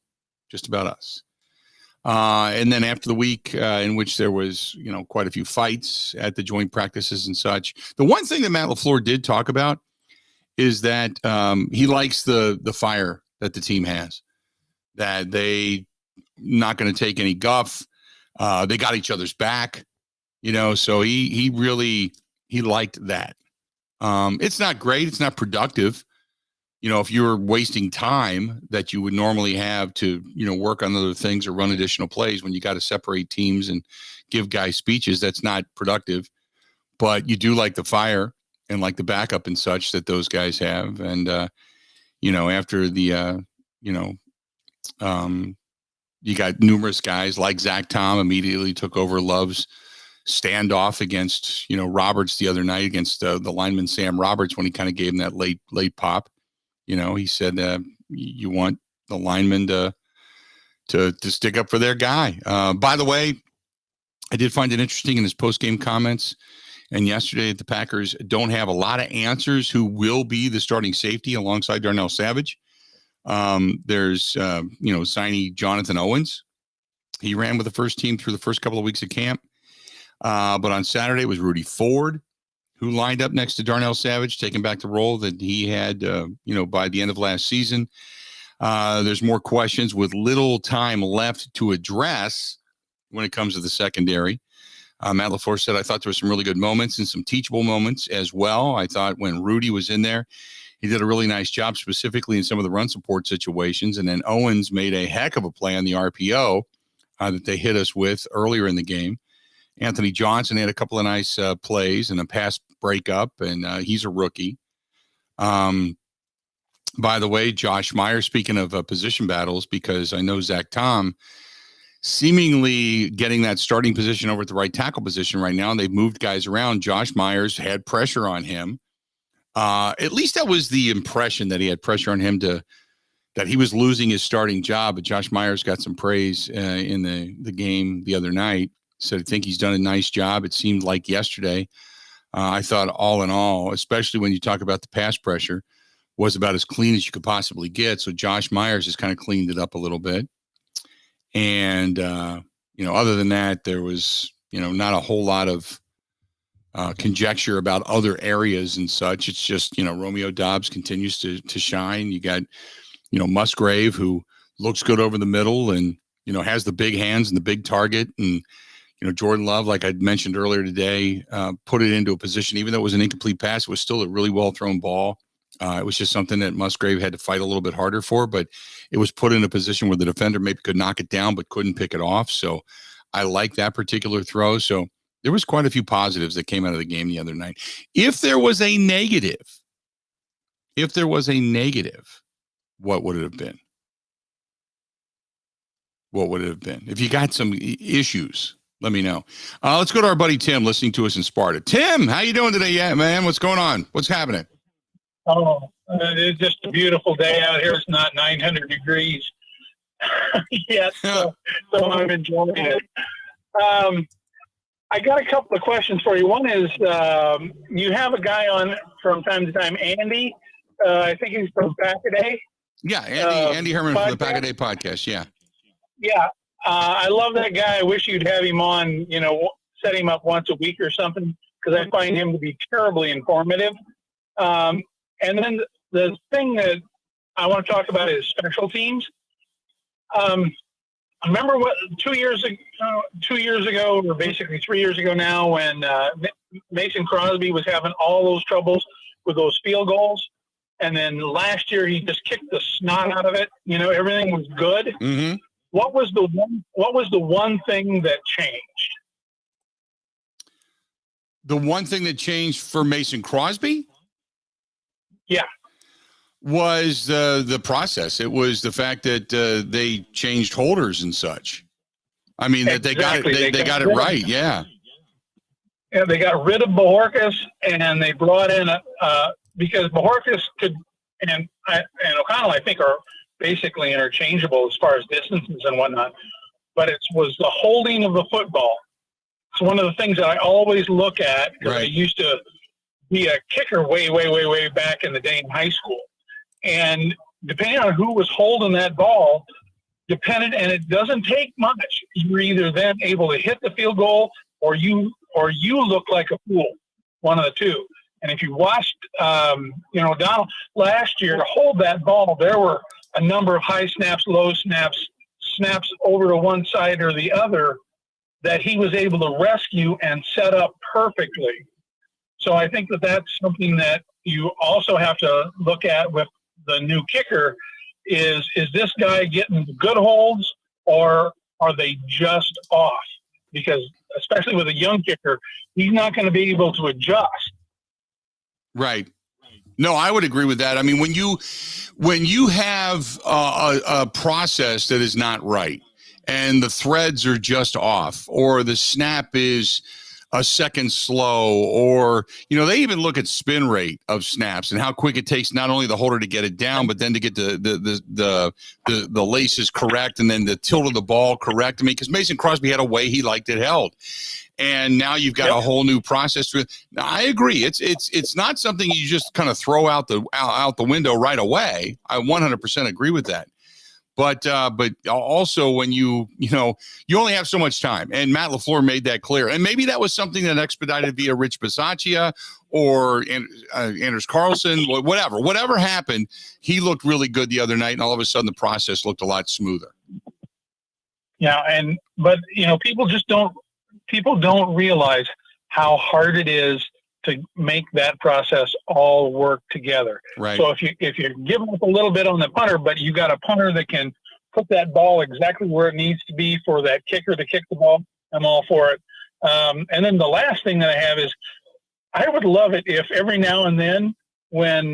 and then after the week in which there was, quite a few fights at the joint practices and such, the one thing that Matt LaFleur did talk about is that he likes the fire that the team has, that they not going to take any guff. They got each other's back, so he liked that. It's not great. It's not productive. If you're wasting time that you would normally have to, work on other things or run additional plays when you got to separate teams and give guys speeches, that's not productive. But you do like the fire and like the backup and such that those guys have. And, after the, you got numerous guys like Zach Tom immediately took over Love's standoff against, Roberts the other night against the lineman Sam Roberts when he kind of gave him that late pop. He said you want the linemen to stick up for their guy. By the way, I did find it interesting in his post-game comments. And yesterday, the Packers don't have a lot of answers who will be the starting safety alongside Darnell Savage. There's, signee Jonathan Owens. He ran with the first team through the first couple of weeks of camp. But on Saturday, it was Rudy Ford, who lined up next to Darnell Savage, taking back the role that he had, by the end of last season. There's more questions with little time left to address when it comes to the secondary. Matt LaFleur said, I thought there were some really good moments and some teachable moments as well. I thought when Rudy was in there, he did a really nice job, specifically in some of the run support situations. And then Owens made a heck of a play on the RPO that they hit us with earlier in the game. Anthony Johnson had a couple of nice plays and a pass breakup, and he's a rookie. By the way, Josh Meyer, speaking of position battles, because I know Zach Tom seemingly getting that starting position over at the right tackle position right now, and they've moved guys around. Josh Myers had pressure on him. At least that was the impression, that he had pressure on him that he was losing his starting job. But Josh Myers got some praise in the game the other night. Said, I think he's done a nice job. It seemed like yesterday. I thought all in all, especially when you talk about the pass pressure, was about as clean as you could possibly get. So Josh Myers has kind of cleaned it up a little bit. And, other than that, there was, not a whole lot of conjecture about other areas and such. It's just, Romeo Doubs continues to shine. You got, Musgrave, who looks good over the middle and, has the big hands and the big target. And, Jordan Love, like I mentioned earlier today, put it into a position, even though it was an incomplete pass, it was still a really well-thrown ball. It was just something that Musgrave had to fight a little bit harder for, but it was put in a position where the defender maybe could knock it down, but couldn't pick it off. So I like that particular throw. So there was quite a few positives that came out of the game the other night. If there was a negative, what would it have been? What would it have been? If you got some issues, let me know. Let's go to our buddy Tim, listening to us in Sparta. Tim, how you doing today? Yeah, man. What's going on? What's happening? Oh, it's just a beautiful day out here. It's not 900 degrees yet, so I'm enjoying it. I got a couple of questions for you. One is, you have a guy on from time to time, Andy. I think he's from Pack-A-Day. Yeah, Andy Herman from the Pack-A-Day podcast. Yeah. Yeah. I love that guy. I wish you'd have him on, set him up once a week or something, because I find him to be terribly informative. And then the thing that I want to talk about is special teams. remember what 2 years ago, or basically 3 years ago now, when Mason Crosby was having all those troubles with those field goals, and then last year he just kicked the snot out of it. Everything was good. Mm-hmm. What was the one thing that changed? The one thing that changed for Mason Crosby? Yeah. Was the process. It was the fact that they changed holders and such. I mean, that they got it. They got it right. Yeah. Yeah, they got rid of Bojorquez, and they brought in because Bojorquez and O'Connell, I think, are basically interchangeable as far as distances and whatnot. But it was the holding of the football. It's one of the things that I always look at, because I used to be a kicker way, way, way, way back in the day in high school. And depending on who was holding that ball, and it doesn't take much. You're either then able to hit the field goal, or you look like a fool, one of the two. And if you watched, Donald last year to hold that ball, there were a number of high snaps, low snaps, snaps over to one side or the other that he was able to rescue and set up perfectly. So I think that that's something that you also have to look at with the new kicker is this guy getting good holds, or are they just off? Because especially with a young kicker, he's not going to be able to adjust. Right. No, I would agree with that. I mean, when you have a process that is not right, and the threads are just off, or the snap is a second slow, or, they even look at spin rate of snaps and how quick it takes not only the holder to get it down, but then to get the laces correct, and then the tilt of the ball correct. I mean, because Mason Crosby had a way he liked it held. And now you've got a whole new process. Now, I agree. It's not something you just kind of throw out the window right away. I 100% agree with that. But also when you only have so much time, and Matt LaFleur made that clear. And maybe that was something that expedited via Rich Bisaccia or Anders Carlson, whatever happened. He looked really good the other night, and all of a sudden the process looked a lot smoother. Yeah, but people don't realize how hard it is to make that process all work together. Right. So if you're giving up a little bit on the punter, but you got a punter that can put that ball exactly where it needs to be for that kicker to kick the ball, I'm all for it. And then the last thing that I have is, I would love it if every now and then when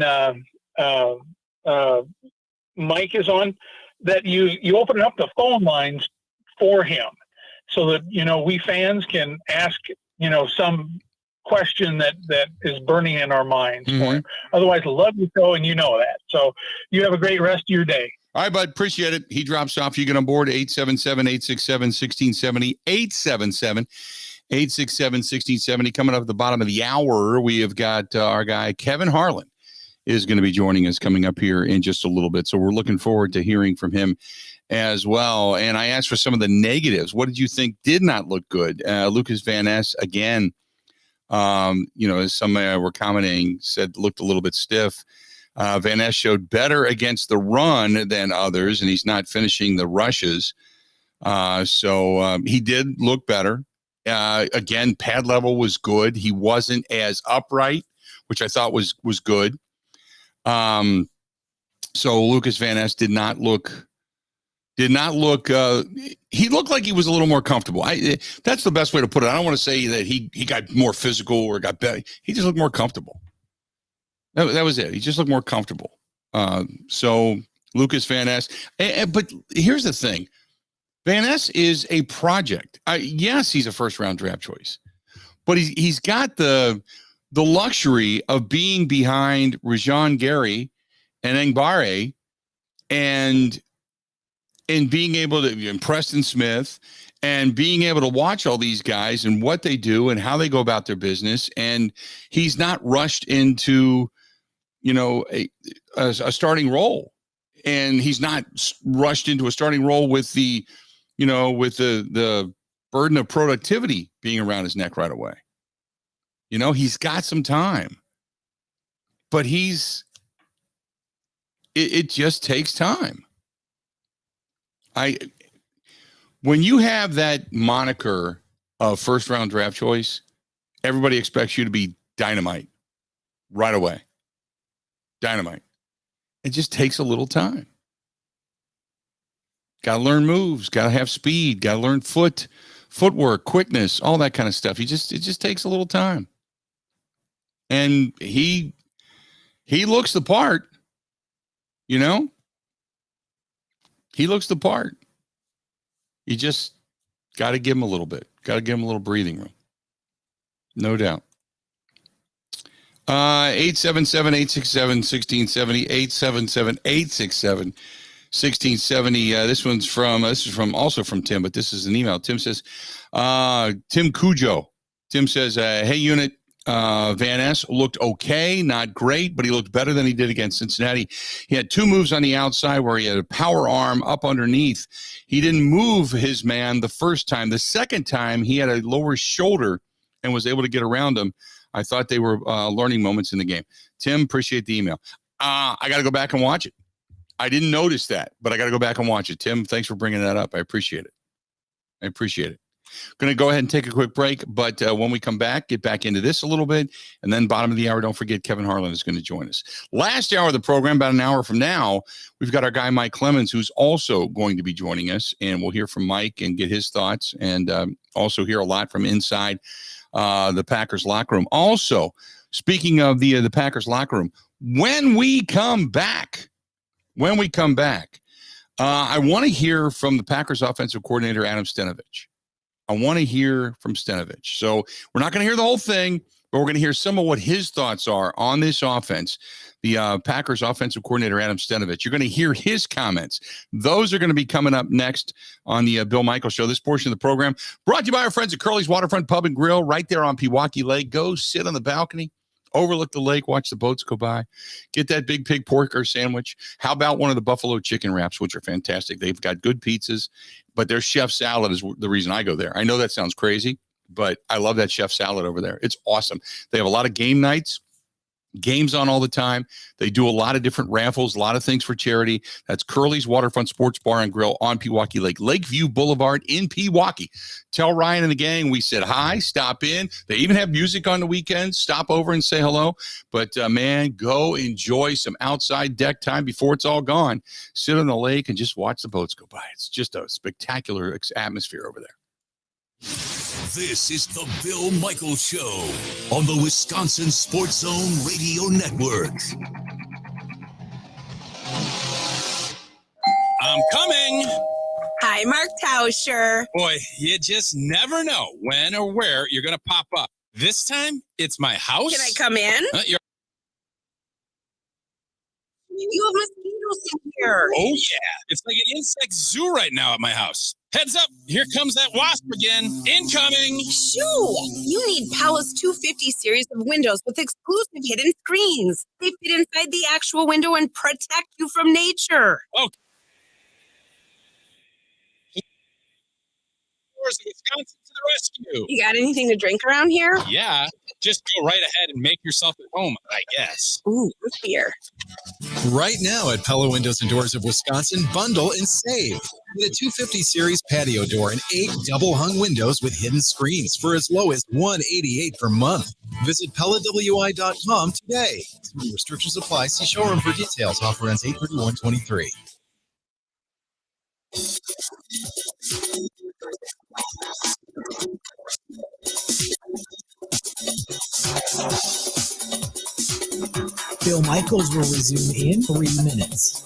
Mike is on, that you open up the phone lines for him, so that we fans can ask some question that is burning in our minds. Mm-hmm. Otherwise, love your show, and that. So you have a great rest of your day. All right, bud. Appreciate it. He drops off. You get on board 877-867-1670. 877-867-1670. Coming up at the bottom of the hour, we have got our guy Kevin Harlan is going to be joining us coming up here in just a little bit. So we're looking forward to hearing from him as well. And I asked for some of the negatives. What did you think did not look good? Lucas Van Ness, again, as some were commenting, said looked a little bit stiff. Van Ness showed better against the run than others, and he's not finishing the rushes. So he did look better. Again, pad level was good. He wasn't as upright, which I thought was good. So Lucas Van Ness did not look. He looked like he was a little more comfortable. That's the best way to put it. I don't want to say that he got more physical or got better. He just looked more comfortable. That was it. He just looked more comfortable. So Lucas Van Ness. But here's the thing. Van Ness is a project. Yes, he's a first-round draft choice. But he's got the luxury of being behind Rajon Gary and Engbare and being able to, and Preston Smith, and being able to watch all these guys and what they do and how they go about their business. And he's not rushed into, a starting role. And he's not rushed into a starting role with the burden of productivity being around his neck right away. He's got some time, but it just takes time. When you have that moniker of first-round draft choice, everybody expects you to be dynamite right away. Dynamite. It just takes a little time. Got to learn moves. Got to have speed. Got to learn footwork, quickness, all that kind of stuff. It just takes a little time. And he looks the part, you know? He looks the part. You just got to give him a little bit. Got to give him a little breathing room. No doubt. 877-867-1670, 877-867-1670. This is also from Tim, but this is an email. Tim says, Tim Cujo. Tim says, hey, unit, Van Ness looked okay, not great, but he looked better than he did against Cincinnati. He had two moves on the outside where he had a power arm up underneath. He didn't move his man the first time. The second time, he had a lower shoulder and was able to get around him. I thought they were learning moments in the game. Tim, appreciate the email. I got to go back and watch it. I didn't notice that, but I got to go back and watch it. Tim, thanks for bringing that up. I appreciate it. Going to go ahead and take a quick break, but when we come back, get back into this a little bit, and then bottom of the hour, don't forget Kevin Harlan is going to join us. Last hour of the program, about an hour from now, we've got our guy Mike Clemens, who's also going to be joining us, and we'll hear from Mike and get his thoughts, and also hear a lot from inside the Packers locker room. Also, speaking of the Packers locker room, when we come back, I want to hear from the Packers offensive coordinator, Adam Stenavich. I want to hear from Stenavich. So we're not going to hear the whole thing, but we're going to hear some of what his thoughts are on this offense. The Packers offensive coordinator, Adam Stenavich. You're going to hear his comments. Those are going to be coming up next on the Bill Michaels Show. This portion of the program brought to you by our friends at Curly's Waterfront Pub and Grill right there on Pewaukee Lake. Go sit on the balcony, overlook the lake, watch the boats go by, get that big pig porker sandwich. How about one of the buffalo chicken wraps, which are fantastic? They've got good pizzas, but their chef salad is the reason I go there. I know that sounds crazy, but I love that chef salad over there. It's awesome. They have a lot of game nights, games on all the time. They do a lot of different raffles, a lot of things for charity. That's Curly's Waterfront Sports Bar and Grill on Pewaukee Lake, Lakeview Boulevard in Pewaukee. Tell Ryan and the gang we said hi, stop in. They even have music on the weekends. Stop over and say hello. But, man, go enjoy some outside deck time before it's all gone. Sit on the lake and just watch the boats go by. It's just a spectacular atmosphere over there. This is the Bill Michaels Show on the Wisconsin Sports Zone Radio Network. I'm coming. Hi, Mark Tauscher. Boy, you just never know when or where you're going to pop up. This time, it's my house. Can I come in? You have mosquitoes in here. Oh, yeah. It's like an insect zoo right now at my house. Heads up. Here comes that wasp again. Incoming. Shoo! You need Palace 250 series of windows with exclusive hidden screens. They fit inside the actual window and protect you from nature. Okay. Wisconsin to the rescue. You got anything to drink around here? Yeah. Just go right ahead and make yourself at home, I guess. Ooh, beer. Right now at Pella Windows and Doors of Wisconsin, bundle and save. Get a 250 series patio door and 8 double-hung windows with hidden screens for as low as $188 per month. Visit PellaWI.com today. Some restrictions apply. See showroom for details. Offer ends 8/31/23. Bill Michaels will resume in 3 minutes.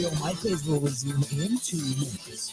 Bill Michaels will resume in 2 minutes.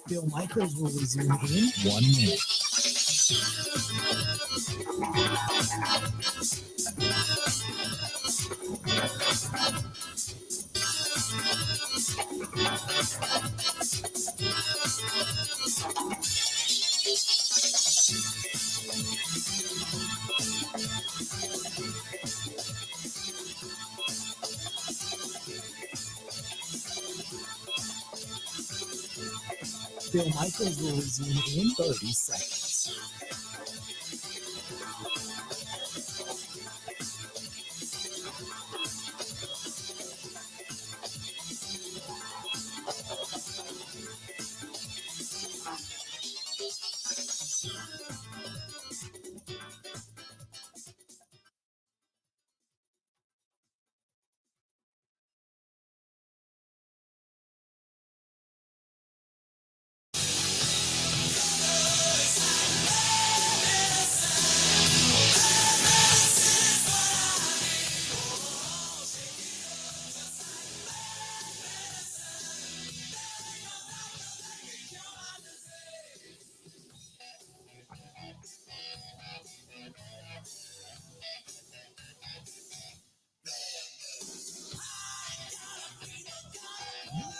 Bill Michaels will resume in 1 minute. Bill Michaels will resume in 30 seconds.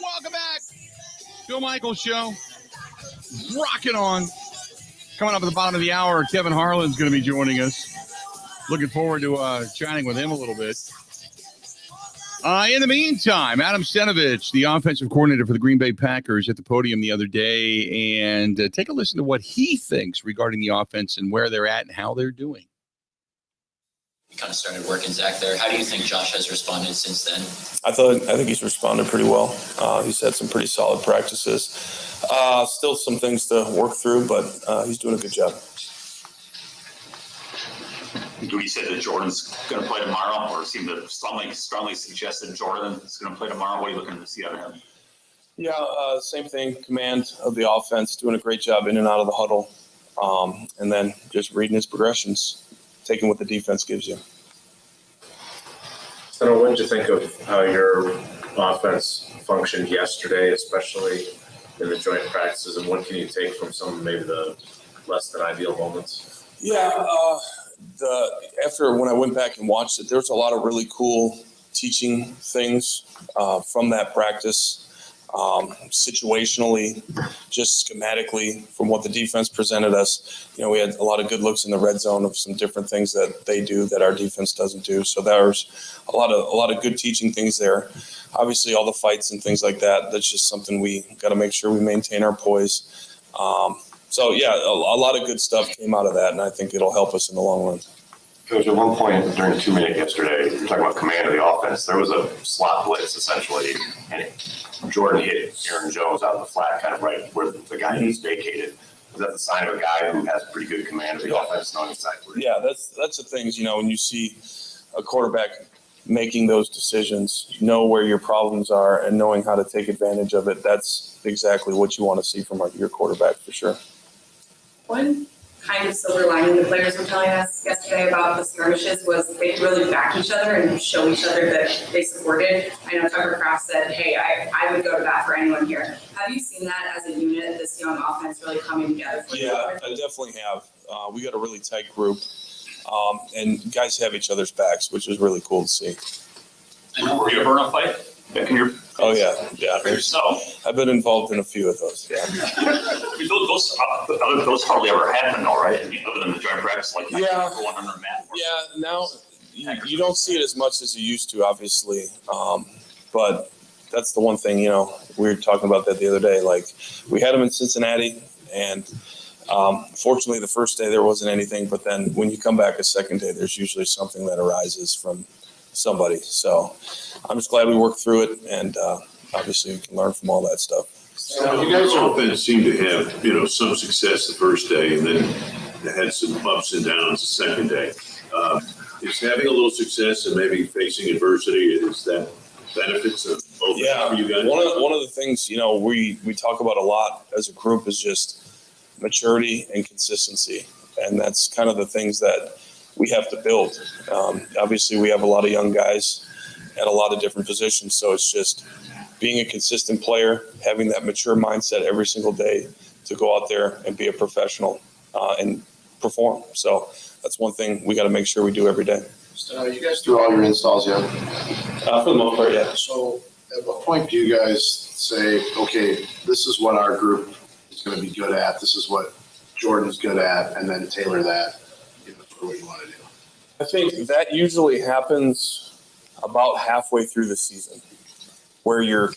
Welcome back. Bill Michaels Show. Rocking on. Coming up at the bottom of the hour, Kevin Harlan's going to be joining us. Looking forward to chatting with him a little bit. In the meantime, Adam Stenavich, the offensive coordinator for the Green Bay Packers, at the podium the other day, and take a listen to what he thinks regarding the offense and where they're at and how they're doing. You kind of started working Zach there. How do you think Josh has responded since then? I think he's responded pretty well. He's had some pretty solid practices. Still some things to work through, but he's doing a good job. Goody said that Jordan's going to play tomorrow, or seemed to strongly suggested Jordan is going to play tomorrow. What are you looking to see out of him? Yeah, same thing. Command of the offense, doing a great job in and out of the huddle, and then just reading his progressions, taking what the defense gives you. So what did you think of how your offense functioned yesterday, especially in the joint practices, and what can you take from some of maybe the less than ideal moments? Yeah, after when I went back and watched it, there was a lot of really cool teaching things from that practice. Situationally, just schematically, from what the defense presented us, we had a lot of good looks in the red zone of some different things that they do that our defense doesn't do. So there's a lot of good teaching things there. Obviously, all the fights and things like that. That's just something we got to make sure we maintain our poise. So yeah, a lot of good stuff came out of that, and I think it'll help us in the long run. Coach, at one point during the 2 minute yesterday, you were talking about command of the offense. There was a slot blitz essentially, and Jordan hit Aaron Jones out of the flat, kind of right where the guy is vacated. Is that the sign of a guy who has pretty good command of the offense, knowing exactly? Yeah, that's the things, when you see a quarterback making those decisions, know where your problems are and knowing how to take advantage of it. That's exactly what you want to see from your quarterback for sure. One kind of silver lining the players were telling us yesterday about the skirmishes was they really back each other and show each other that they supported. I know Tucker Kraft said, hey, I would go to bat for anyone here. Have you seen that as a unit, this young offense really coming together? Yeah, I definitely have. We got a really tight group, and guys have each other's backs, which is really cool to see. And were you ever in a fight? Oh yeah. Yourself. I've been involved in a few of those. Yeah. Those hardly ever happen, though, right? Other than the joint practice, like Yeah. for 100 mat. Yeah. Now you don't see it as much as you used to, obviously. But that's the one thing, we were talking about that the other day. Like, we had them in Cincinnati, and fortunately, the first day there wasn't anything. But then when you come back a second day, there's usually something that arises from somebody. So I'm just glad we worked through it, and obviously we can learn from all that stuff. So you guys often seem to have, some success the first day, and then had some ups and downs the second day. Is having a little success and maybe facing adversity, is that benefits of both for you guys? One of the things, we talk about a lot as a group is just maturity and consistency. And that's kind of the things that we have to build. Obviously, we have a lot of young guys at a lot of different positions. So it's just being a consistent player, having that mature mindset every single day to go out there and be a professional and perform. So that's one thing we got to make sure we do every day. You guys do all your installs yet? For the most part, yeah. So at what point do you guys say, okay, this is what our group is going to be good at, this is what Jordan's good at, and then tailor that for what you want to do? I think that usually happens about halfway through the season, where you're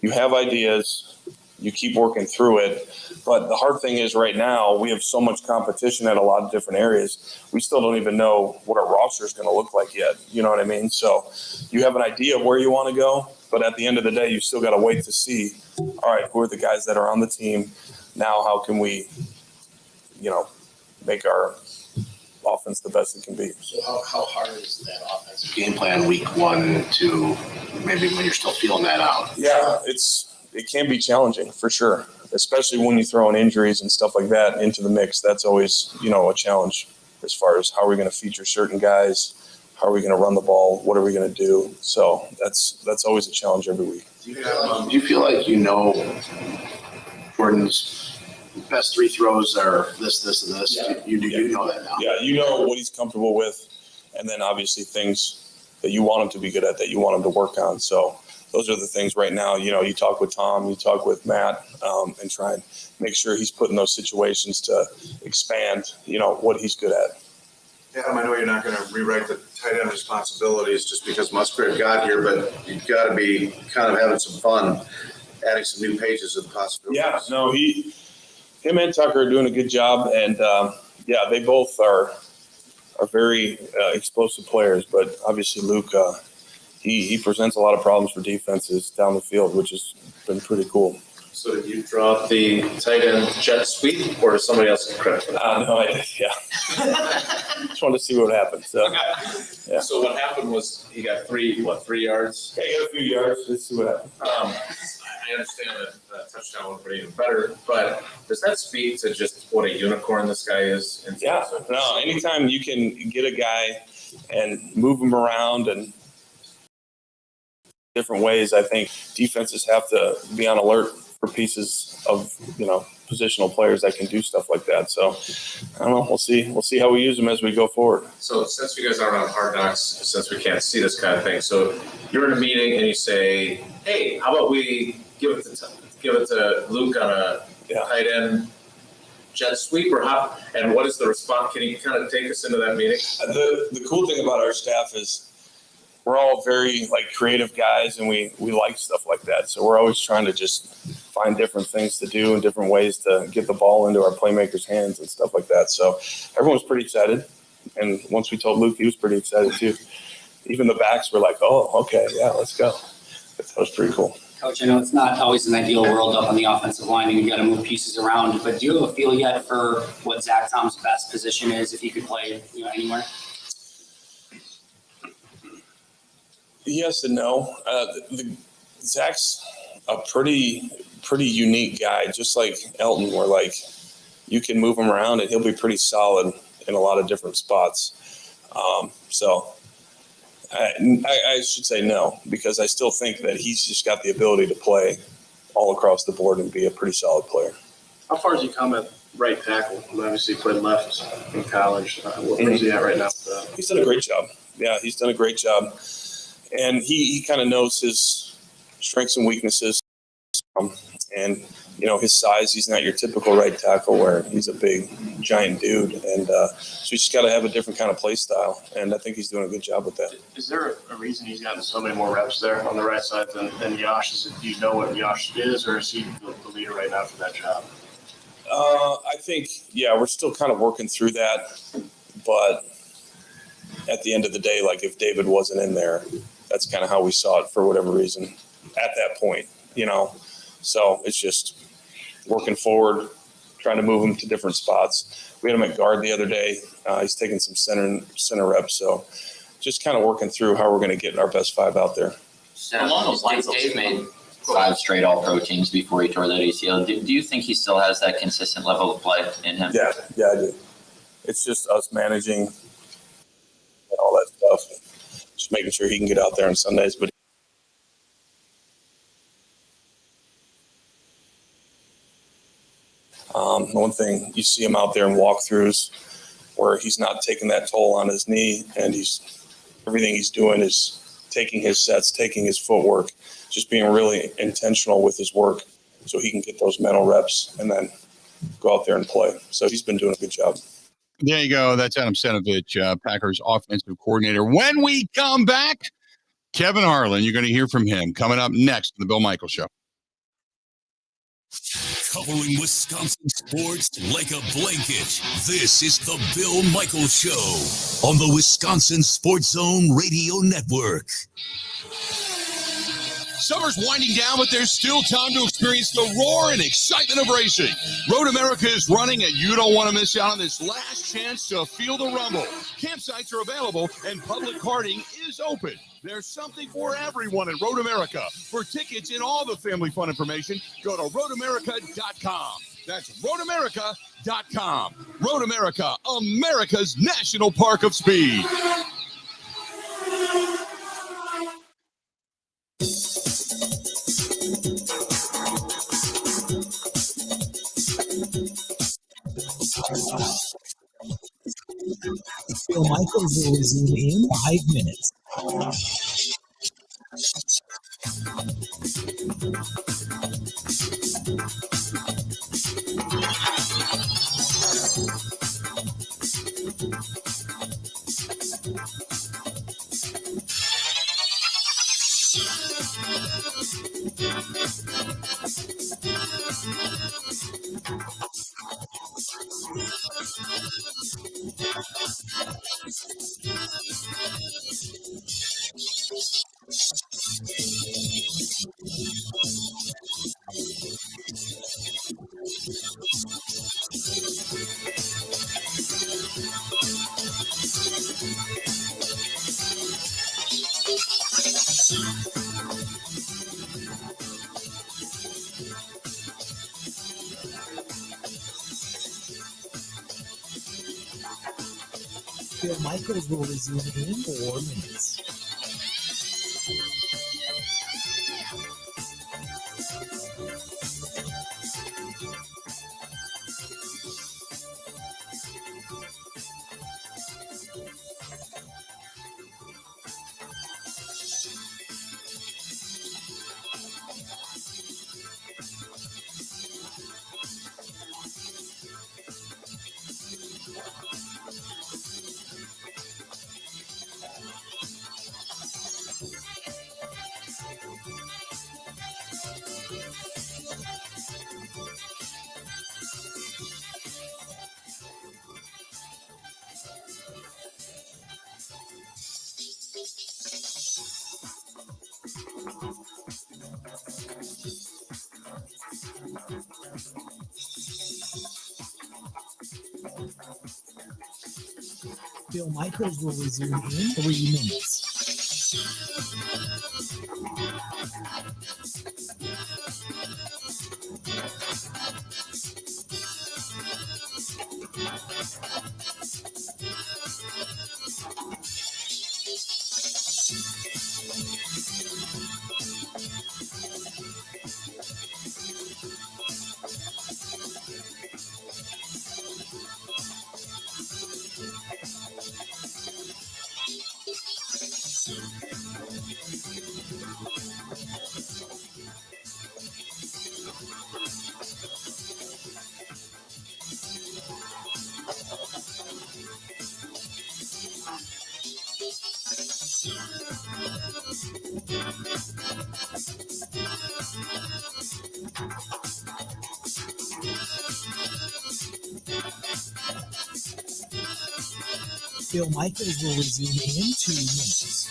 you have ideas, you keep working through it. But the hard thing is right now, we have so much competition at a lot of different areas. We still don't even know what our roster is going to look like yet. You know what I mean? So you have an idea of where you want to go, but at the end of the day, you still got to wait to see, all right, who are the guys that are on the team? Now, how can we, make our offense the best it can be? So how hard is that offensive game plan week 1 to maybe when you're still feeling that out? Yeah, it can be challenging for sure, especially when you throw in injuries and stuff like that into the mix. That's always, a challenge as far as how are we going to feature certain guys, how are we going to run the ball, what are we going to do? So that's always a challenge every week. Do you feel like Jordan's best 3 throws are this, and this? Yeah. You know that now. Yeah, you know what he's comfortable with, and then obviously things that you want him to be good at, that you want him to work on. So those are the things right now, you talk with Tom, you talk with Matt, and try and make sure he's put in those situations to expand, what he's good at. Adam, I know you're not going to rewrite the tight end responsibilities just because Musgrave got here, but you've got to be kind of having some fun, adding some new pages of the possibilities. Yeah, no, him and Tucker are doing a good job, and they both are very explosive players, but obviously Luke, he presents a lot of problems for defenses down the field, which has been pretty cool. So did you draw up the tight end jet sweep, or does somebody else get credit for that? No, I did, yeah. Just wanted to see what happened. So, yeah. So what happened was he got 3 yards? Yeah, he got a few yards. Let's see what happened. I understand that touchdown would be even better, but does that speak to just what a unicorn this guy is? Yeah, no, anytime you can get a guy and move him around and different ways, I think defenses have to be on alert for pieces of, positional players that can do stuff like that. So I don't know. We'll see how we use them as we go forward. So since you guys aren't on Hard Knocks, since we can't see this kind of thing, so you're in a meeting and you say, hey, how about we give it to Luke on a tight end jet sweep, or how, and what is the response? Can you kind of take us into that meeting? The cool thing about our staff is we're all very creative guys, and we like stuff like that. So we're always trying to just find different things to do and different ways to get the ball into our playmakers' hands and stuff like that. So everyone was pretty excited. And once we told Luke, he was pretty excited too. Even the backs were like, oh, okay, yeah, let's go. That was pretty cool. Coach, I know it's not always an ideal world up on the offensive line, and you got to move pieces around, but do you have a feel yet for what Zach Tom's best position is if he could play anywhere? Yes and no. Zach's a pretty unique guy, just like Elton, where you can move him around and he'll be pretty solid in a lot of different spots. So I should say no, because I still think that he's just got the ability to play all across the board and be a pretty solid player. How far has he come at right tackle? Obviously he played left in college. Where's he at right now? He's done a great job. Yeah, he's done a great job. And he kind of knows his strengths and weaknesses. And, you know, his size, he's not your typical right tackle where he's a big, giant dude. And so he's just got to have a different kind of play style. And I think he's doing a good job with that. Is there a reason he's gotten so many more reps there on the right side than Yosh? Is it, do you know what Yosh is, or is he the leader right now for that job? I think, yeah, we're still kind of working through that. But at the end of the day, like if David wasn't in there, that's kind of how we saw it for whatever reason at that point, you know. So it's just working forward, trying to move him to different spots. We had him at guard the other day. He's taking some center reps. So just kind of working through how we're going to get our best 5 out there. So along those lines, Dave made 5 straight All-Pro teams before he tore that ACL. Do you think he still has that consistent level of play in him? Yeah, I do. It's just us managing all that stuff, just making sure he can get out there on Sundays. But one thing, you see him out there in walkthroughs where he's not taking that toll on his knee, and everything he's doing is taking his sets, taking his footwork, just being really intentional with his work so he can get those mental reps and then go out there and play. So he's been doing a good job. There you go. That's Adam Senovich, Packers offensive coordinator. When we come back, Kevin Harlan, you're going to hear from him coming up next on the Bill Michaels Show. Covering Wisconsin sports like a blanket, this is the Bill Michaels Show on the Wisconsin Sports Zone Radio Network. Summer's winding down, but there's still time to experience the roar and excitement of racing. Road America is running, and you don't want to miss out on this last chance to feel the rumble. Campsites are available, and public karting is open. There's something for everyone at Road America. For tickets and all the family fun information, go to roadamerica.com. That's roadamerica.com. Road America, America's national park of speed. Bill Michaels will resume in 5 minutes. Bill Michaels will resume in 4 minutes. Bill Michaels will resume in 3 minutes. Bill Michaels will resume in 2 minutes.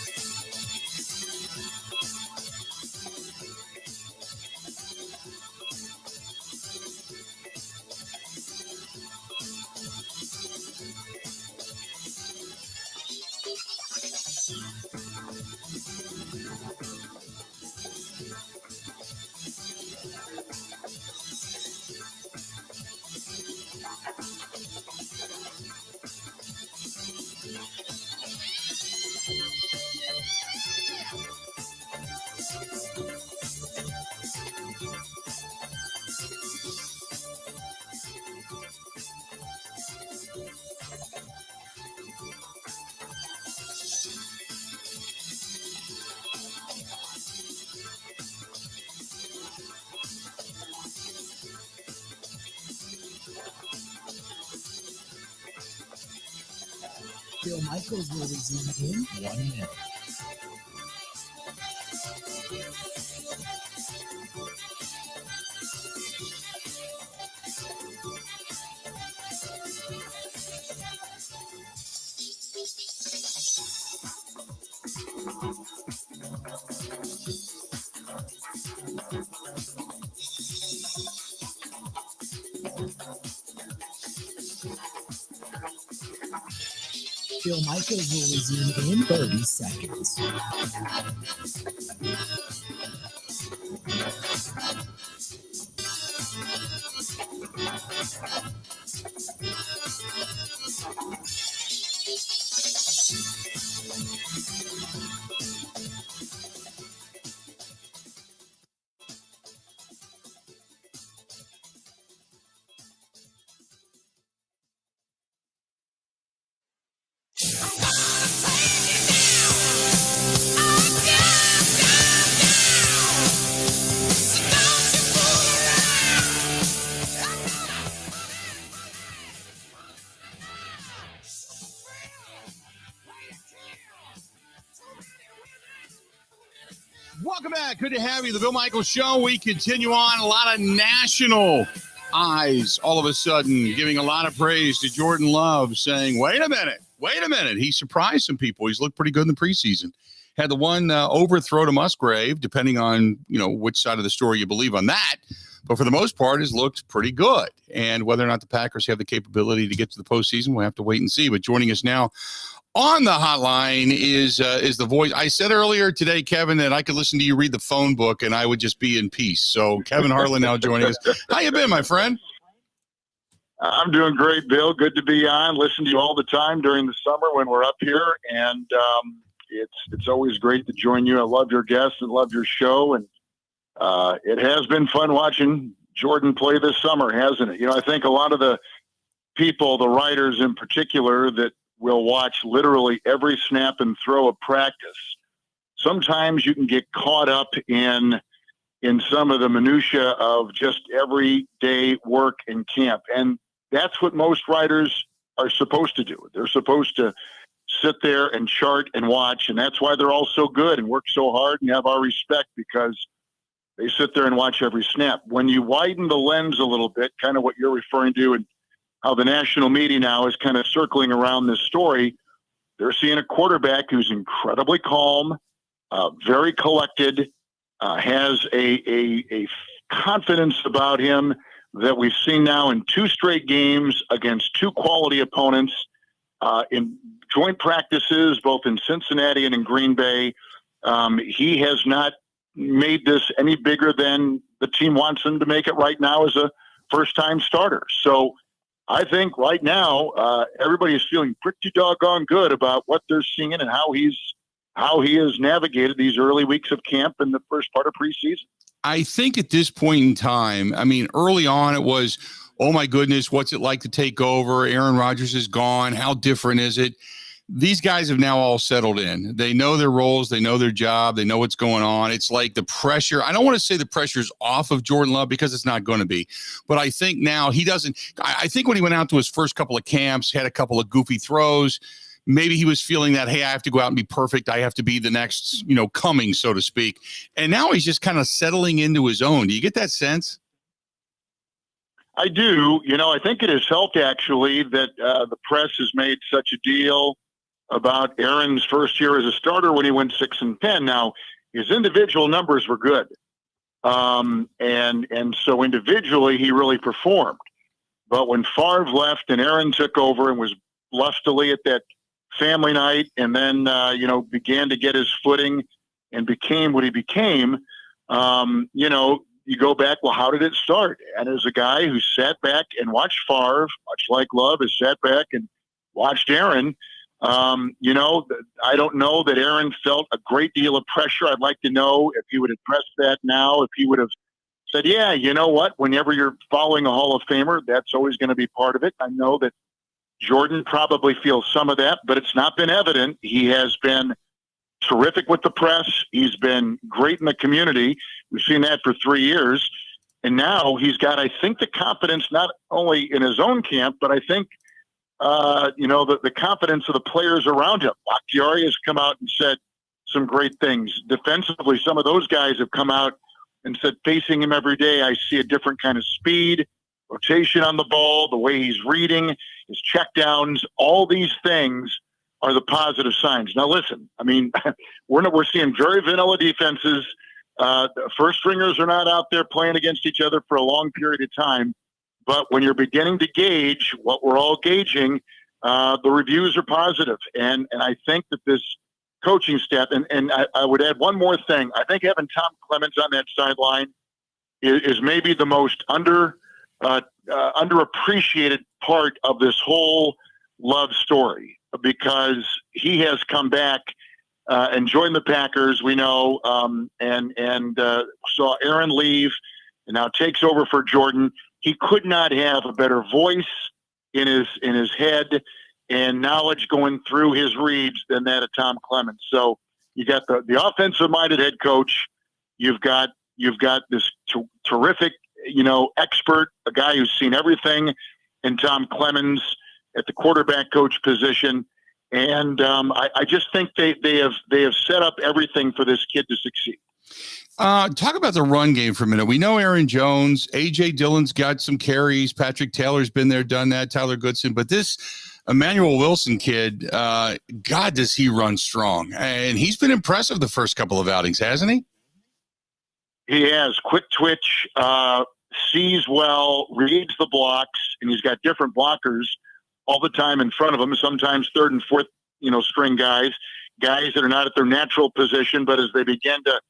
Bill Michaels will resume in 1 minute. Bill Michaels will resume in 30 seconds. Welcome back. Good to have you. The Bill Michaels Show. We continue on. A lot of national eyes all of a sudden giving a lot of praise to Jordan Love, saying, wait a minute. He surprised some people. He's looked pretty good in the preseason. Had the one overthrow to Musgrave, depending on, which side of the story you believe on that. But for the most part, has looked pretty good. And whether or not the Packers have the capability to get to the postseason, we'll have to wait and see. But joining us now on the hotline is the voice. I said earlier today, Kevin, that I could listen to you read the phone book and I would just be in peace. So Kevin Harlan now joining us. How you been, my friend? I'm doing great, Bill. Good to be on. Listen to you all the time during the summer when we're up here, and it's always great to join you. I love your guests and love your show, and it has been fun watching Jordan play this summer, hasn't it? I think a lot of the people, the writers in particular, that will watch literally every snap and throw of practice, sometimes you can get caught up in some of the minutia of just everyday work in camp. And that's what most writers are supposed to do. They're supposed to sit there and chart and watch. And that's why they're all so good and work so hard and have our respect, because they sit there and watch every snap. When you widen the lens a little bit, kind of what you're referring to and how the national media now is kind of circling around this story, they're seeing a quarterback who's incredibly calm, very collected, has a confidence about him that we've seen now in 2 straight games against 2 quality opponents, in joint practices, both in Cincinnati and in Green Bay. He has not made this any bigger than the team wants him to make it right now as a first-time starter. So I think right now everybody is feeling pretty doggone good about what they're seeing and how he has navigated these early weeks of camp and the first part of preseason. I think at this point in time, early on it was, oh my goodness, what's it like to take over? Aaron Rodgers is gone. How different is it? These guys have now all settled in. They know their roles. They know their job. They know what's going on. It's like the pressure. I don't want to say the pressure's off of Jordan Love, because it's not going to be. But I think now he doesn't. I think when he went out to his first couple of camps, had a couple of goofy throws, maybe he was feeling that, hey, I have to go out and be perfect. I have to be the next, coming, so to speak. And now he's just kind of settling into his own. Do you get that sense? I do. I think it has helped, actually, that the press has made such a deal about Aaron's first year as a starter when he went 6-10. Now, his individual numbers were good. And so individually, he really performed. But when Favre left and Aaron took over and was lustily at that family night and then, began to get his footing and became what he became, you go back, well, how did it start? And as a guy who sat back and watched Favre, much like Love, has sat back and watched Aaron, I don't know that Aaron felt a great deal of pressure. I'd like to know if he would address that now, if he would have said, yeah, you know what, whenever you're following a Hall of Famer, that's always going to be part of it. I know that Jordan probably feels some of that, but it's not been evident. He has been terrific with the press. He's been great in the community. We've seen that for 3 years. And now he's got, I think, the confidence not only in his own camp, but I think, the confidence of the players around him. Bakhtiari has come out and said some great things. Defensively, some of those guys have come out and said, facing him every day, I see a different kind of speed, rotation on the ball, the way he's reading, his checkdowns, all these things are the positive signs. Now, listen, I mean, we're seeing very vanilla defenses. The first stringers are not out there playing against each other for a long period of time. But when you're beginning to gauge what we're all gauging, the reviews are positive. And I think that this coaching staff, and I would add one more thing. I think having Tom Clemens on that sideline is maybe the most underappreciated part of this whole Love story, because he has come back and joined the Packers, we know, and saw Aaron leave and now takes over for Jordan. He could not have a better voice in his head and knowledge going through his reads than that of Tom Clemens. So you got the offensive-minded head coach. You've got this terrific, expert, a guy who's seen everything in Tom Clemens at the quarterback coach position. And I just think they have set up everything for this kid to succeed. Talk about the run game for a minute. We know Aaron Jones, A.J. Dillon's got some carries. Patrick Taylor's been there, done that. Tyler Goodson. But this Emmanuel Wilson kid, God, does he run strong. And he's been impressive the first couple of outings, hasn't he? He has. Quick twitch, sees well, reads the blocks, and he's got different blockers all the time in front of him, sometimes third and fourth, string guys that are not at their natural position, but as they begin to,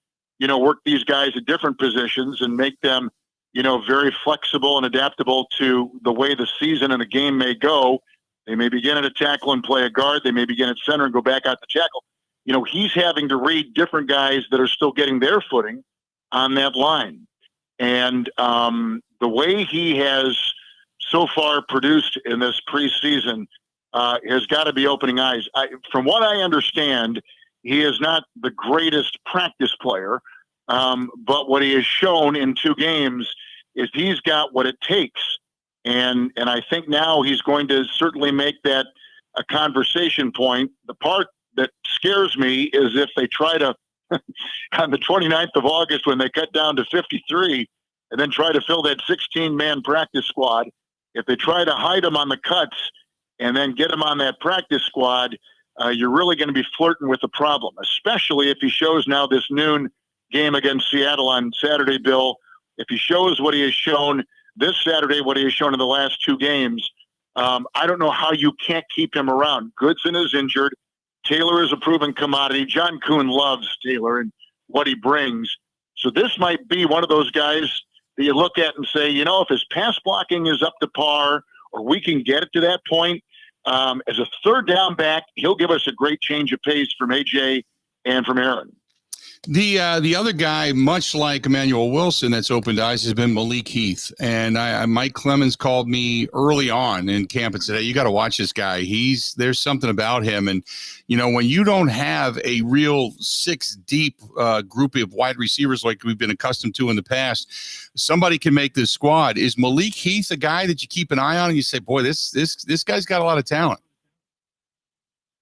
work these guys at different positions and make them, very flexible and adaptable to the way the season and the game may go. They may begin at a tackle and play a guard. They may begin at center and go back out to tackle. He's having to read different guys that are still getting their footing on that line. And the way he has so far produced in this preseason has got to be opening eyes. From what I understand, he is not the greatest practice player, but what he has shown in 2 games is he's got what it takes. And I think now he's going to certainly make that a conversation point. The part that scares me is if they try to, on the 29th of August, when they cut down to 53 and then try to fill that 16-man practice squad, if they try to hide him on the cuts and then get him on that practice squad, you're really going to be flirting with a problem, especially if he shows now this noon game against Seattle on Saturday, Bill. If he shows what he has shown this Saturday, what he has shown in the last 2 games, I don't know how you can't keep him around. Goodson is injured. Taylor is a proven commodity. John Kuhn loves Taylor and what he brings. So this might be one of those guys that you look at and say, if his pass blocking is up to par or we can get it to that point, as a third down back, he'll give us a great change of pace from AJ and from Aaron. The other guy, much like Emmanuel Wilson, that's opened eyes has been Malik Heath. And Mike Clemens called me early on in camp and said, hey, you got to watch this guy. There's something about him. And, when you don't have a real 6-deep group of wide receivers like we've been accustomed to in the past, somebody can make this squad. Is Malik Heath a guy that you keep an eye on and you say, boy, this guy's got a lot of talent?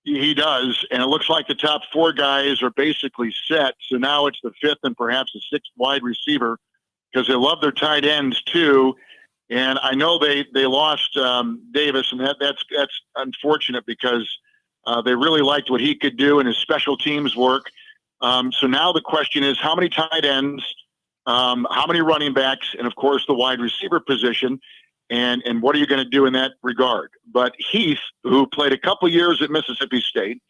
He does, and it looks like the top 4 guys are basically set. So now it's the 5th and perhaps the 6th wide receiver because they love their tight ends too. And I know they lost Davis, and that's unfortunate because they really liked what he could do in his special teams work. So now the question is, how many tight ends, how many running backs, and of course the wide receiver position, and what are you going to do in that regard? But Heath, who played a couple years at Mississippi State,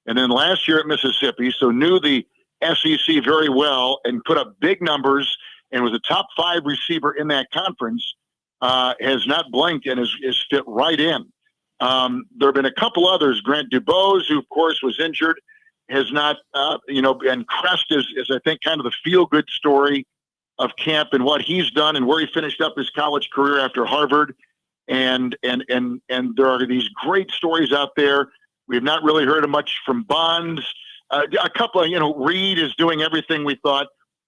and then last year at Mississippi, so knew the SEC very well and put up big numbers and was a top 5 receiver in that conference, has not blinked and is fit right in. There have been a couple others. Grant Dubose, who of course was injured, has not, and Crest is I think kind of the feel-good story of camp and what he's done and where he finished up his college career after Harvard. And there are these great stories out there. We have not really heard much from Bonds. A couple of, Reed is doing everything we thought,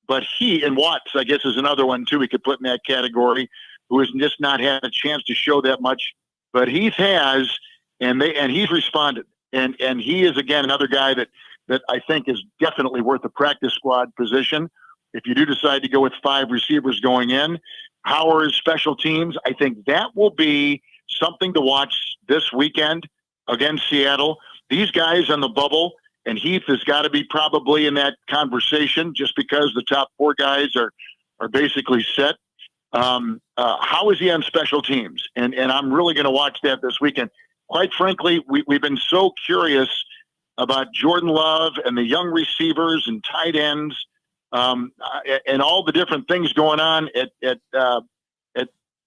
but he and Watts, I guess, is another one too we could put in that category, who has just not had a chance to show that much. But Heath has, and he's responded. And he is, again, another guy that I think is definitely worth a practice squad position. If you do decide to go with 5 receivers going in, Howard's special teams, I think that will be something to watch this weekend against Seattle. These guys on the bubble, and Heath has got to be probably in that conversation just because the top 4 guys are basically set. How is he on special teams? And I'm really going to watch that this weekend. Quite frankly, we've been so curious about Jordan Love and the young receivers and tight ends, and all the different things going on at the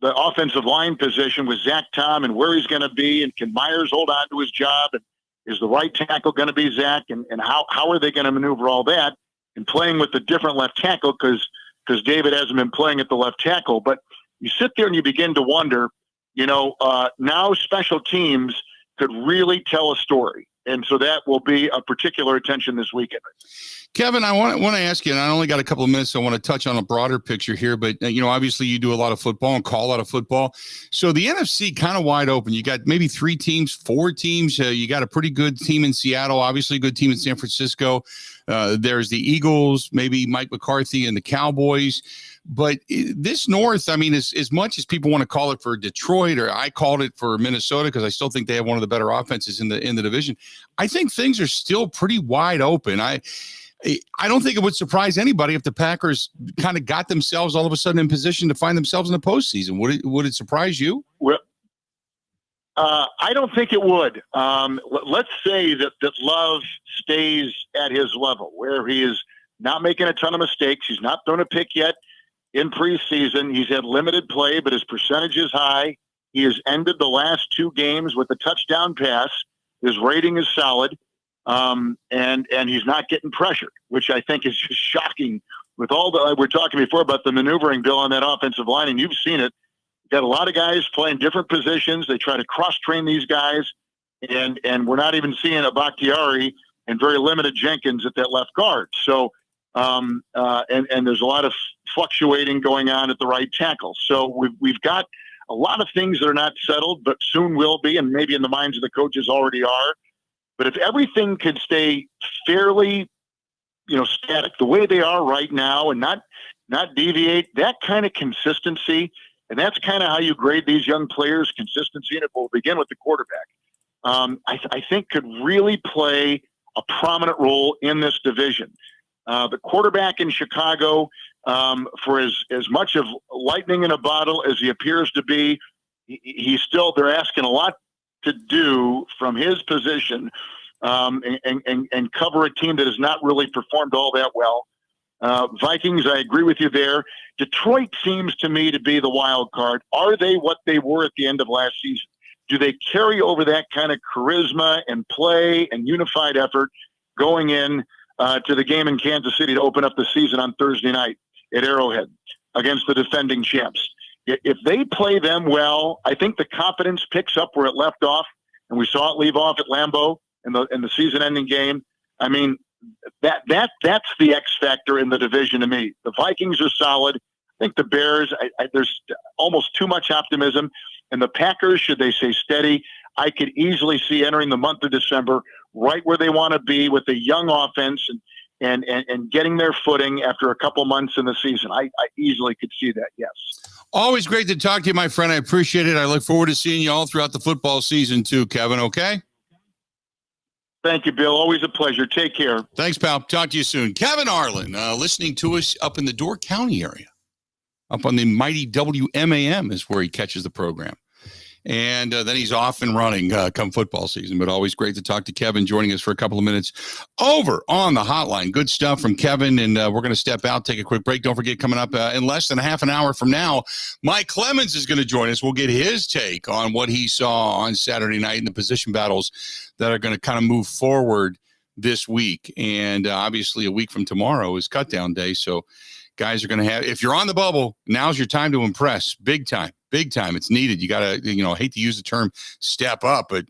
offensive line position with Zach Tom and where he's going to be, and can Myers hold on to his job, and is the right tackle going to be Zach, and how are they going to maneuver all that, and playing with the different left tackle because David hasn't been playing at the left tackle. But you sit there and you begin to wonder, now special teams could really tell a story. And so that will be a particular attention this weekend. Kevin, I want to ask you, and I only got a couple of minutes, so I want to touch on a broader picture here, but, obviously you do a lot of football and call a lot of football. So the NFC kind of wide open. You got maybe 3 teams, 4 teams. You got a pretty good team in Seattle, obviously a good team in San Francisco. There's the Eagles, maybe Mike McCarthy and the Cowboys. But this North, I mean, as much as people want to call it for Detroit, or I called it for Minnesota because I still think they have one of the better offenses in the division, I think things are still pretty wide open. I don't think it would surprise anybody if the Packers kind of got themselves all of a sudden in position to find themselves in the postseason. Would it surprise you? Well, I don't think it would. Let's say that Love stays at his level, where he is not making a ton of mistakes. He's not thrown a pick yet in preseason. He's had limited play, but his percentage is high. He has ended the last 2 games with a touchdown pass. His rating is solid. And he's not getting pressured, which I think is just shocking with all we're talking before about the maneuvering, Bill, on that offensive line, and you've seen it. You've got a lot of guys playing different positions. They try to cross-train these guys, and we're not even seeing a Bakhtiari and very limited Jenkins at that left guard. So, and there's a lot of fluctuating going on at the right tackle. So we've got a lot of things that are not settled, but soon will be, and maybe in the minds of the coaches already are. But if everything could stay fairly, static the way they are right now and not deviate, that kind of consistency, and that's kind of how you grade these young players, consistency, and it will begin with the quarterback, I think could really play a prominent role in this division. The quarterback in Chicago, for as much of lightning in a bottle as he appears to be, they're asking a lot to do from his position, and cover a team that has not really performed all that well. Vikings, I agree with you there. Detroit seems to me to be the wild card. Are they what they were at the end of last season? Do they carry over that kind of charisma and play and unified effort going in to the game in Kansas City to open up the season on Thursday night at Arrowhead against the defending champs? If they play them well, I think the confidence picks up where it left off, and we saw it leave off at Lambeau in the season-ending game. I mean, that's the X factor in the division to me. The Vikings are solid. I think the Bears, there's almost too much optimism. And the Packers, should they stay steady, I could easily see entering the month of December right where they want to be with a young offense and getting their footing after a couple months in the season. I easily could see that, yes. Always great to talk to you, my friend. I appreciate it. I look forward to seeing you all throughout the football season too, Kevin, okay? Thank you, Bill. Always a pleasure. Take care. Thanks, pal. Talk to you soon. Kevin Harlan, listening to us up in the Door County area. Up on the mighty WMAM is where he catches the program. And then he's off and running come football season. But always great to talk to Kevin, joining us for a couple of minutes over on the hotline. Good stuff from Kevin. And we're going to step out, take a quick break. Don't forget, coming up in less than a half an hour from now, Mike Clemens is going to join us. We'll get his take on what he saw on Saturday night in the position battles that are going to kind of move forward this week. And obviously, a week from tomorrow is cutdown day. So guys are going to have, if you're on the bubble, now's your time to impress. Big time. Big time. It's needed. You got to, I hate to use the term step up, but,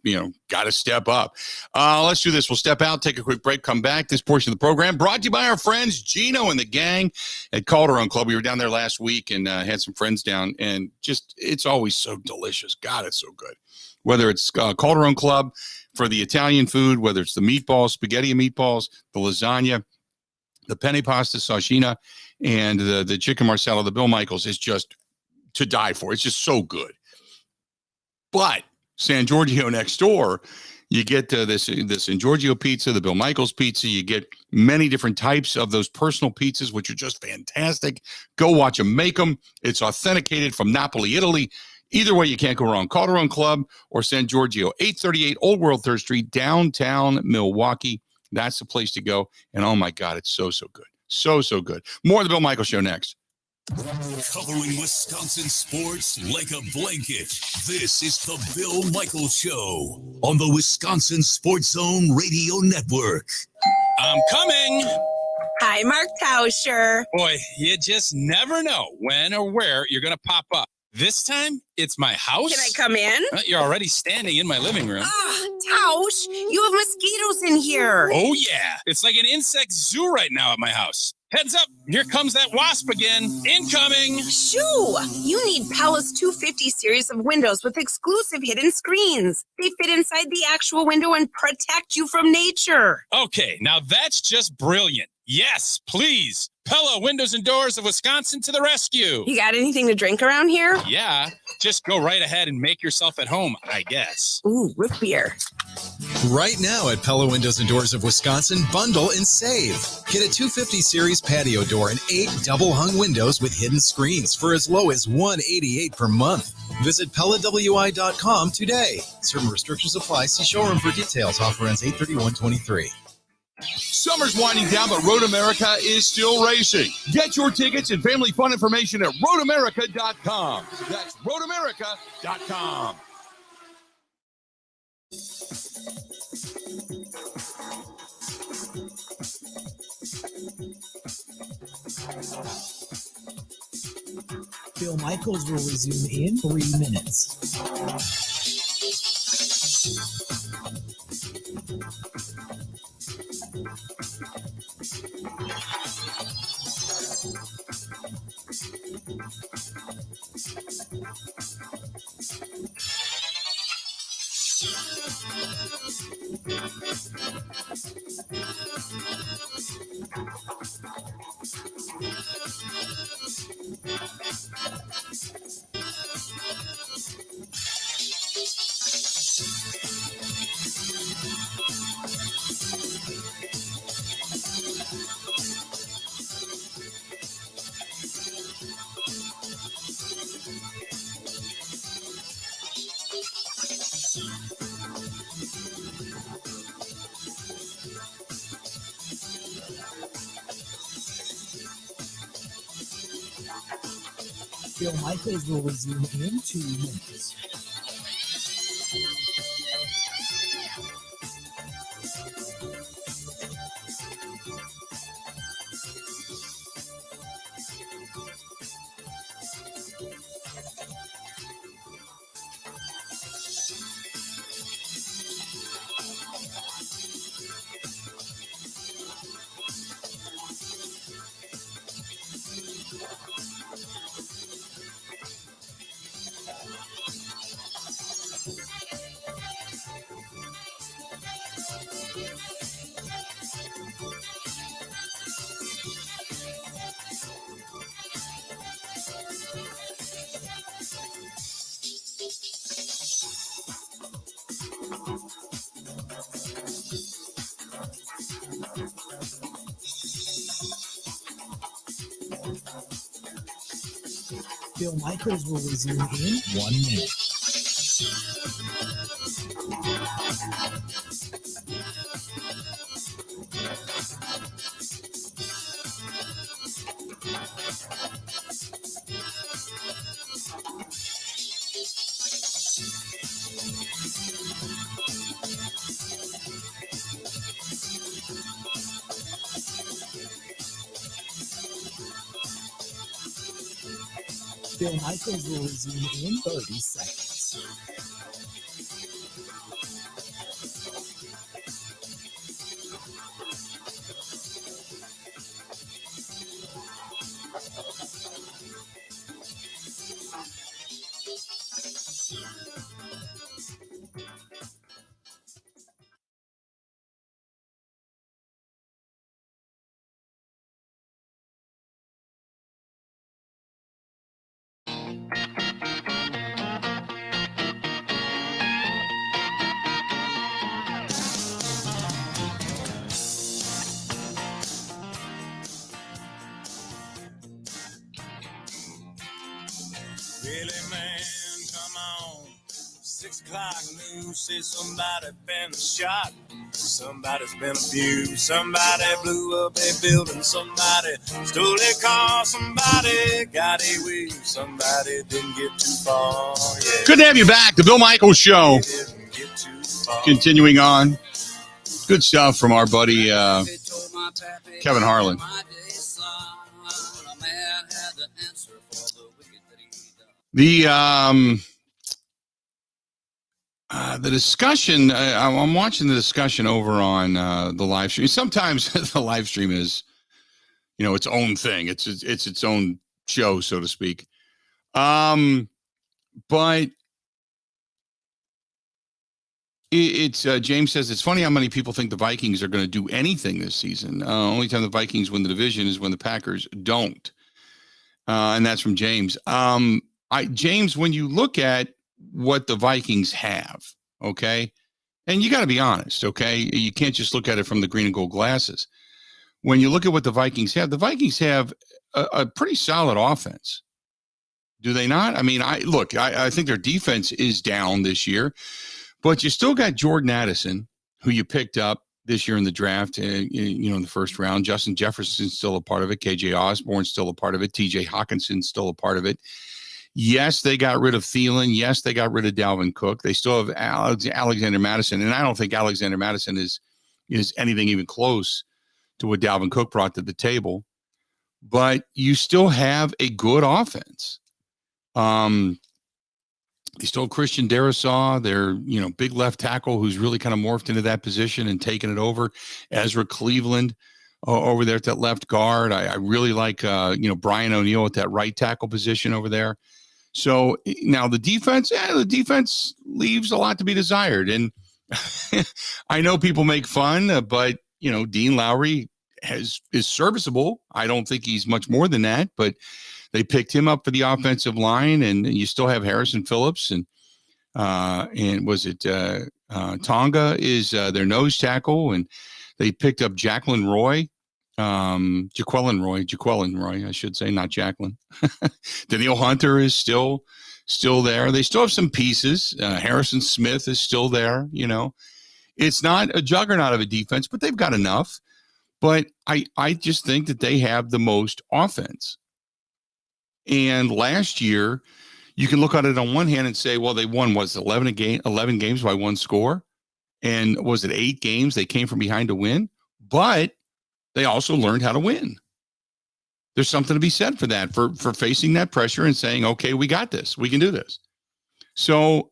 got to step up. Let's do this. We'll step out, take a quick break, come back. This portion of the program brought to you by our friends Gino and the gang at Calderon Club. We were down there last week and had some friends down, and just, it's always so delicious. God, it's so good. Whether it's Calderon Club for the Italian food, whether it's the meatballs, spaghetti and meatballs, the lasagna, the penne pasta, sashina, and the chicken marsala, the Bill Michaels, is just to die for. It's just so good. But San Giorgio next door, you get this San Giorgio pizza, the Bill Michaels pizza. You get many different types of those personal pizzas, which are just fantastic. Go watch them make them. It's authenticated from Napoli, Italy. Either way, you can't go wrong. Calderon Club or San Giorgio, 838 Old World 3rd Street, downtown Milwaukee. That's the place to go. And oh my God, it's so, so good. So, so good. More of the Bill Michaels Show next. Covering Wisconsin sports like a blanket. This is the Bill Michaels Show on the Wisconsin Sports Zone Radio Network. I'm coming. Hi, Mark Tauscher. Boy, you just never know when or where you're going to pop up. This time, it's my house. Can I come in? You're already standing in my living room. Tausch, you have mosquitoes in here. Oh, yeah. It's like an insect zoo right now at my house. Heads up. Here comes that wasp again. Incoming. Shoo! You need Palace 250 series of windows with exclusive hidden screens. They fit inside the actual window and protect you from nature. Okay, now that's just brilliant. Yes, please. Pella Windows and Doors of Wisconsin to the rescue. You got anything to drink around here? Yeah, just go right ahead and make yourself at home, I guess. Ooh, root beer. Right now at Pella Windows and Doors of Wisconsin, bundle and save. Get a 250 series patio door and 8 double-hung windows with hidden screens for as low as $188 per month. Visit PellaWI.com today. Certain restrictions apply. See showroom for details. Offer ends 8/31/23. Summer's winding down, but Road America is still racing. Get your tickets and family fun information at roadamerica.com. That's roadamerica.com. Bill Michaels will resume in 3 minutes. Bill Michaels will resume in 2 minutes. Bill Michaels will resume in 1 minute. Bill Michaels will resume in 30 seconds. Really, man, come on. 6 o'clock news says somebody been shot. Somebody's been abused. Somebody blew up a building. Somebody stole a car. Somebody got away. Somebody didn't get too far. Yeah. Good to have you back. The Bill Michaels Show. Continuing on. Good stuff from our buddy Kevin Harlan. The discussion, I'm watching the discussion over on the live stream. Sometimes the live stream is, its own thing. It's its own show, so to speak. But it's James says it's funny how many people think the Vikings are going to do anything this season. Only time the Vikings win the division is when the Packers don't. And that's from James. James, when you look at what the Vikings have, okay, and you got to be honest, okay, you can't just look at it from the green and gold glasses. When you look at what the Vikings have a pretty solid offense. Do they not? I mean, I think their defense is down this year, but you still got Jordan Addison, who you picked up this year in the draft, in the first round. Justin Jefferson's still a part of it. KJ Osborne's still a part of it. TJ Hawkinson's still a part of it. Yes, they got rid of Thielen. Yes, they got rid of Dalvin Cook. They still have Alexander Madison, and I don't think Alexander Madison is anything even close to what Dalvin Cook brought to the table. But you still have a good offense. They still have Christian Darrisaw, their big left tackle, who's really kind of morphed into that position and taken it over. Ezra Cleveland over there at that left guard. I really like Brian O'Neill at that right tackle position over there. So now the defense leaves a lot to be desired. And I know people make fun, but Dean Lowry is serviceable. I don't think he's much more than that, but they picked him up for the offensive line, and you still have Harrison Phillips and was it Tonga is their nose tackle, and they picked up Jaquelin Roy, I should say, not Jacqueline. Daniil Hunter is still there. They still have some pieces. Harrison Smith is still there. It's not a juggernaut of a defense, but they've got enough. But I just think that they have the most offense. And last year, you can look at it on one hand and say, well, they won 11 games by one score, and was it 8 games they came from behind to win? But they also learned how to win. There's something to be said for that, for facing that pressure and saying, okay, we got this. We can do this. So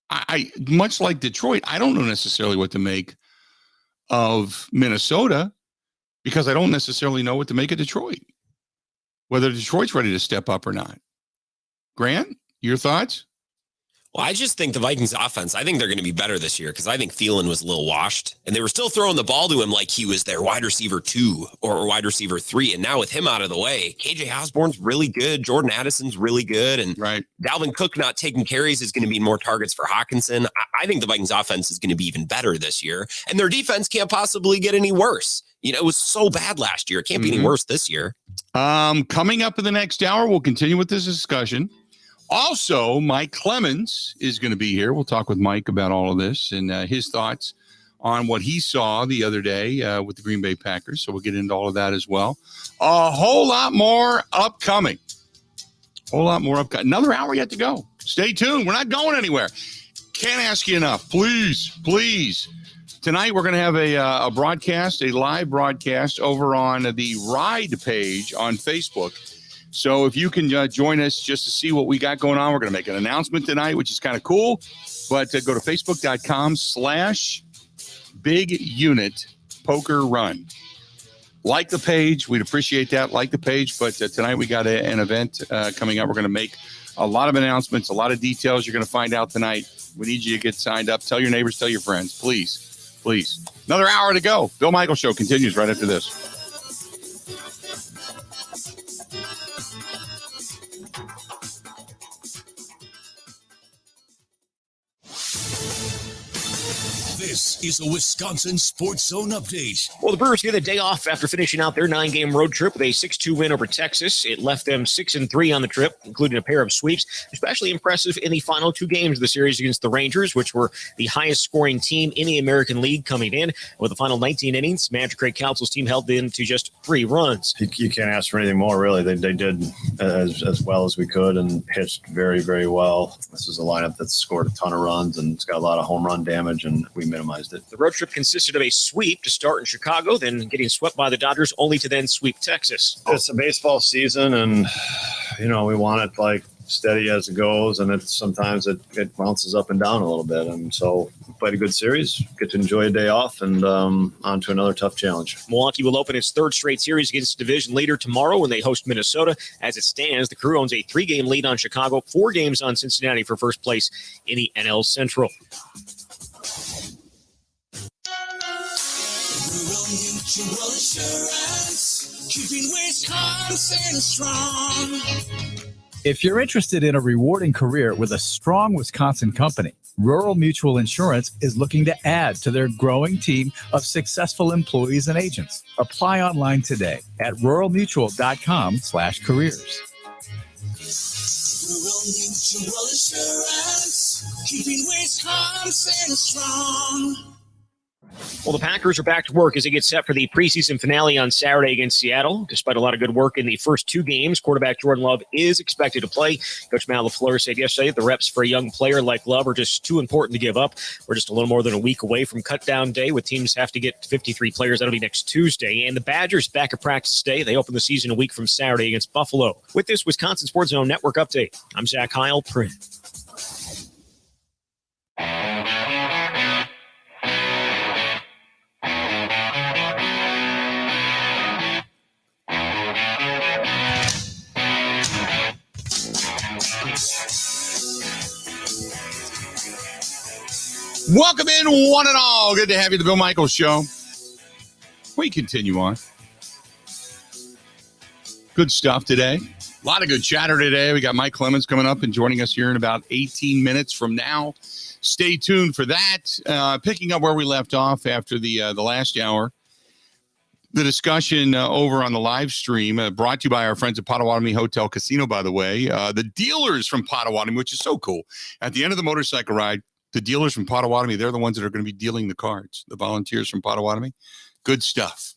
I much like Detroit, I don't know necessarily what to make of Minnesota, because I don't necessarily know what to make of Detroit, whether Detroit's ready to step up or not. Grant, your thoughts? Well, I just think the Vikings offense, I think they're going to be better this year, because I think Thielen was a little washed, and they were still throwing the ball to him like he was their wide receiver 2 or wide receiver 3. And now with him out of the way, KJ Osborne's really good. Jordan Addison's really good. And Dalvin Cook not taking carries is going to be more targets for Hawkinson. I think the Vikings offense is going to be even better this year, and their defense can't possibly get any worse. It was so bad last year. It can't be any worse this year. Coming up in the next hour, we'll continue with this discussion. Also, Mike Clemens is going to be here. We'll talk with Mike about all of this and his thoughts on what he saw the other day with the Green Bay Packers. So we'll get into all of that as well. A whole lot more upcoming. Another hour yet to go. Stay tuned. We're not going anywhere. Can't ask you enough. Please. Tonight, we're going to have a broadcast, a live broadcast over on the Ride page on Facebook. So if you can join us just to see what we got going on, we're going to make an announcement tonight, which is kind of cool. But go to facebook.com/Big Unit Poker Run. Like the page. We'd appreciate that. Like the page. But tonight we got an event coming up. We're going to make a lot of announcements, a lot of details you're going to find out tonight. We need you to get signed up. Tell your neighbors, tell your friends, please. Another hour to go. Bill Michaels Show continues right after this. This is a Wisconsin Sports Zone update. Well, the Brewers get the day off after finishing out their 9-game road trip with a 6-2 win over Texas. It left them 6-3 on the trip, including a pair of sweeps. Especially impressive in the final 2 games of the series against the Rangers, which were the highest scoring team in the American League coming in. With the final 19 innings, Manager Craig Counsell's team held in to just 3 runs. You can't ask for anything more, really. They did as well as we could and pitched very, very well. This is a lineup that's scored a ton of runs and it's got a lot of home run damage, and we minimized it. The road trip consisted of a sweep to start in Chicago, then getting swept by the Dodgers, only to then sweep Texas. It's a baseball season, and we want it like steady as it goes, and sometimes it bounces up and down a little bit. And so we played a good series, get to enjoy a day off, and on to another tough challenge. Milwaukee will open its 3rd straight series against division leader tomorrow when they host Minnesota. As it stands, the Crew owns a 3-game lead on Chicago, 4 games on Cincinnati for first place in the NL Central. Mutual Insurance, keeping Wisconsin strong. If you're interested in a rewarding career with a strong Wisconsin company, Rural Mutual Insurance is looking to add to their growing team of successful employees and agents. Apply online today at ruralmutual.com/careers. Rural Mutual Insurance, keeping Wisconsin strong. Well, the Packers are back to work as they get set for the preseason finale on Saturday against Seattle. Despite a lot of good work in the first 2 games, quarterback Jordan Love is expected to play. Coach Matt LaFleur said yesterday the reps for a young player like Love are just too important to give up. We're just a little more than a week away from cutdown day, with teams have to get 53 players. That'll be next Tuesday. And the Badgers back at practice today. They open the season a week from Saturday against Buffalo. With this Wisconsin Sports Zone Network update, I'm Zach Heil, Print. Welcome in, one and all. Good to have you, the Bill Michaels Show. We continue on. Good stuff today. A lot of good chatter today. We got Mike Clemens coming up and joining us here in about 18 minutes from now. Stay tuned for that. Picking up where we left off after the last hour. The discussion over on the live stream, brought to you by our friends at Potawatomi Hotel Casino, by the way. The dealers from Potawatomi, which is so cool. At the end of the motorcycle ride, the dealers from Potawatomi, they're the ones that are going to be dealing the cards. The volunteers from Potawatomi. Good stuff.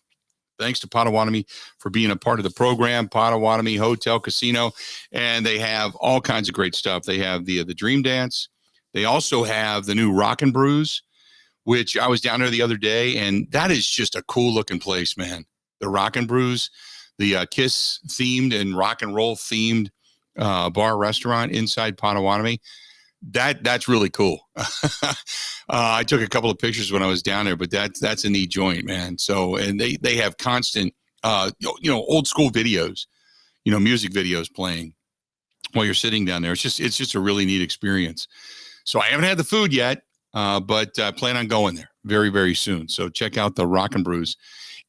Thanks to Potawatomi for being a part of the program, Potawatomi Hotel Casino. And they have all kinds of great stuff. They have the Dream Dance. They also have the new Rockin' Brews, which I was down there the other day, and that is just a cool-looking place, man. The Rockin' Brews, the Kiss-themed and rock and roll-themed bar restaurant inside Potawatomi. That's really cool. I took a couple of pictures when I was down there, but that's a neat joint, man. So, and they have constant, old school videos, music videos playing while you're sitting down there. It's just a really neat experience. So I haven't had the food yet, but I plan on going there very, very soon. So check out the Rockin' Brews.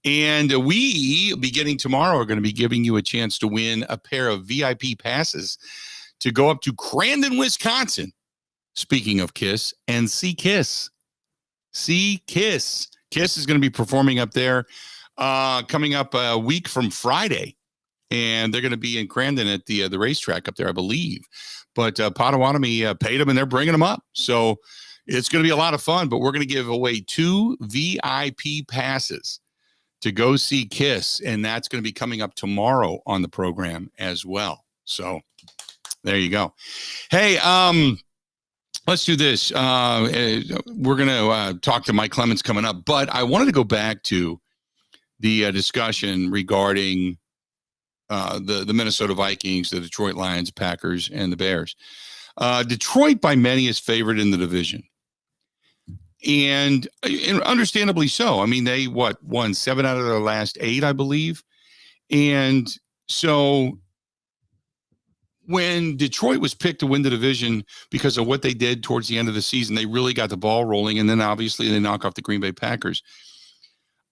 And we, beginning tomorrow, are going to be giving you a chance to win a pair of VIP passes to go up to Crandon, Wisconsin. Speaking of Kiss, and see Kiss. See Kiss. Kiss is going to be performing up there coming up a week from Friday and they're going to be in Crandon at the racetrack up there, I believe. But Potawatomi paid them, and they're bringing them up. So it's going to be a lot of fun. But we're going to give away 2 VIP passes to go see Kiss, and that's going to be coming up tomorrow on the program as well. So there you go. Hey, let's do this. We're going to talk to Mike Clemens coming up, but I wanted to go back to the discussion regarding the Minnesota Vikings, the Detroit Lions, Packers, and the Bears. Detroit, by many, is favored in the division. And understandably so. I mean, they won 7 out of their last 8, I believe. And so when Detroit was picked to win the division because of what they did towards the end of the season, they really got the ball rolling. And then obviously they knock off the Green Bay Packers.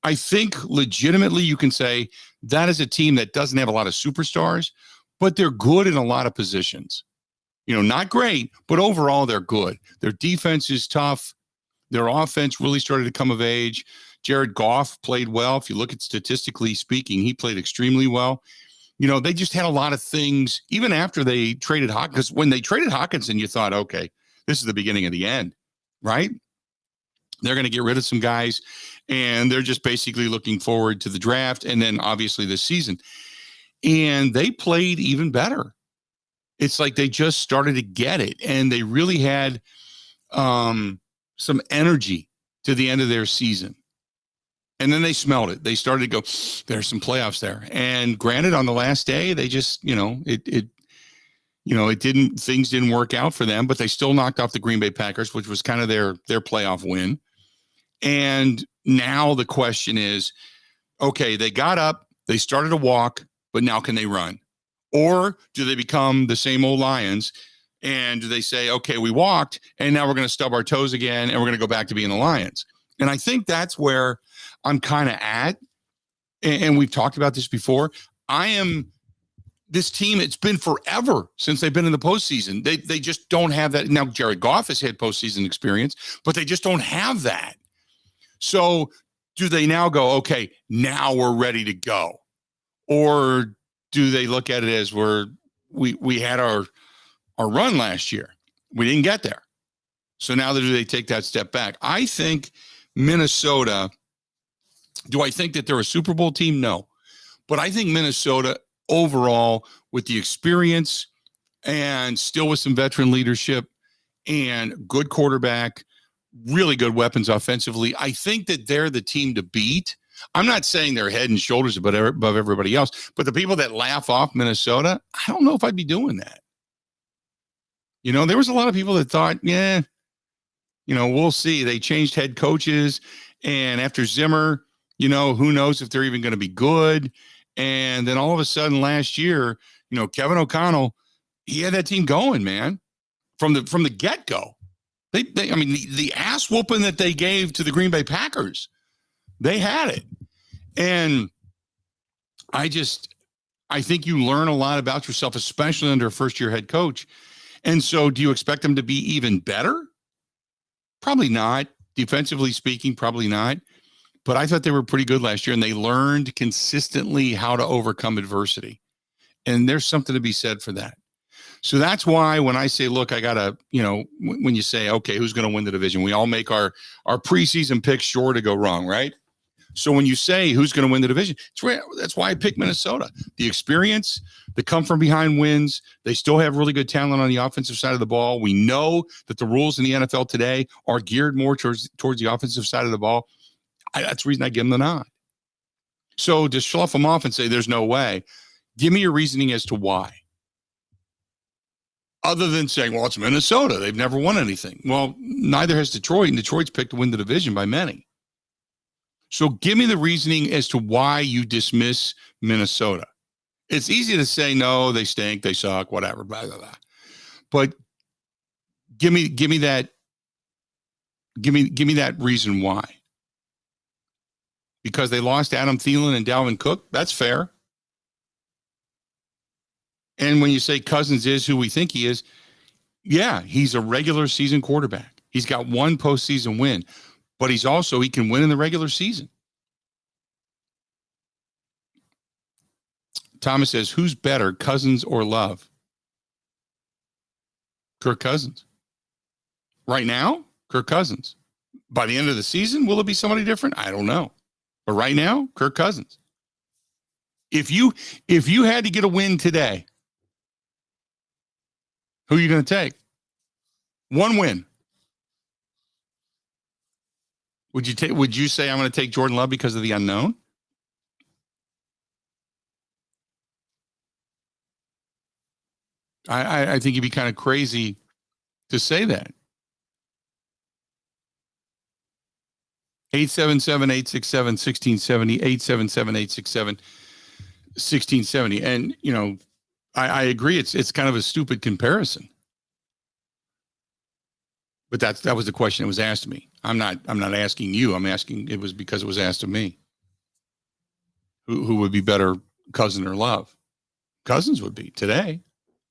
I think legitimately you can say that is a team that doesn't have a lot of superstars, but they're good in a lot of positions. Not great, but overall they're good. Their defense is tough. Their offense really started to come of age. Jared Goff played well. If you look at statistically speaking, he played extremely well. They just had a lot of things, even after they traded Hawkinson, because when they traded Hawkinson, you thought, okay, this is the beginning of the end, right? They're going to get rid of some guys, and they're just basically looking forward to the draft and then obviously this season. And they played even better. It's like they just started to get it, and they really had some energy to the end of their season. And then they smelled it. They started to go, there's some playoffs there. And granted, on the last day, they just, things didn't work out for them, but they still knocked off the Green Bay Packers, which was kind of their playoff win. And now the question is, okay, they got up, they started to walk, but now can they run? Or do they become the same old Lions? And do they say, okay, we walked, and now we're going to stub our toes again, and we're going to go back to being the Lions? And I think that's where I'm kind of at. And we've talked about this before. This team, it's been forever since they've been in the postseason. They just don't have that. Now, Jared Goff has had postseason experience, but they just don't have that. So do they now go, okay, now we're ready to go? Or do they look at it as we had our run last year? We didn't get there. So now do they take that step back? I think Minnesota, do I think that they're a Super Bowl team? No. But I think Minnesota overall, with the experience and still with some veteran leadership and good quarterback, really good weapons offensively, I think that they're the team to beat. I'm not saying they're head and shoulders above everybody else, but the people that laugh off Minnesota, I don't know if I'd be doing that. There was a lot of people that thought, we'll see. They changed head coaches, and after Zimmer, who knows if they're even going to be good. And then all of a sudden last year, Kevin O'Connell, he had that team going, man, from the get-go. The ass whooping that they gave to the Green Bay Packers, they had it. And I think you learn a lot about yourself, especially under a first-year head coach. And so do you expect them to be even better? Probably not. Defensively speaking, probably not. But I thought they were pretty good last year, and they learned consistently how to overcome adversity. And there's something to be said for that. So that's why when I say, look, I got to, when you say, okay, who's going to win the division? We all make our preseason picks sure to go wrong, right? So when you say who's going to win the division, that's why I picked Minnesota. The experience, the come from behind wins. They still have really good talent on the offensive side of the ball. We know that the rules in the NFL today are geared more towards the offensive side of the ball. That's the reason I give them the nod. So to slough them off and say there's no way, give me your reasoning as to why. Other than saying, well, it's Minnesota. They've never won anything. Well, neither has Detroit, and Detroit's picked to win the division by many. So give me the reasoning as to why you dismiss Minnesota. It's easy to say, no, they stink, they suck, whatever, blah, blah, blah. But give me that reason why. Because they lost Adam Thielen and Dalvin Cook, that's fair. And when you say Cousins is who we think he is, yeah, he's a regular season quarterback. He's got one postseason win, but he can win in the regular season. Thomas says, who's better, Cousins or Love? Kirk Cousins. Right now, Kirk Cousins. By the end of the season, will it be somebody different? I don't know. But right now, Kirk Cousins. If you had to get a win today, who are you going to take? One win. Would you say I'm going to take Jordan Love because of the unknown? I think you'd be kind of crazy to say that. 877-867-1670, 877-867-1670. And, I agree. It's kind of a stupid comparison. But that was the question that was asked to me. I'm not asking you. I'm asking, it was because it was asked of me. Who would be better, Cousin or Love? Cousins would be today.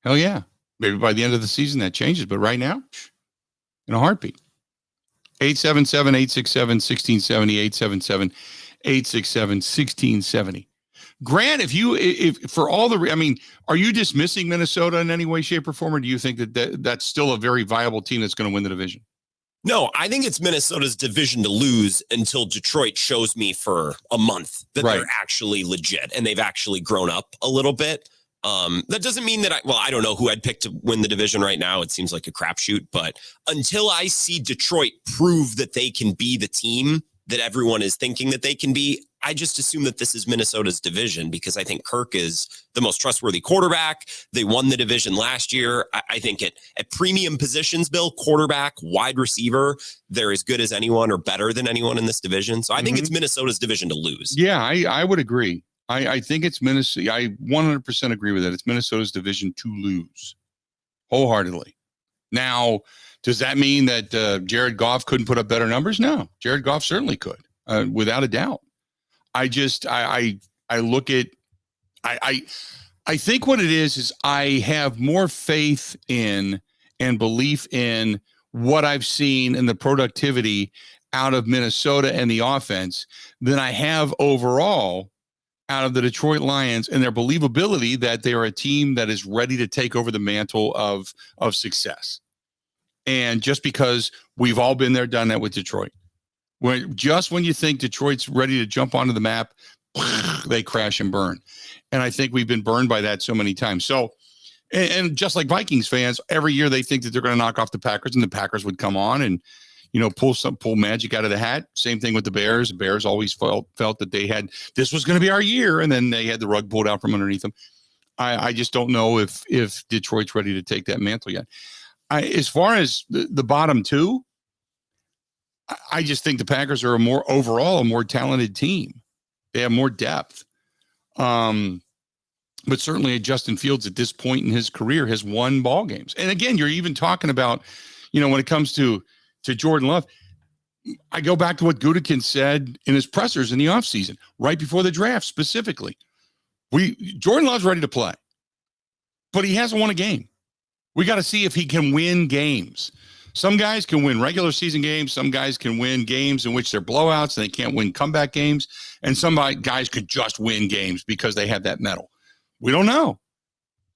Hell yeah. Maybe by the end of the season that changes. But right now, in a heartbeat. 877-867-1670, 877-867-1670. Grant, if for all the, are you dismissing Minnesota in any way, shape, or form, or do you think that's still a very viable team that's going to win the division? No, I think it's Minnesota's division to lose until Detroit shows me for a month that they're actually legit and they've actually grown up a little bit. That doesn't mean that I don't know who I'd pick to win the division right now. It seems like a crapshoot, but until I see Detroit prove that they can be the team that everyone is thinking that they can be, I just assume that this is Minnesota's division because I think Kirk is the most trustworthy quarterback. They won the division last year. I think at premium positions, Bill, quarterback, wide receiver, they're as good as anyone or better than anyone in this division. So I think it's Minnesota's division to lose. Yeah, I would agree. I think it's Minnesota. I 100% agree with that. It's Minnesota's division to lose wholeheartedly. Now, does that mean that Jared Goff couldn't put up better numbers? No, Jared Goff certainly could, without a doubt. I look at, I think what it is I have more faith in and belief in what I've seen in the productivity out of Minnesota and the offense than I have overall out of the Detroit Lions and their believability that they are a team that is ready to take over the mantle of success. And just because we've all been there, done that with Detroit. When you think Detroit's ready to jump onto the map, they crash and burn. And I think we've been burned by that so many times. So, and just like Vikings fans, every year they think that they're going to knock off the Packers and the Packers would come on and, pull magic out of the hat. Same thing with the Bears. The Bears always felt that this was going to be our year. And then they had the rug pulled out from underneath them. I just don't know if Detroit's ready to take that mantle yet. As far as the bottom two, I just think the Packers are a more talented team. They have more depth. But certainly Justin Fields at this point in his career has won ball games. And again, you're even talking about, when it comes to Jordan Love, I go back to what Gutekunst said in his pressers in the offseason, right before the draft specifically. Jordan Love's ready to play, but he hasn't won a game. We got to see if he can win games. Some guys can win regular season games. Some guys can win games in which they're blowouts and they can't win comeback games. And some guys could just win games because they have that medal. We don't know.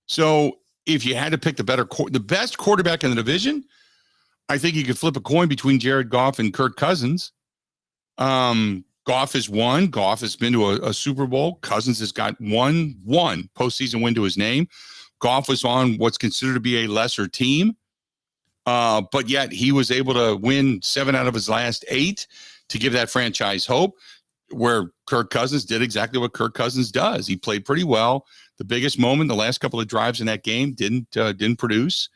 So if you had to pick the best quarterback in the division, I think you could flip a coin between Jared Goff and Kirk Cousins. Goff has won. Goff has been to a Super Bowl. Cousins has got one postseason win to his name. Goff was on what's considered to be a lesser team. But yet he was able to win 7 out of his last 8 to give that franchise hope, where Kirk Cousins did exactly what Kirk Cousins does. He played pretty well. The biggest moment, the last couple of drives in that game, didn't produce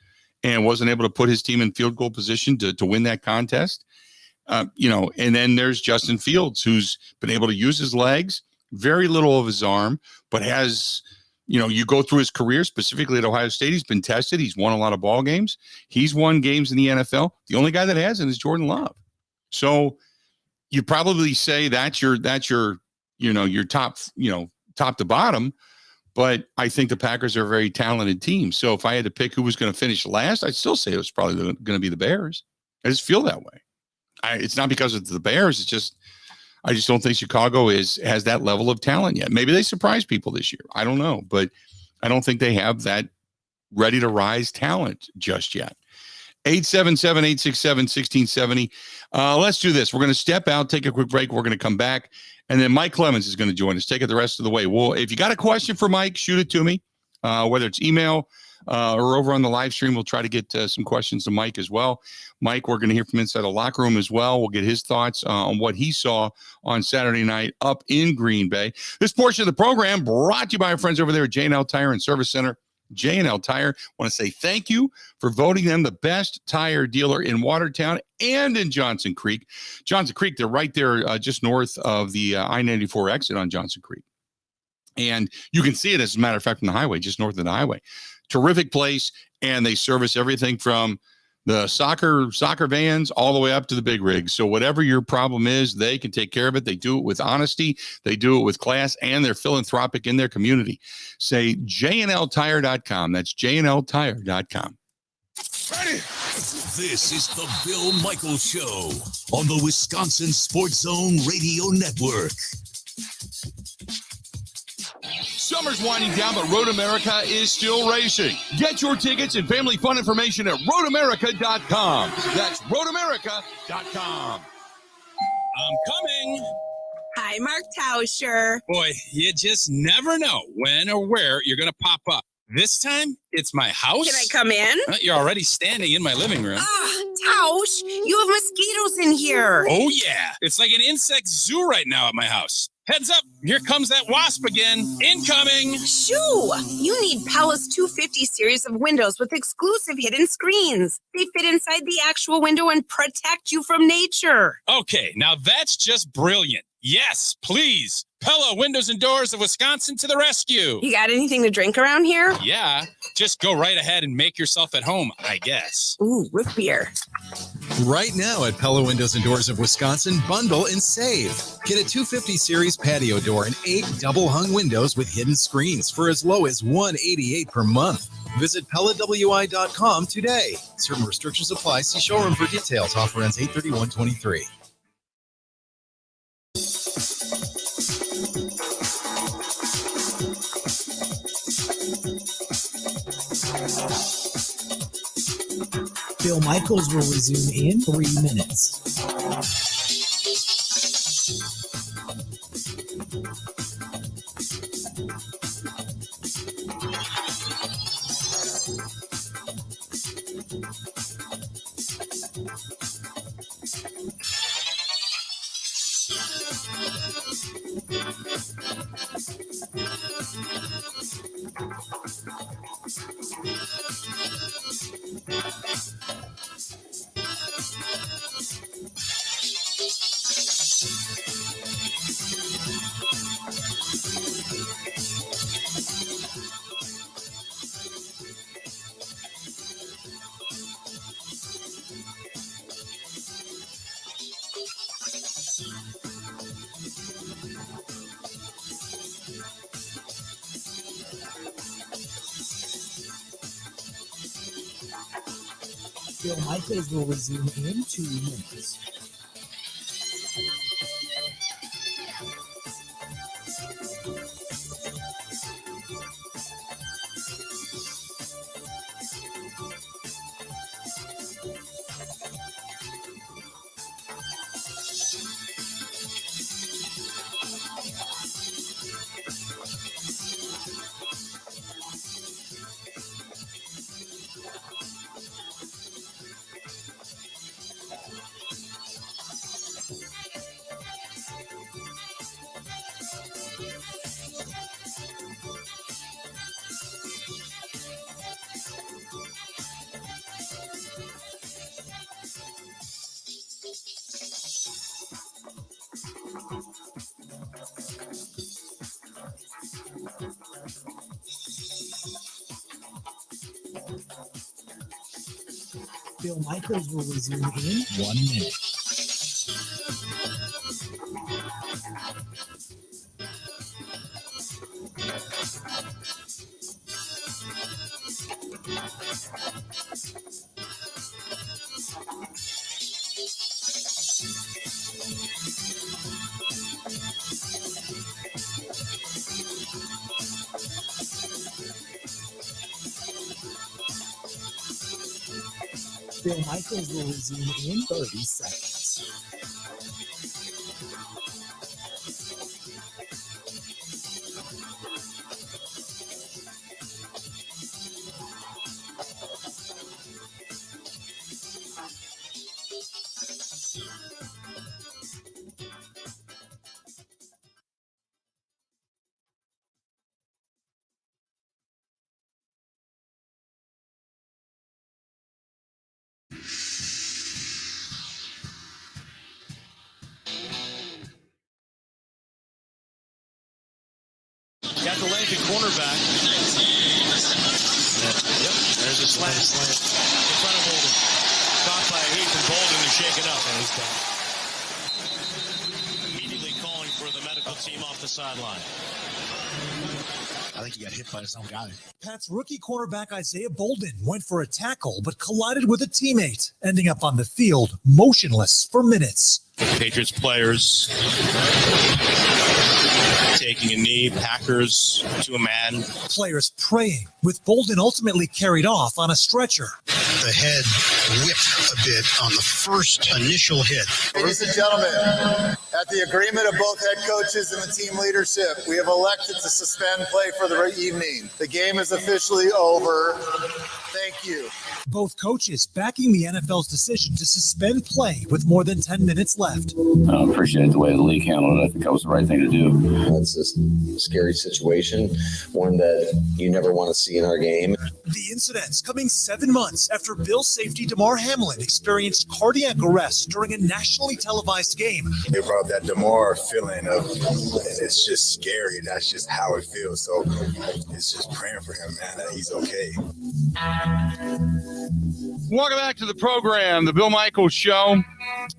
and wasn't able to put his team in field goal position to win that contest. And then there's Justin Fields, who's been able to use his legs, very little of his arm, but has, you go through his career, specifically at Ohio State, he's been tested. He's won a lot of ball games. He's won games in the NFL. The only guy that hasn't is Jordan Love. So you probably say that's your top, top to bottom. But I think the Packers are a very talented team. So if I had to pick who was going to finish last, I'd still say it was probably going to be the Bears. I just feel that way. It's not because it's the Bears. It's just I just don't think Chicago has that level of talent yet. Maybe they surprise people this year. I don't know, but I don't think they have that ready to rise talent just yet. 877-867-1670. Let's do this. We're going to step out, take a quick break. We're going to come back, and then Mike Clemens is going to join us. Take it the rest of the way. Well, if you got a question for Mike, shoot it to me, whether it's email or over on the live stream. We'll try to get some questions to Mike as well. Mike, we're going to hear from inside the locker room as well. We'll get his thoughts on what he saw on Saturday night up in Green Bay. This portion of the program brought to you by our friends over there at J&L Tire and Service Center. J&L Tire, want to say thank you for voting them the best tire dealer in Watertown and in Johnson Creek. Johnson Creek, they're right there just north of the I-94 exit on Johnson Creek. And you can see it, as a matter of fact, from the highway, just north of the highway. Terrific place, and they service everything from the soccer vans all the way up to the big rigs. So whatever your problem is, they can take care of it. They do it with honesty. They do it with class, and they're philanthropic in their community. Say jnltire.com. That's jnltire.com. Ready? This is the Bill Michaels Show on the Wisconsin Sports Zone Radio Network. Summer's winding down, but Road America is still racing. Get your tickets and family fun information at roadamerica.com. That's roadamerica.com. I'm coming. Hi, Mark Tauscher. Boy, you just never know when or where you're going to pop up. This time, it's my house. Can I come in? You're already standing in my living room. Tausch, you have mosquitoes in here. Oh, yeah. It's like an insect zoo right now at my house. Heads up. Here comes that wasp again. Incoming. Shoo! You need Palace 250 series of windows with exclusive hidden screens. They fit inside the actual window and protect you from nature. Okay, now that's just brilliant. Yes, please. Pella Windows and Doors of Wisconsin to the rescue. You got anything to drink around here? Yeah, just go right ahead and make yourself at home, I guess. Ooh, root beer. Right now at Pella Windows and Doors of Wisconsin, bundle and save. Get a 250 series patio door and 8 double hung windows with hidden screens for as low as $188 per month. Visit PellaWI.com today. Certain restrictions apply. See showroom for details. Offer ends 8/31/23. Bill Michaels will resume in 3 minutes. Bill Michaels will resume in 2 minutes. Bill Michaels will resume in 1 minute. Bill Michaels will resume in 30 seconds. Got the length at cornerback. Yep, there's a slant. In front of Bolden. Caught by Heath, and Bolden is shaken up. And he's down. Immediately calling for the medical team off the sideline. I think he got hit by his own guy. Pat's rookie cornerback Isaiah Bolden went for a tackle but collided with a teammate, ending up on the field motionless for minutes. Patriots players taking a knee, Packers to a man. Players praying, with Bolden ultimately carried off on a stretcher. The head whipped a bit on the first initial hit. Ladies and gentlemen, at the agreement of both head coaches and the team leadership, we have elected to suspend play for the evening. The game is officially over. Thank you. Both coaches backing the NFL's decision to suspend play with more than 10 minutes left. I appreciate the way the league handled it. I think that was the right thing to do. It's a scary situation, one that you never want to see in our game. The incidents coming 7 months after Bills safety Damar Hamlin experienced cardiac arrest during a nationally televised game. They brought that Damar feeling of, it's just scary. That's just how it feels. So it's just praying for him, man, that he's okay. Welcome back to the program, the Bill Michaels Show,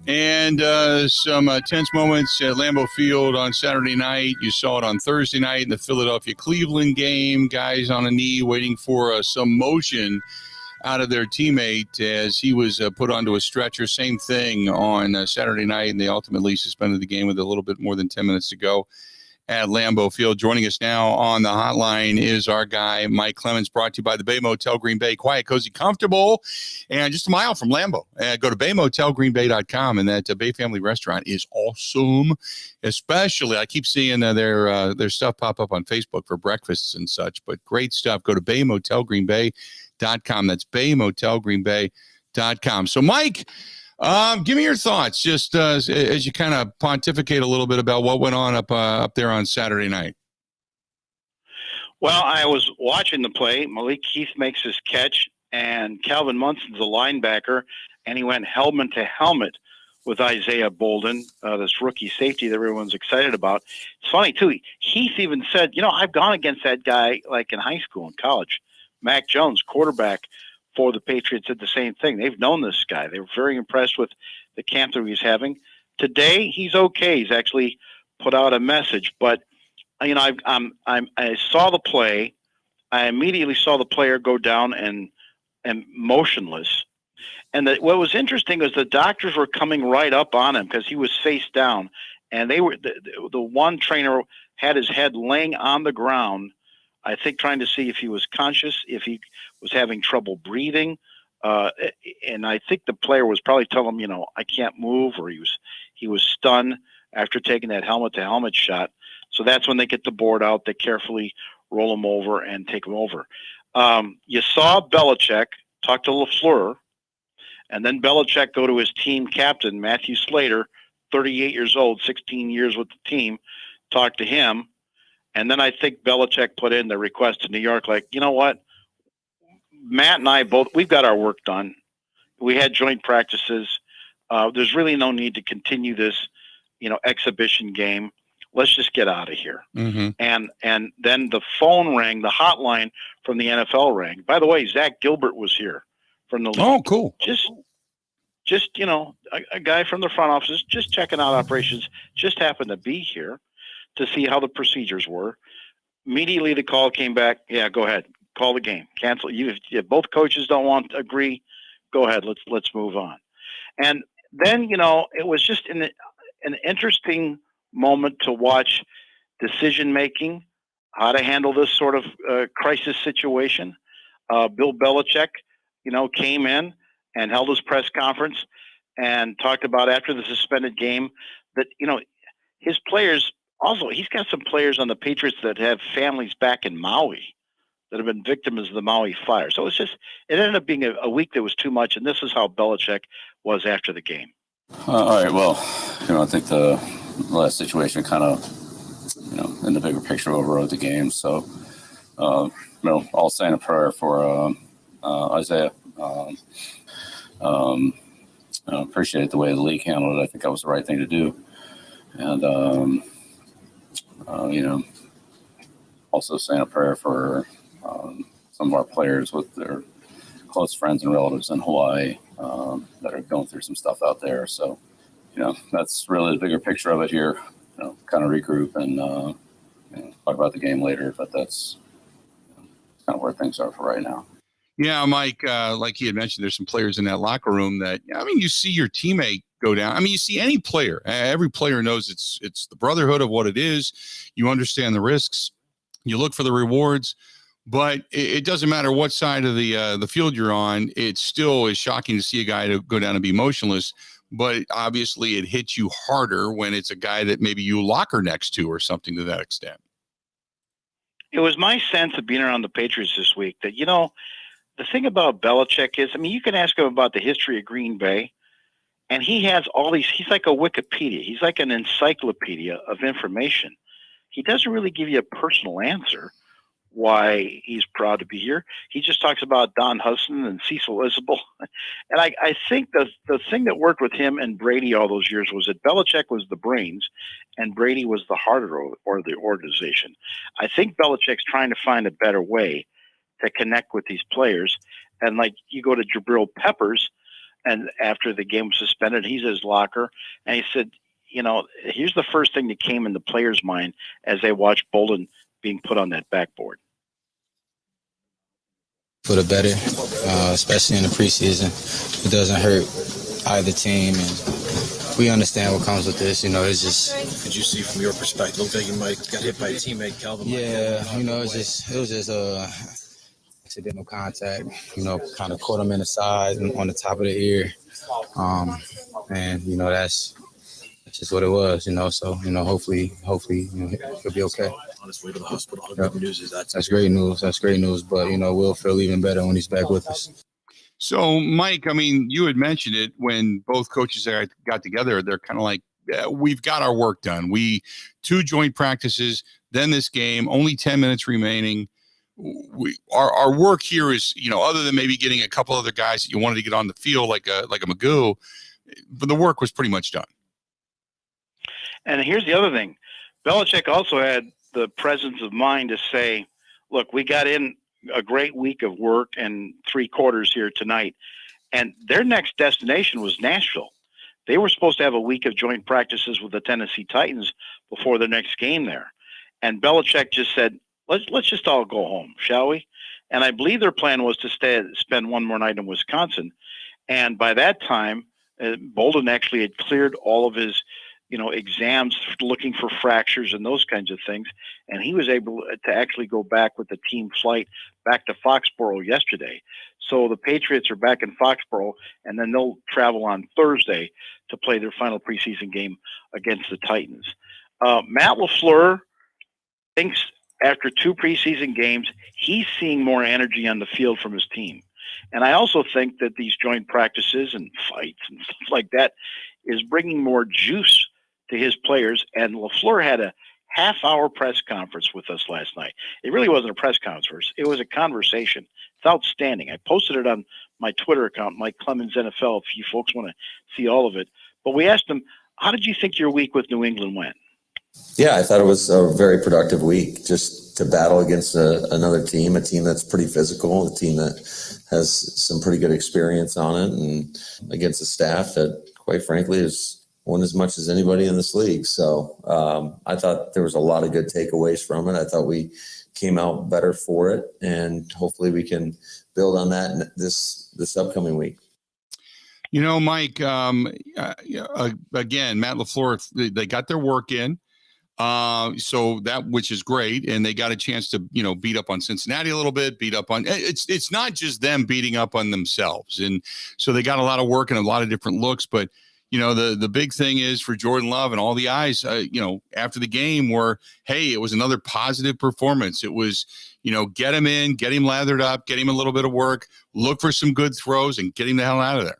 and some tense moments at Lambeau Field on Saturday night. You saw it on Thursday night in the Philadelphia-Cleveland game. Guys on a knee waiting for some motion out of their teammate as he was put onto a stretcher. Same thing on Saturday night, and they ultimately suspended the game with a little bit more than 10 minutes to go at Lambeau Field. Joining us now on the hotline is our guy, Mike Clemens, brought to you by the Bay Motel Green Bay. Quiet, cozy, comfortable, and just a mile from Lambeau. Go to baymotelgreenbay.com, and that Bay Family Restaurant is awesome. Especially, I keep seeing their stuff pop up on Facebook for breakfasts and such, but great stuff. Go to baymotelgreenbay.com. That's baymotelgreenbay.com. So, Mike, give me your thoughts, just as you kind of pontificate a little bit about what went on up there on Saturday night. Well, I was watching the play. Malik Heath makes his catch, and Calvin Munson's a linebacker, and he went helmet to helmet with Isaiah Bolden, this rookie safety that everyone's excited about. It's funny, too. Heath even said, I've gone against that guy like in high school and college. Mac Jones, quarterback for the Patriots, did the same thing. They've known this guy. They were very impressed with the camp that he's having. Today, he's okay. He's actually put out a message. But, I saw the play. I immediately saw the player go down and motionless. And what was interesting was the doctors were coming right up on him because he was face down. And they were the one trainer had his head laying on the ground, I think trying to see if he was conscious, if he was having trouble breathing. And I think the player was probably telling him, I can't move, or he was stunned after taking that helmet-to-helmet shot. So that's when they get the board out. They carefully roll him over and take him over. You saw Belichick talk to LaFleur, and then Belichick go to his team captain, Matthew Slater, 38 years old, 16 years with the team, talk to him. And then I think Belichick put in the request to New York, like, you know what? Matt and I both, we've got our work done. We had joint practices. There's really no need to continue this, exhibition game. Let's just get out of here. Mm-hmm. And then the phone rang, the hotline from the NFL rang. By the way, Zach Gilbert was here from the league. Oh, cool. Just a guy from the front office, just checking out operations, just happened to be here to see how the procedures were. Immediately the call came back. Yeah, go ahead. Call the game. Cancel. If both coaches don't want to agree, go ahead. Let's move on. And then, it was just an interesting moment to watch decision making, how to handle this sort of crisis situation. Bill Belichick, came in and held his press conference and talked about after the suspended game that, his players also, he's got some players on the Patriots that have families back in Maui that have been victims of the Maui fire. So it ended up being a week that was too much. And this is how Belichick was after the game. All right. Well, I think the last situation kind of, in the bigger picture overrode the game. So, all saying a prayer for Isaiah. Appreciate the way the league handled it. I think that was the right thing to do. And, also saying a prayer for some of our players with their close friends and relatives in Hawaii that are going through some stuff out there. So, that's really the bigger picture of it here. Kind of regroup and talk about the game later. But that's kind of where things are for right now. Yeah, Mike, like he had mentioned, there's some players in that locker room that, you see your teammate go down. You see any player. Every player knows it's the brotherhood of what it is. You understand the risks. You look for the rewards. But it doesn't matter what side of the field you're on. It still is shocking to see a guy to go down and be motionless. But obviously it hits you harder when it's a guy that maybe you locker next to or something to that extent. It was my sense of being around the Patriots this week that, the thing about Belichick is, you can ask him about the history of Green Bay, and he has all these, he's like a Wikipedia. He's like an encyclopedia of information. He doesn't really give you a personal answer why he's proud to be here. He just talks about Don Hudson and Cecil Isabel. And I think the thing that worked with him and Brady all those years was that Belichick was the brains and Brady was the heart or the organization. I think Belichick's trying to find a better way to connect with these players. And like you go to Jabril Peppers, and after the game was suspended, he's at his locker, and he said, here's the first thing that came in the players' mind as they watched Bolden being put on that backboard. For the better, especially in the preseason. It doesn't hurt either team, and we understand what comes with this. It's just. Could you see from your perspective? Looked like you might got hit by a teammate, Calvin. Yeah, it was just accidental contact. Kind of caught him in the side and on the top of the ear, and that's just what it was. So hopefully he'll be okay. On his way to the hospital. How good news is that? That's great news. But we'll feel even better when he's back with us. So, Mike, you had mentioned it when both coaches got together. They're kind of like, we've got our work done. 2 joint practices, then this game, only 10 minutes remaining. Our work here is, other than maybe getting a couple other guys that you wanted to get on the field, like a Magoo, but the work was pretty much done. And here's the other thing. Belichick also had the presence of mind to say, look, we got in a great week of work and 3 quarters here tonight. And their next destination was Nashville. They were supposed to have a week of joint practices with the Tennessee Titans before the next game there. And Belichick just said, let's just all go home, shall we? And I believe their plan was to spend one more night in Wisconsin. And by that time, Bolden actually had cleared all of his exams looking for fractures and those kinds of things. And he was able to actually go back with the team flight back to Foxborough yesterday. So the Patriots are back in Foxborough, and then they'll travel on Thursday to play their final preseason game against the Titans. Matt LaFleur thinks after 2 preseason games, he's seeing more energy on the field from his team. And I also think that these joint practices and fights and stuff like that is bringing more juice to his players. And LaFleur had a half-hour press conference with us last night. It really wasn't a press conference. It was a conversation. It's outstanding. I posted it on my Twitter account, Mike Clemens NFL, if you folks want to see all of it. But we asked him, how did you think your week with New England went? Yeah, I thought it was a very productive week just to battle against another team, a team that's pretty physical, a team that has some pretty good experience on it, and against a staff that, quite frankly, has won as much as anybody in this league. So I thought there was a lot of good takeaways from it. I thought we came out better for it, and hopefully we can build on that this upcoming week. Mike, again, Matt LaFleur, they got their work in. So that, which is great. And they got a chance to, beat up on Cincinnati a little bit, beat up on, it's not just them beating up on themselves. And so they got a lot of work and a lot of different looks, but the big thing is for Jordan Love and all the eyes, after the game were, hey, it was another positive performance. It was, get him in, get him lathered up, get him a little bit of work, look for some good throws and get him the hell out of there.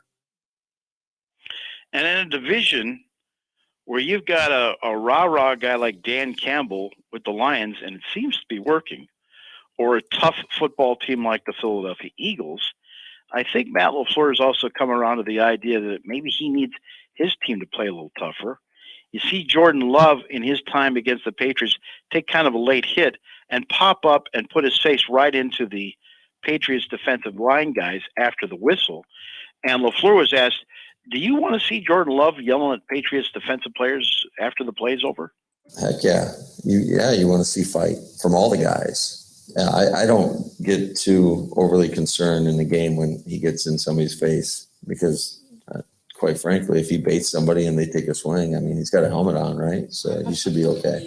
And in a division where you've got a rah-rah guy like Dan Campbell with the Lions, and it seems to be working, or a tough football team like the Philadelphia Eagles, I think Matt LaFleur has also come around to the idea that maybe he needs his team to play a little tougher. You see Jordan Love in his time against the Patriots take kind of a late hit and pop up and put his face right into the Patriots defensive line guys after the whistle. And LaFleur was asked, do you want to see Jordan Love yelling at Patriots defensive players after the play's over? Heck yeah. You want to see fight from all the guys. I don't get too overly concerned in the game when he gets in somebody's face because, quite frankly, if he baits somebody and they take a swing, I mean, he's got a helmet on, right? So he should be okay.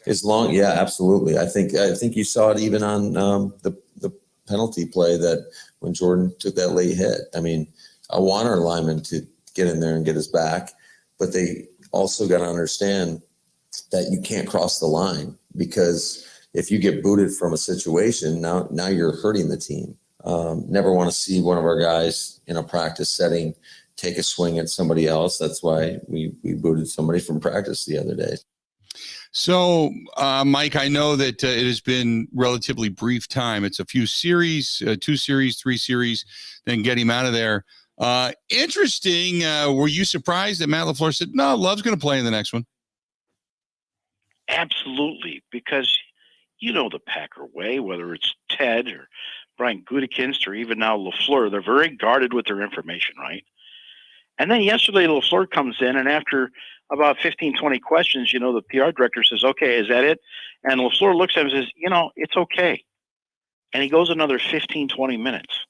Yeah, absolutely. I think you saw it even on the penalty play that when Jordan took that late hit. I mean, I want our linemen to get in there and get his back, but they also got to understand that you can't cross the line because if you get booted from a situation, now you're hurting the team. Never want to see one of our guys in a practice setting take a swing at somebody else. That's why we booted somebody from practice the other day. So, Mike, I know that it has been relatively brief time. It's a few series, 2 series, 3 series, then get him out of there. Interesting. Were you surprised that Matt LaFleur said, no, Love's going to play in the next one? Absolutely, because the Packer way, whether it's Ted or Brian Gutekunst or even now LaFleur, they're very guarded with their information, right? And then yesterday, LaFleur comes in, and after about 15, 20 questions, the PR director says, okay, is that it? And LaFleur looks at him and says, it's okay. And he goes another 15, 20 minutes.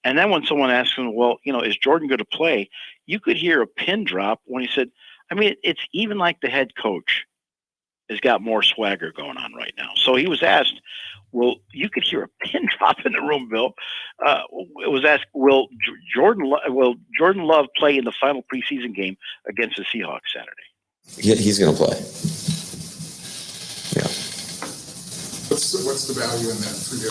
And then when someone asks him, well, is Jordan going to play? You could hear a pin drop when he said, I mean, it's even like the head coach has got more swagger going on right now. So he was asked, well, you could hear a pin drop in the room, Bill. It was asked, will Jordan Love play in the final preseason game against the Seahawks Saturday? Yeah, he's going to play. Yeah. What's the value in that for you?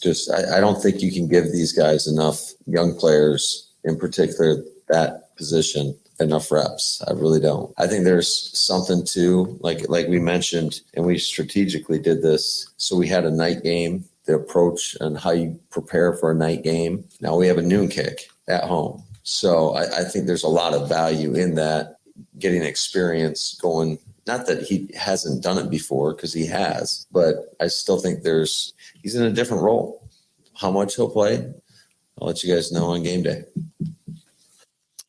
Just, I don't think you can give these guys enough, young players in particular, that position, enough reps. I really don't. I think there's something to, like we mentioned, and we strategically did this. So we had a night game, the approach and how you prepare for a night game. Now we have a noon kick at home. So I think there's a lot of value in that, getting experience going. Not that he hasn't done it before, because he has, but I still think he's in a different role. How much he'll play, I'll let you guys know on game day.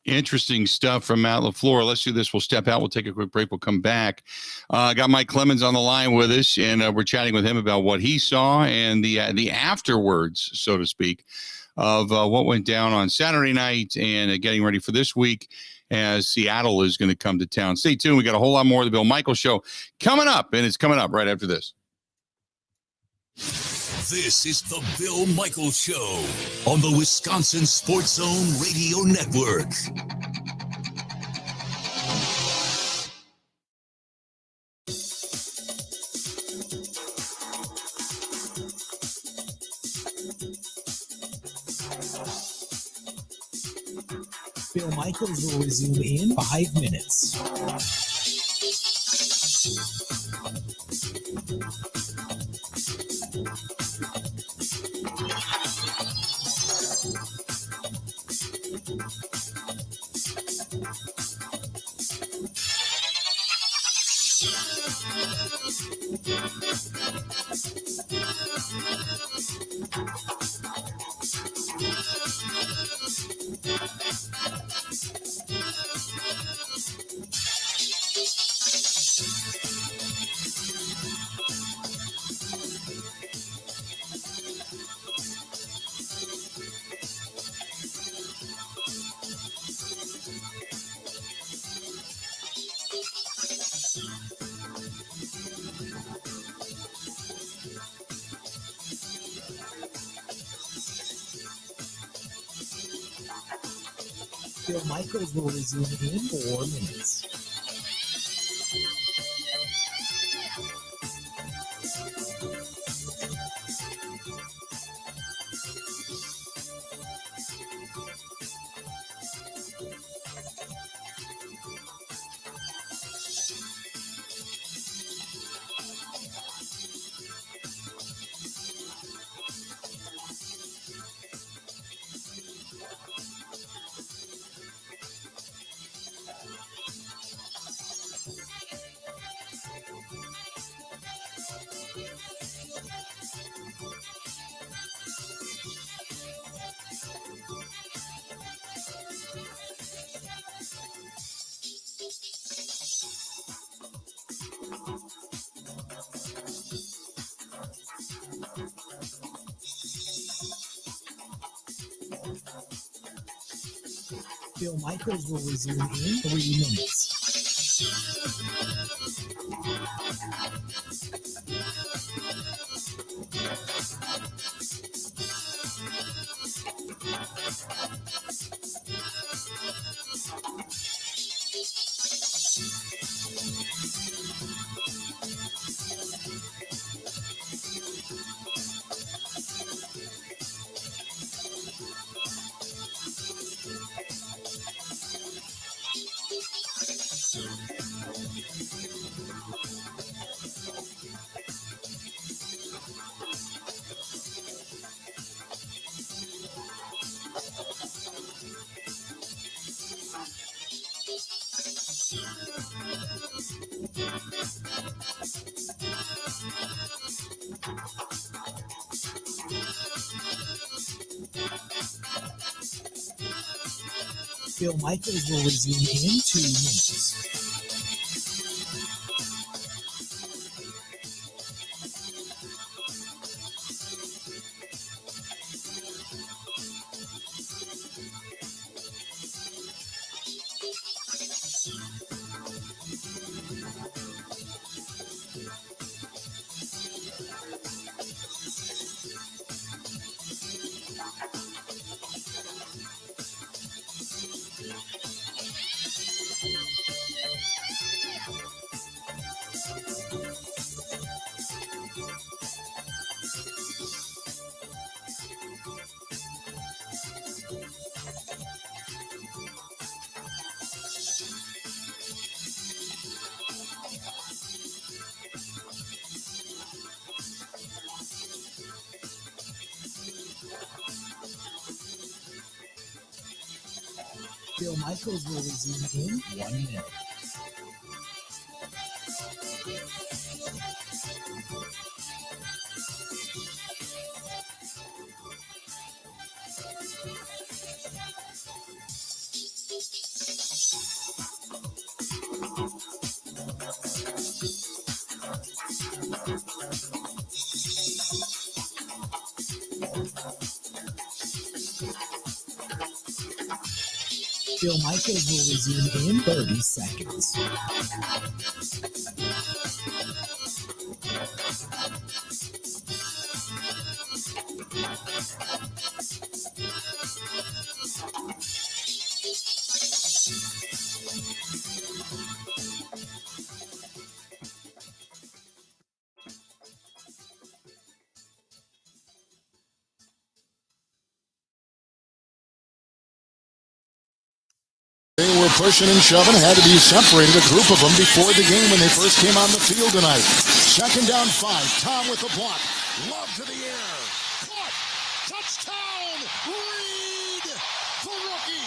Interesting stuff from Matt LaFleur. Let's do this. We'll step out. We'll take a quick break. We'll come back. Got Mike Clemens on the line with us, and we're chatting with him about what he saw and the afterwards, so to speak, of what went down on Saturday night and getting ready for this week as Seattle is going to come to town. Stay tuned. We got a whole lot more of the Bill Michaels Show coming up, and it's coming up right after this. This is the Bill Michaels Show on the Wisconsin Sports Zone Radio Network. Bill Michaels will resume in 5 minutes. Bill Michaels will resume in 4 minutes. Bill Michaels will resume in 3 minutes. Bill Michaels will resume in 2 minutes. Bill Michaels will resume in 1 minute. Bill Michaels will resume in 30 seconds. They were pushing and shoving, had to be separated, a group of them, before the game when they first came on the field tonight. 2nd down 5, Tom with the block. Love to the air. Caught. Touchdown. Reed, the rookie.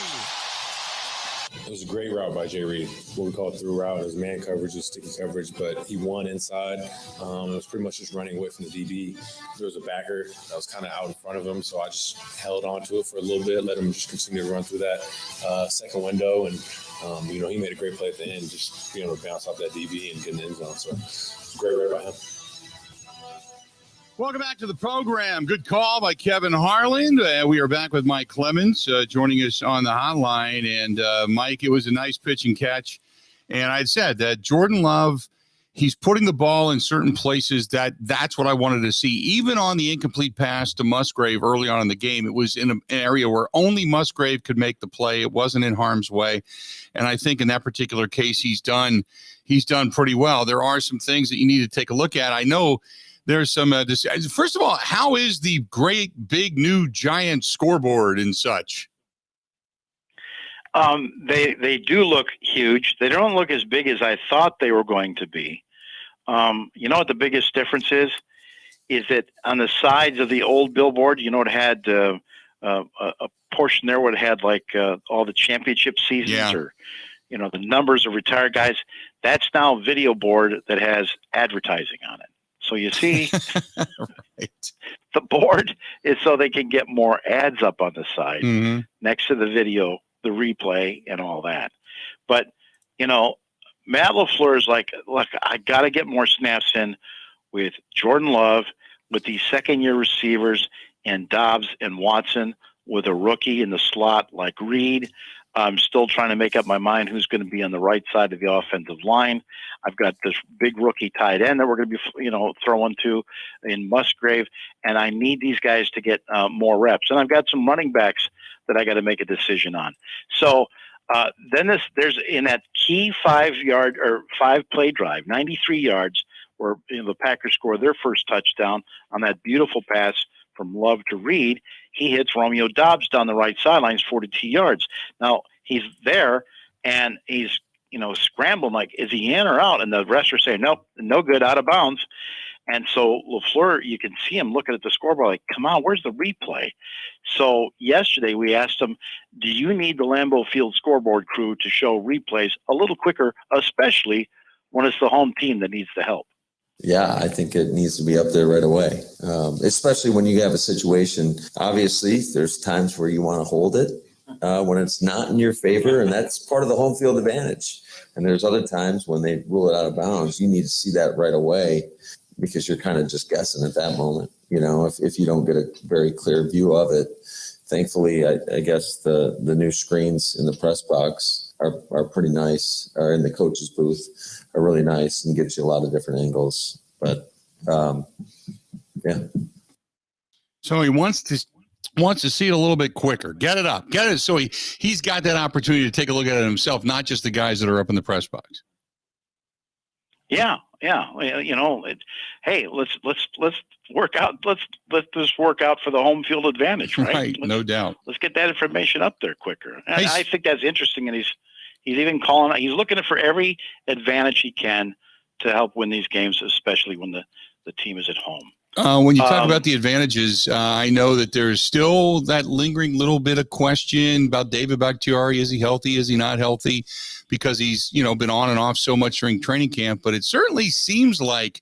It was a great route by Jay Reed. What we call it through route. It was man coverage, just sticky coverage, but he won inside. It was pretty much just running away from the DB. There was a backer that was kind of out in front of him, so I just held on to it for a little bit, let him just continue to run through that second window, and he made a great play at the end, just being able to bounce off that DB and get in the end zone. So great route by him. Welcome back to the program. Good call by Kevin Harlan. We are back with Mike Clemens joining us on the hotline. And Mike, it was a nice pitch and catch. And I said that Jordan Love he's putting the ball in certain places that's what I wanted to see. Even on the incomplete pass to Musgrave early on in the game, it was in an area where only Musgrave could make the play. It wasn't in harm's way. And I think in that particular case, he's done pretty well. There are some things that you need to take a look at. I know there's some, first of all, how is the great big new giant scoreboard and such? They do look huge. They don't look as big as I thought they were going to be. You know what the biggest difference is? Is that on the sides of the old billboard, you know, it had a portion there where it had like all the championship seasons or, you know, the numbers of retired guys. That's now a video board that has advertising on it. So you see, the board is so they can get more ads up on the side next to the video, the replay, and all that. But, you know, Matt LaFleur is like, look, I got to get more snaps in with Jordan Love, with these second-year receivers, and Dobbs and Watson, with a rookie in the slot like Reed. I'm still trying to make up my mind who's going to be on the right side of the offensive line. I've got this big rookie tight end that we're going to be, you know, throwing to in Musgrave, and I need these guys to get more reps. And I've got some running backs that I got to make a decision on. So then there's in that key 5-yard or 5-play drive, 93 yards, where, you know, the Packers score their first touchdown on that beautiful pass from Love to Reed. He hits Romeo Dobbs down the right sidelines, 42 yards. Now he's there and he's, you know, scrambling like, is he in or out? And the rest are saying, nope, no good, out of bounds. And so LaFleur, you can see him looking at the scoreboard like, come on, where's the replay? So yesterday we asked him, do you need the Lambeau Field scoreboard crew to show replays a little quicker, especially when it's the home team that needs the help? Yeah, I think it needs to be up there right away, especially when you have a situation. Obviously, there's times where you want to hold it when it's not in your favor, and that's part of the home field advantage. And there's other times when they rule it out of bounds. You need to see that right away because you're kind of just guessing at that moment, you know, if you don't get a very clear view of it. Thankfully, I guess the new screens in the press box are pretty nice, or in the coach's booth are really nice and gives you a lot of different angles. But yeah. So he wants to see it a little bit quicker. Get it up. Get it. So he's got that opportunity to take a look at it himself, not just the guys that are up in the press box. Yeah. You know, hey, let's work out. Let's just work out for the home field advantage, right? Right, no doubt. Let's get that information up there quicker. And I think that's interesting. And he's even calling. He's looking for every advantage he can to help win these games, especially when the team is at home. When you talk about the advantages, I know that there's still that lingering little bit of question about David Bakhtiari. Is he healthy? Is he not healthy? Because he's, you know, been on and off so much during training camp. But it certainly seems like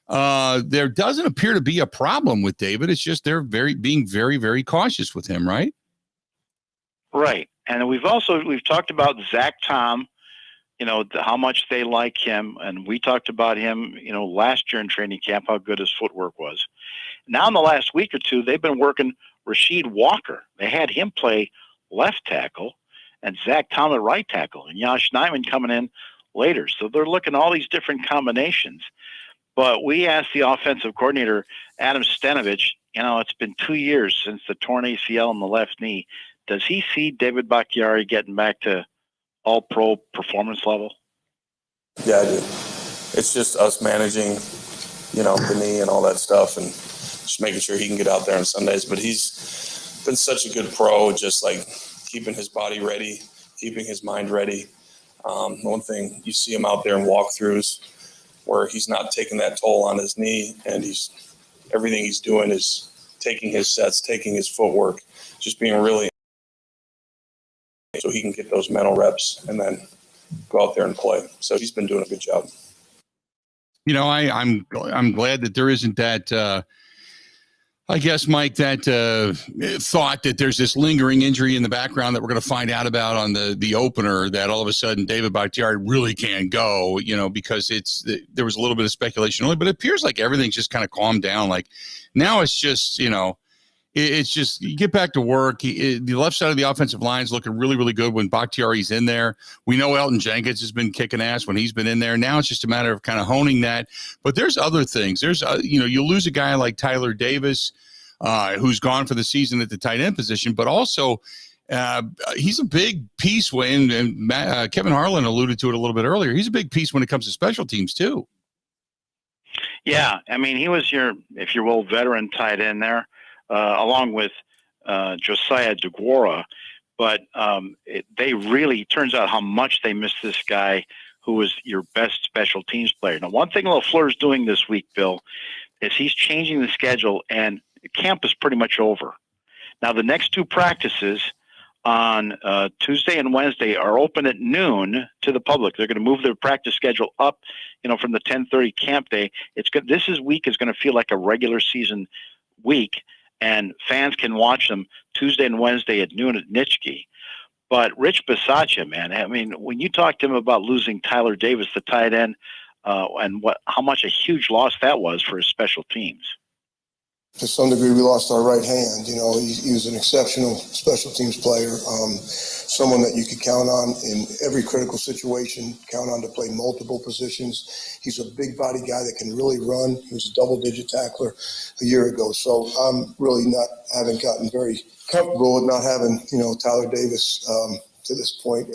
there doesn't appear to be a problem with David. It's just they're being very, very cautious with him, right? Right. And we've talked about Zach Tom, you know, how much they like him. And we talked about him, you know, last year in training camp, how good his footwork was. Now in the last week or two, they've been working Rasheed Walker. They had him play left tackle and Zach Tom at right tackle and Josh Nijman coming in later. So they're looking at all these different combinations. But we asked the offensive coordinator, Adam Stenovich, you know, it's been 2 years since the torn ACL in the left knee. Does he see David Bakhtiari getting back to all-pro performance level? Yeah, I do. It's just us managing, you know, the knee and all that stuff and just making sure he can get out there on Sundays. But he's been such a good pro, just like keeping his body ready, keeping his mind ready. One thing, you see him out there in walkthroughs where he's not taking that toll on his knee, and everything he's doing is taking his sets, taking his footwork, just being really so he can get those mental reps and then go out there and play. So he's been doing a good job. You know, I'm glad that there isn't that, I guess, Mike, that thought that there's this lingering injury in the background that we're going to find out about on the opener, that all of a sudden David Bakhtiari really can't go, you know, because there was a little bit of speculation only, but it appears like everything's just kind of calmed down. Like now it's just, you know, It's just you get back to work. The left side of the offensive line is looking really, really good when Bakhtiari's in there. We know Elton Jenkins has been kicking ass when he's been in there. Now it's just a matter of kind of honing that. But there's other things. There's, you lose a guy like Tyler Davis, who's gone for the season at the tight end position, but also he's a big piece and Kevin Harlan alluded to it a little bit earlier. He's a big piece when it comes to special teams too. Yeah, I mean, he was your, if you will, veteran tight end there, along with Josiah DeGuara. But they really, turns out how much they missed this guy who was your best special teams player. Now, one thing LaFleur's doing this week, Bill, is he's changing the schedule, and camp is pretty much over. Now, the next two practices on Tuesday and Wednesday are open at noon to the public. They're going to move their practice schedule up, from the 10:30 camp day. This week is going to feel like a regular season week, and fans can watch them Tuesday and Wednesday at noon at Nitschke. But Rich Bisaccia, man, I mean, when you talk to him about losing Tyler Davis, the tight end, and how much a huge loss that was for his special teams. To some degree, we lost our right hand. He was an exceptional special teams player, someone that you could count on in every critical situation, count on to play multiple positions. He's a big body guy that can really run. He was a double-digit tackler a year ago. So I'm really haven't gotten very comfortable with not having, Tyler Davis to this point.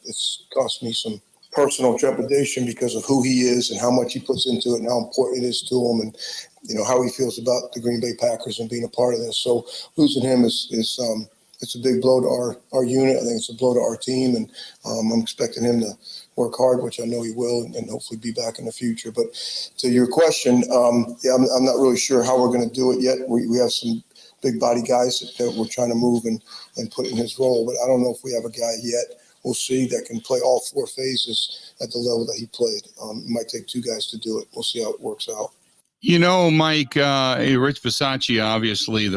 It's cost me some personal trepidation because of who he is and how much he puts into it and how important it is to him, and how he feels about the Green Bay Packers and being a part of this. So losing him is it's a big blow to our unit. I think it's a blow to our team, and I'm expecting him to work hard, which I know he will, and hopefully be back in the future. But to your question, I'm not really sure how we're going to do it yet. We have some big body guys that we're trying to move and put in his role, but I don't know if we have a guy yet. We'll see that can play all four phases at the level that he played. It might take two guys to do it. We'll see how it works out. Mike, Rich Bisaccia, obviously,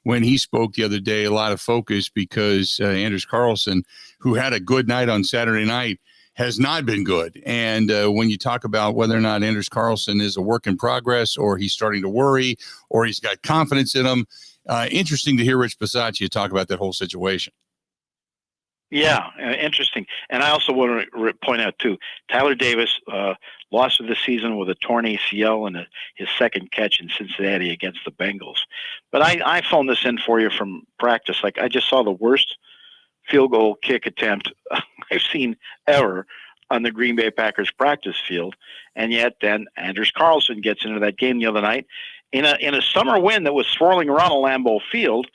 when he spoke the other day, a lot of focus because Anders Carlson, who had a good night on Saturday night, has not been good. And when you talk about whether or not Anders Carlson is a work in progress, or he's starting to worry, or he's got confidence in him, interesting to hear Rich Bisaccia talk about that whole situation. Yeah, interesting. And I also want to point out, too, Tyler Davis lost of the season with a torn ACL and his second catch in Cincinnati against the Bengals. But I phoned this in for you from practice. Like, I just saw the worst field goal kick attempt I've seen ever on the Green Bay Packers practice field. And yet then Anders Carlson gets into that game the other night in a summer wind that was swirling around a Lambeau field.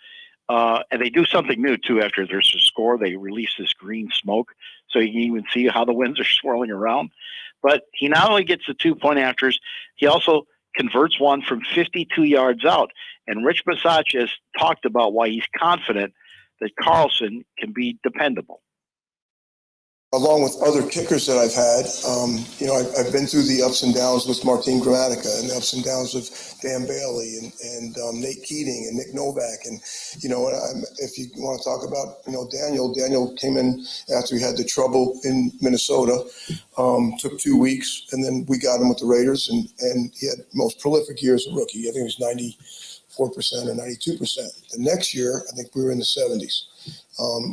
And they do something new, too, after there's a score. They release this green smoke so you can even see how the winds are swirling around. But he not only gets the 2-point afters, he also converts one from 52 yards out. And Rich Bisaccia has talked about why he's confident that Carlson can be dependable. Along with other kickers that I've had, I've been through the ups and downs with Martin Gramatica and the ups and downs of Dan Bailey and Nate Keating and Nick Novak. And, if you want to talk about, Daniel came in after he had the trouble in Minnesota, took 2 weeks, and then we got him with the Raiders, and he had most prolific year as a rookie. I think it was 94% or 92%. The next year, I think we were in the 70s.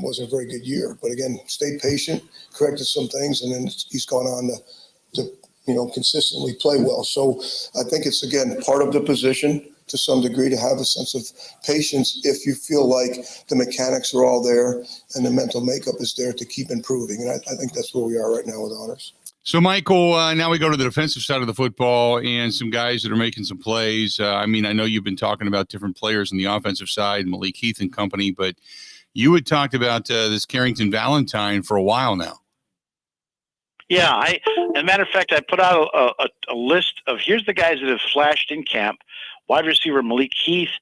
Wasn't a very good year, but again, stayed patient, corrected some things, and then he's gone on to consistently play well. So I think it's, again, part of the position to some degree to have a sense of patience if you feel like the mechanics are all there and the mental makeup is there to keep improving. And I think that's where we are right now with Honors. So, Michael, now we go to the defensive side of the football and some guys that are making some plays. I know you've been talking about different players on the offensive side, Malik Heath and company, but you had talked about this Carrington Valentine for a while now. Yeah, as a matter of fact, I put out a list of here's the guys that have flashed in camp. Wide receiver Malik Heath,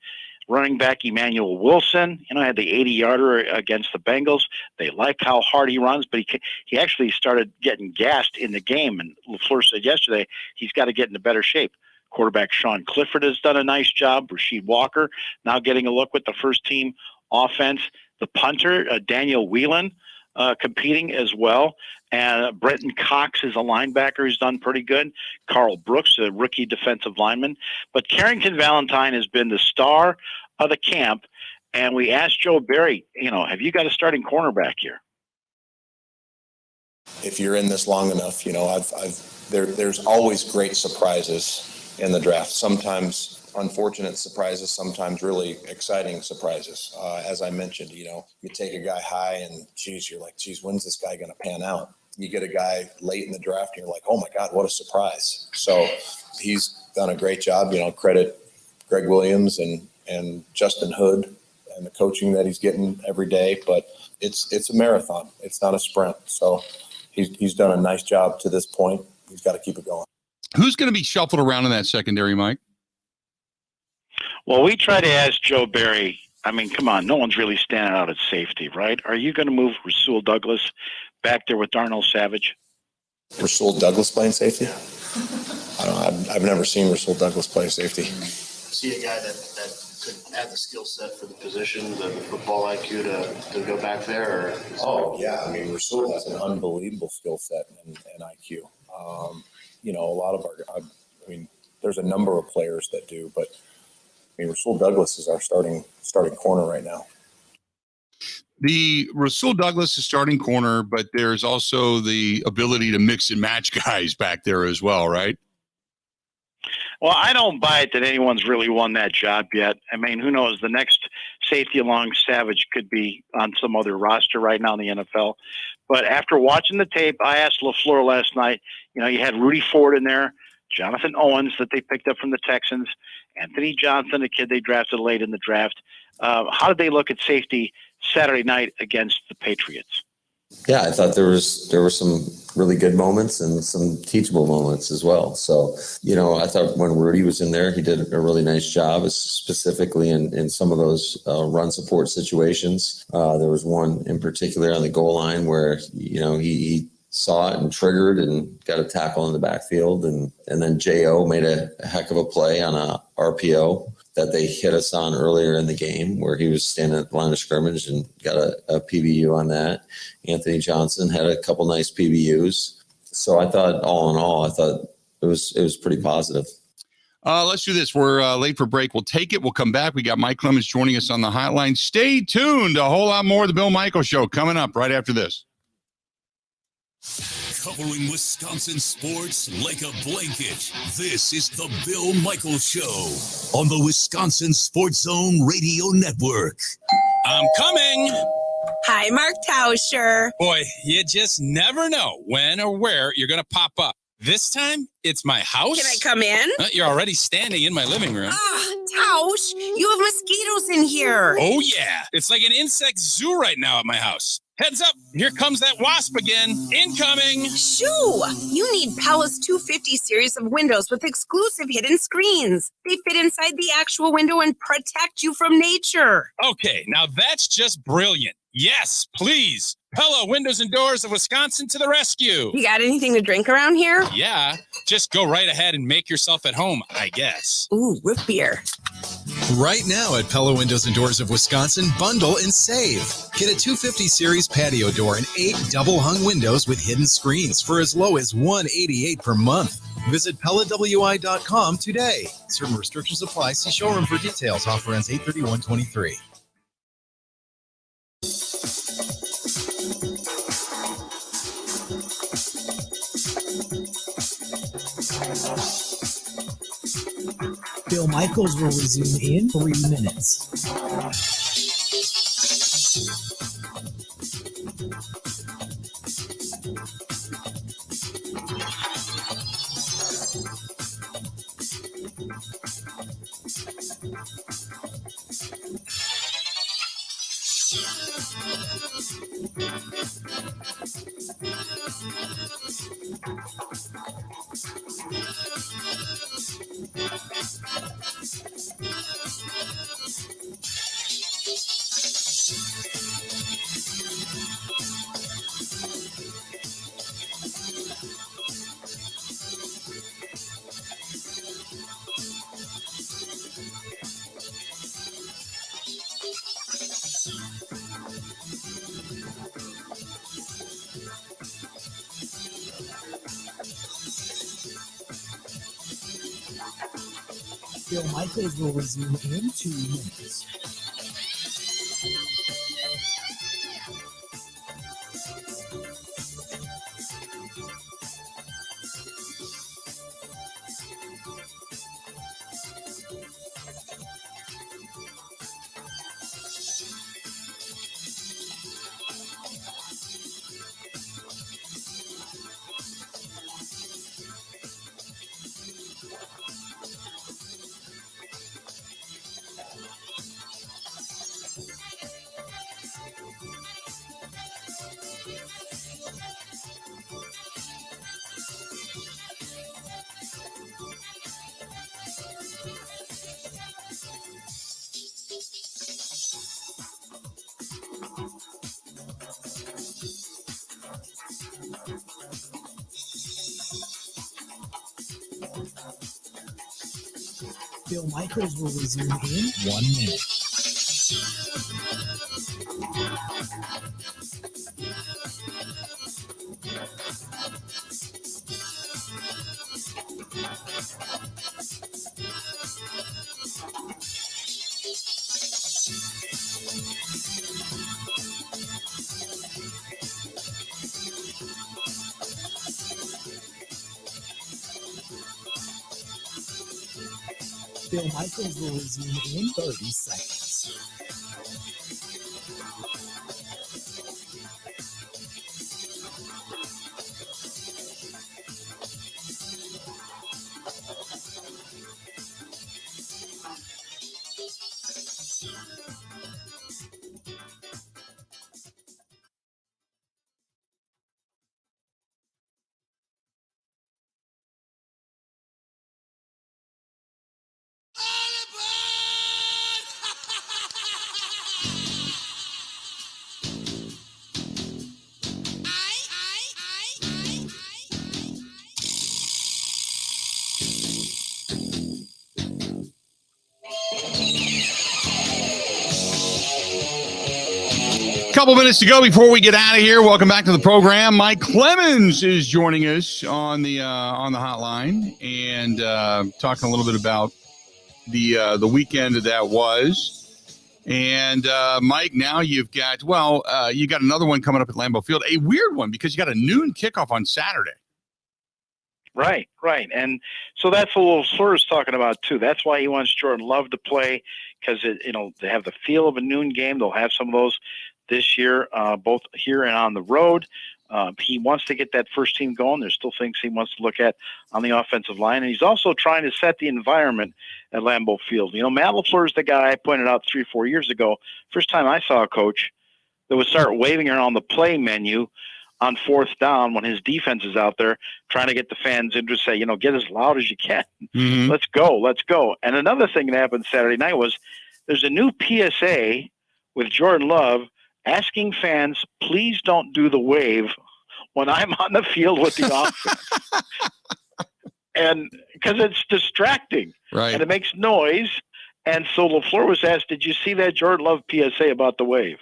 running back Emmanuel Wilson, had the 80-yarder against the Bengals. They like how hard he runs, but he actually started getting gassed in the game. And LaFleur said yesterday he's got to get into better shape. Quarterback Sean Clifford has done a nice job. Rasheed Walker now getting a look with the first team offense. The punter, Daniel Whelan, competing as well. And Brenton Cox is a linebacker who's done pretty good. Carl Brooks, a rookie defensive lineman. But Carrington Valentine has been the star of the camp, and we asked Joe Barry, have you got a starting cornerback here? If you're in this long enough, there's always great surprises in the draft. Sometimes unfortunate surprises, sometimes really exciting surprises. As I mentioned, you take a guy high and you're like, when's this guy going to pan out? You get a guy late in the draft and you're like, oh my God, what a surprise. So he's done a great job, credit Greg Williams and Justin Hood and the coaching that he's getting every day, but it's a marathon. It's not a sprint. So he's done a nice job to this point. He's got to keep it going. Who's going to be shuffled around in that secondary, Mike? Well, we try to ask Joe Barry. I mean, come on, no one's really standing out at safety, right? Are you going to move Rasul Douglas back there with Darnell Savage? Rasul Douglas playing safety? I don't know. I've never seen Rasul Douglas play safety. See a guy that could add the skill set for the position, the football IQ to go back there? Or? Oh, yeah. I mean, Rasul has an unbelievable skill set and IQ. A lot of there's a number of players that do, but Rasul Douglas is our starting corner right now. The Rasul Douglas is starting corner, but there's also the ability to mix and match guys back there as well, right? Well, I don't buy it that anyone's really won that job yet. I mean, who knows? The next safety along Savage could be on some other roster right now in the NFL. But after watching the tape, I asked LaFleur last night, you had Rudy Ford in there, Jonathan Owens that they picked up from the Texans, Anthony Johnson, a kid they drafted late in the draft. How did they look at safety Saturday night against the Patriots? Yeah, I thought there were some really good moments and some teachable moments as well. So, I thought when Rudy was in there, he did a really nice job, specifically in some of those run support situations. There was one in particular on the goal line where, he saw it and triggered and got a tackle in the backfield. And then J.O. made a heck of a play on a RPO that they hit us on earlier in the game where he was standing at the line of scrimmage and got a PBU on that. Anthony Johnson had a couple nice PBUs. So I thought all in all, it was pretty positive. Let's do this. We're late for break. We'll take it. We'll come back. We got Mike Clemens joining us on the hotline. Stay tuned. A whole lot more of the Bill Michaels Show coming up right after this. Covering Wisconsin sports like a blanket. This is the Bill Michaels Show on the Wisconsin Sports Zone Radio Network. I'm coming. Hi, Mark Tauscher. Boy, you just never know when or where you're going to pop up. This time, it's my house. Can I come in? You're already standing in my living room. Tausch, you have mosquitoes in here. Oh, yeah. It's like an insect zoo right now at my house. Heads up. Here comes that wasp again. Incoming. Shoo! You need Palace 250 series of windows with exclusive hidden screens. They fit inside the actual window and protect you from nature. Okay, now that's just brilliant. Yes, please. Pella Windows and Doors of Wisconsin to the rescue. You got anything to drink around here? Yeah, just go right ahead and make yourself at home, I guess. Ooh, root beer. Right now at Pella Windows and Doors of Wisconsin, bundle and save. Get a 250 series patio door and 8 double-hung windows with hidden screens for as low as $188 per month. Visit PellaWI.com today. Certain restrictions apply. See showroom for details. Offer ends 8/31/23. Bill Michaels will resume in 3 minutes. Bill Michaels will resume in 2 minutes. Bill Michaels will resume in 1 minute. Bill Michaels will resume in 30 seconds. Couple minutes to go before we get out of here. Welcome back to the program. Mike Clemens is joining us on the hotline and talking a little bit about the weekend that was. And Mike, now you've got you got another one coming up at Lambeau Field, a weird one because you got a noon kickoff on Saturday. Right. And so that's what LaFleur's talking about too. That's why he wants Jordan Love to play, because they have the feel of a noon game. They'll have some of those this year, both here and on the road. He wants to get that first team going. There's still things he wants to look at on the offensive line. And he's also trying to set the environment at Lambeau Field. Matt LaFleur is the guy I pointed out 3 or 4 years ago. First time I saw a coach that would start waving around the play menu on 4th down when his defense is out there trying to get the fans in to say, get as loud as you can. Mm-hmm. Let's go. And another thing that happened Saturday night was there's a new PSA with Jordan Love asking fans, please don't do the wave when I'm on the field with the offense. And because it's distracting, right? And it makes noise. And so LaFleur was asked, did you see that Jordan Love PSA about the wave?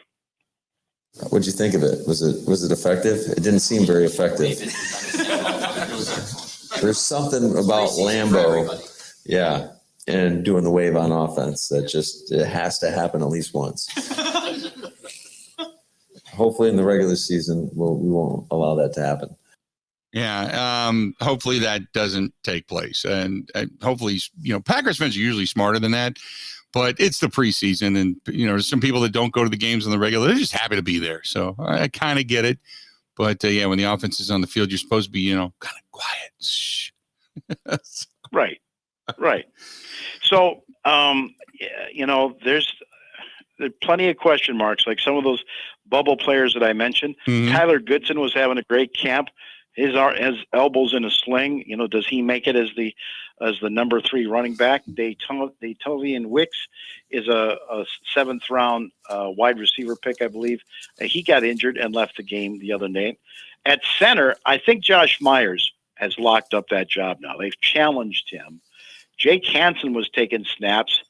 What'd you think of it? Was it effective? It didn't seem very effective. There's something about Lambeau, yeah, and doing the wave on offense that it has to happen at least once. Hopefully in the regular season, we won't allow that to happen. Yeah, hopefully that doesn't take place. And hopefully, Packers fans are usually smarter than that. But it's the preseason, and, there's some people that don't go to the games on the regular. They're just happy to be there. So I kind of get it. But, when the offense is on the field, you're supposed to be, kind of quiet. Shh. Right. So, there's plenty of question marks, like some of those bubble players that I mentioned. Mm-hmm. Tyler Goodson was having a great camp. His elbows in a sling. Does he make it as the number 3 running back? Daytovian Wicks is a 7th round wide receiver pick, I believe. He got injured and left the game the other night. At center, I think Josh Myers has locked up that job now. They've challenged him. Jake Hansen was taking snaps.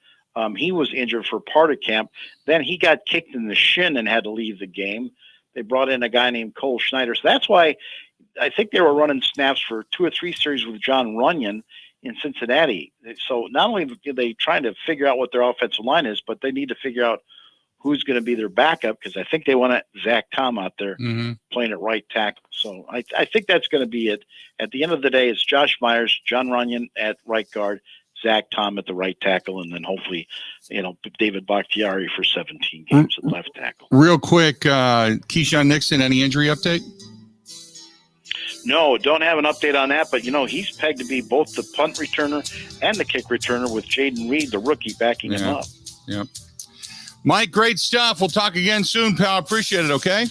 He was injured for part of camp. Then he got kicked in the shin and had to leave the game. They brought in a guy named Cole Schneider. So that's why I think they were running snaps for 2 or 3 series with John Runyon. in Cincinnati. So not only are they trying to figure out what their offensive line is, but they need to figure out who's going to be their backup, because I think they want Zach Tom out there playing at right tackle. So I think that's going to be it. At the end of the day, it's Josh Myers, John Runyon at right guard, Zach Tom at the right tackle, and then hopefully, David Bakhtiari for 17 games at left tackle. Real quick, Keyshawn Nixon, any injury update? No, don't have an update on that, but, he's pegged to be both the punt returner and the kick returner with Jaden Reed, the rookie, backing him up. Yep. Mike, great stuff. We'll talk again soon, pal. Appreciate it, okay?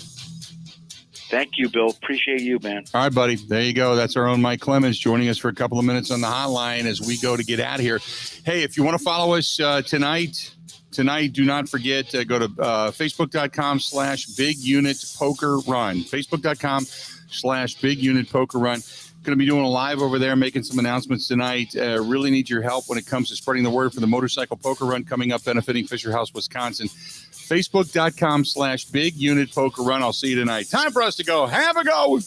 Thank you, Bill. Appreciate you, man. All right, buddy. There you go. That's our own Mike Clemens joining us for a couple of minutes on the hotline as we go to get out of here. Hey, if you want to follow us tonight, do not forget, go to facebook.com/Big Unit Poker Run. Facebook.com/Big Unit Poker Run. Going to be doing a live over there, making some announcements tonight. Really need your help when it comes to spreading the word for the motorcycle poker run coming up, benefiting Fisher House, Wisconsin. Facebook.com/Big Unit Poker Run. I'll see you tonight. Time for us to go. Have a go.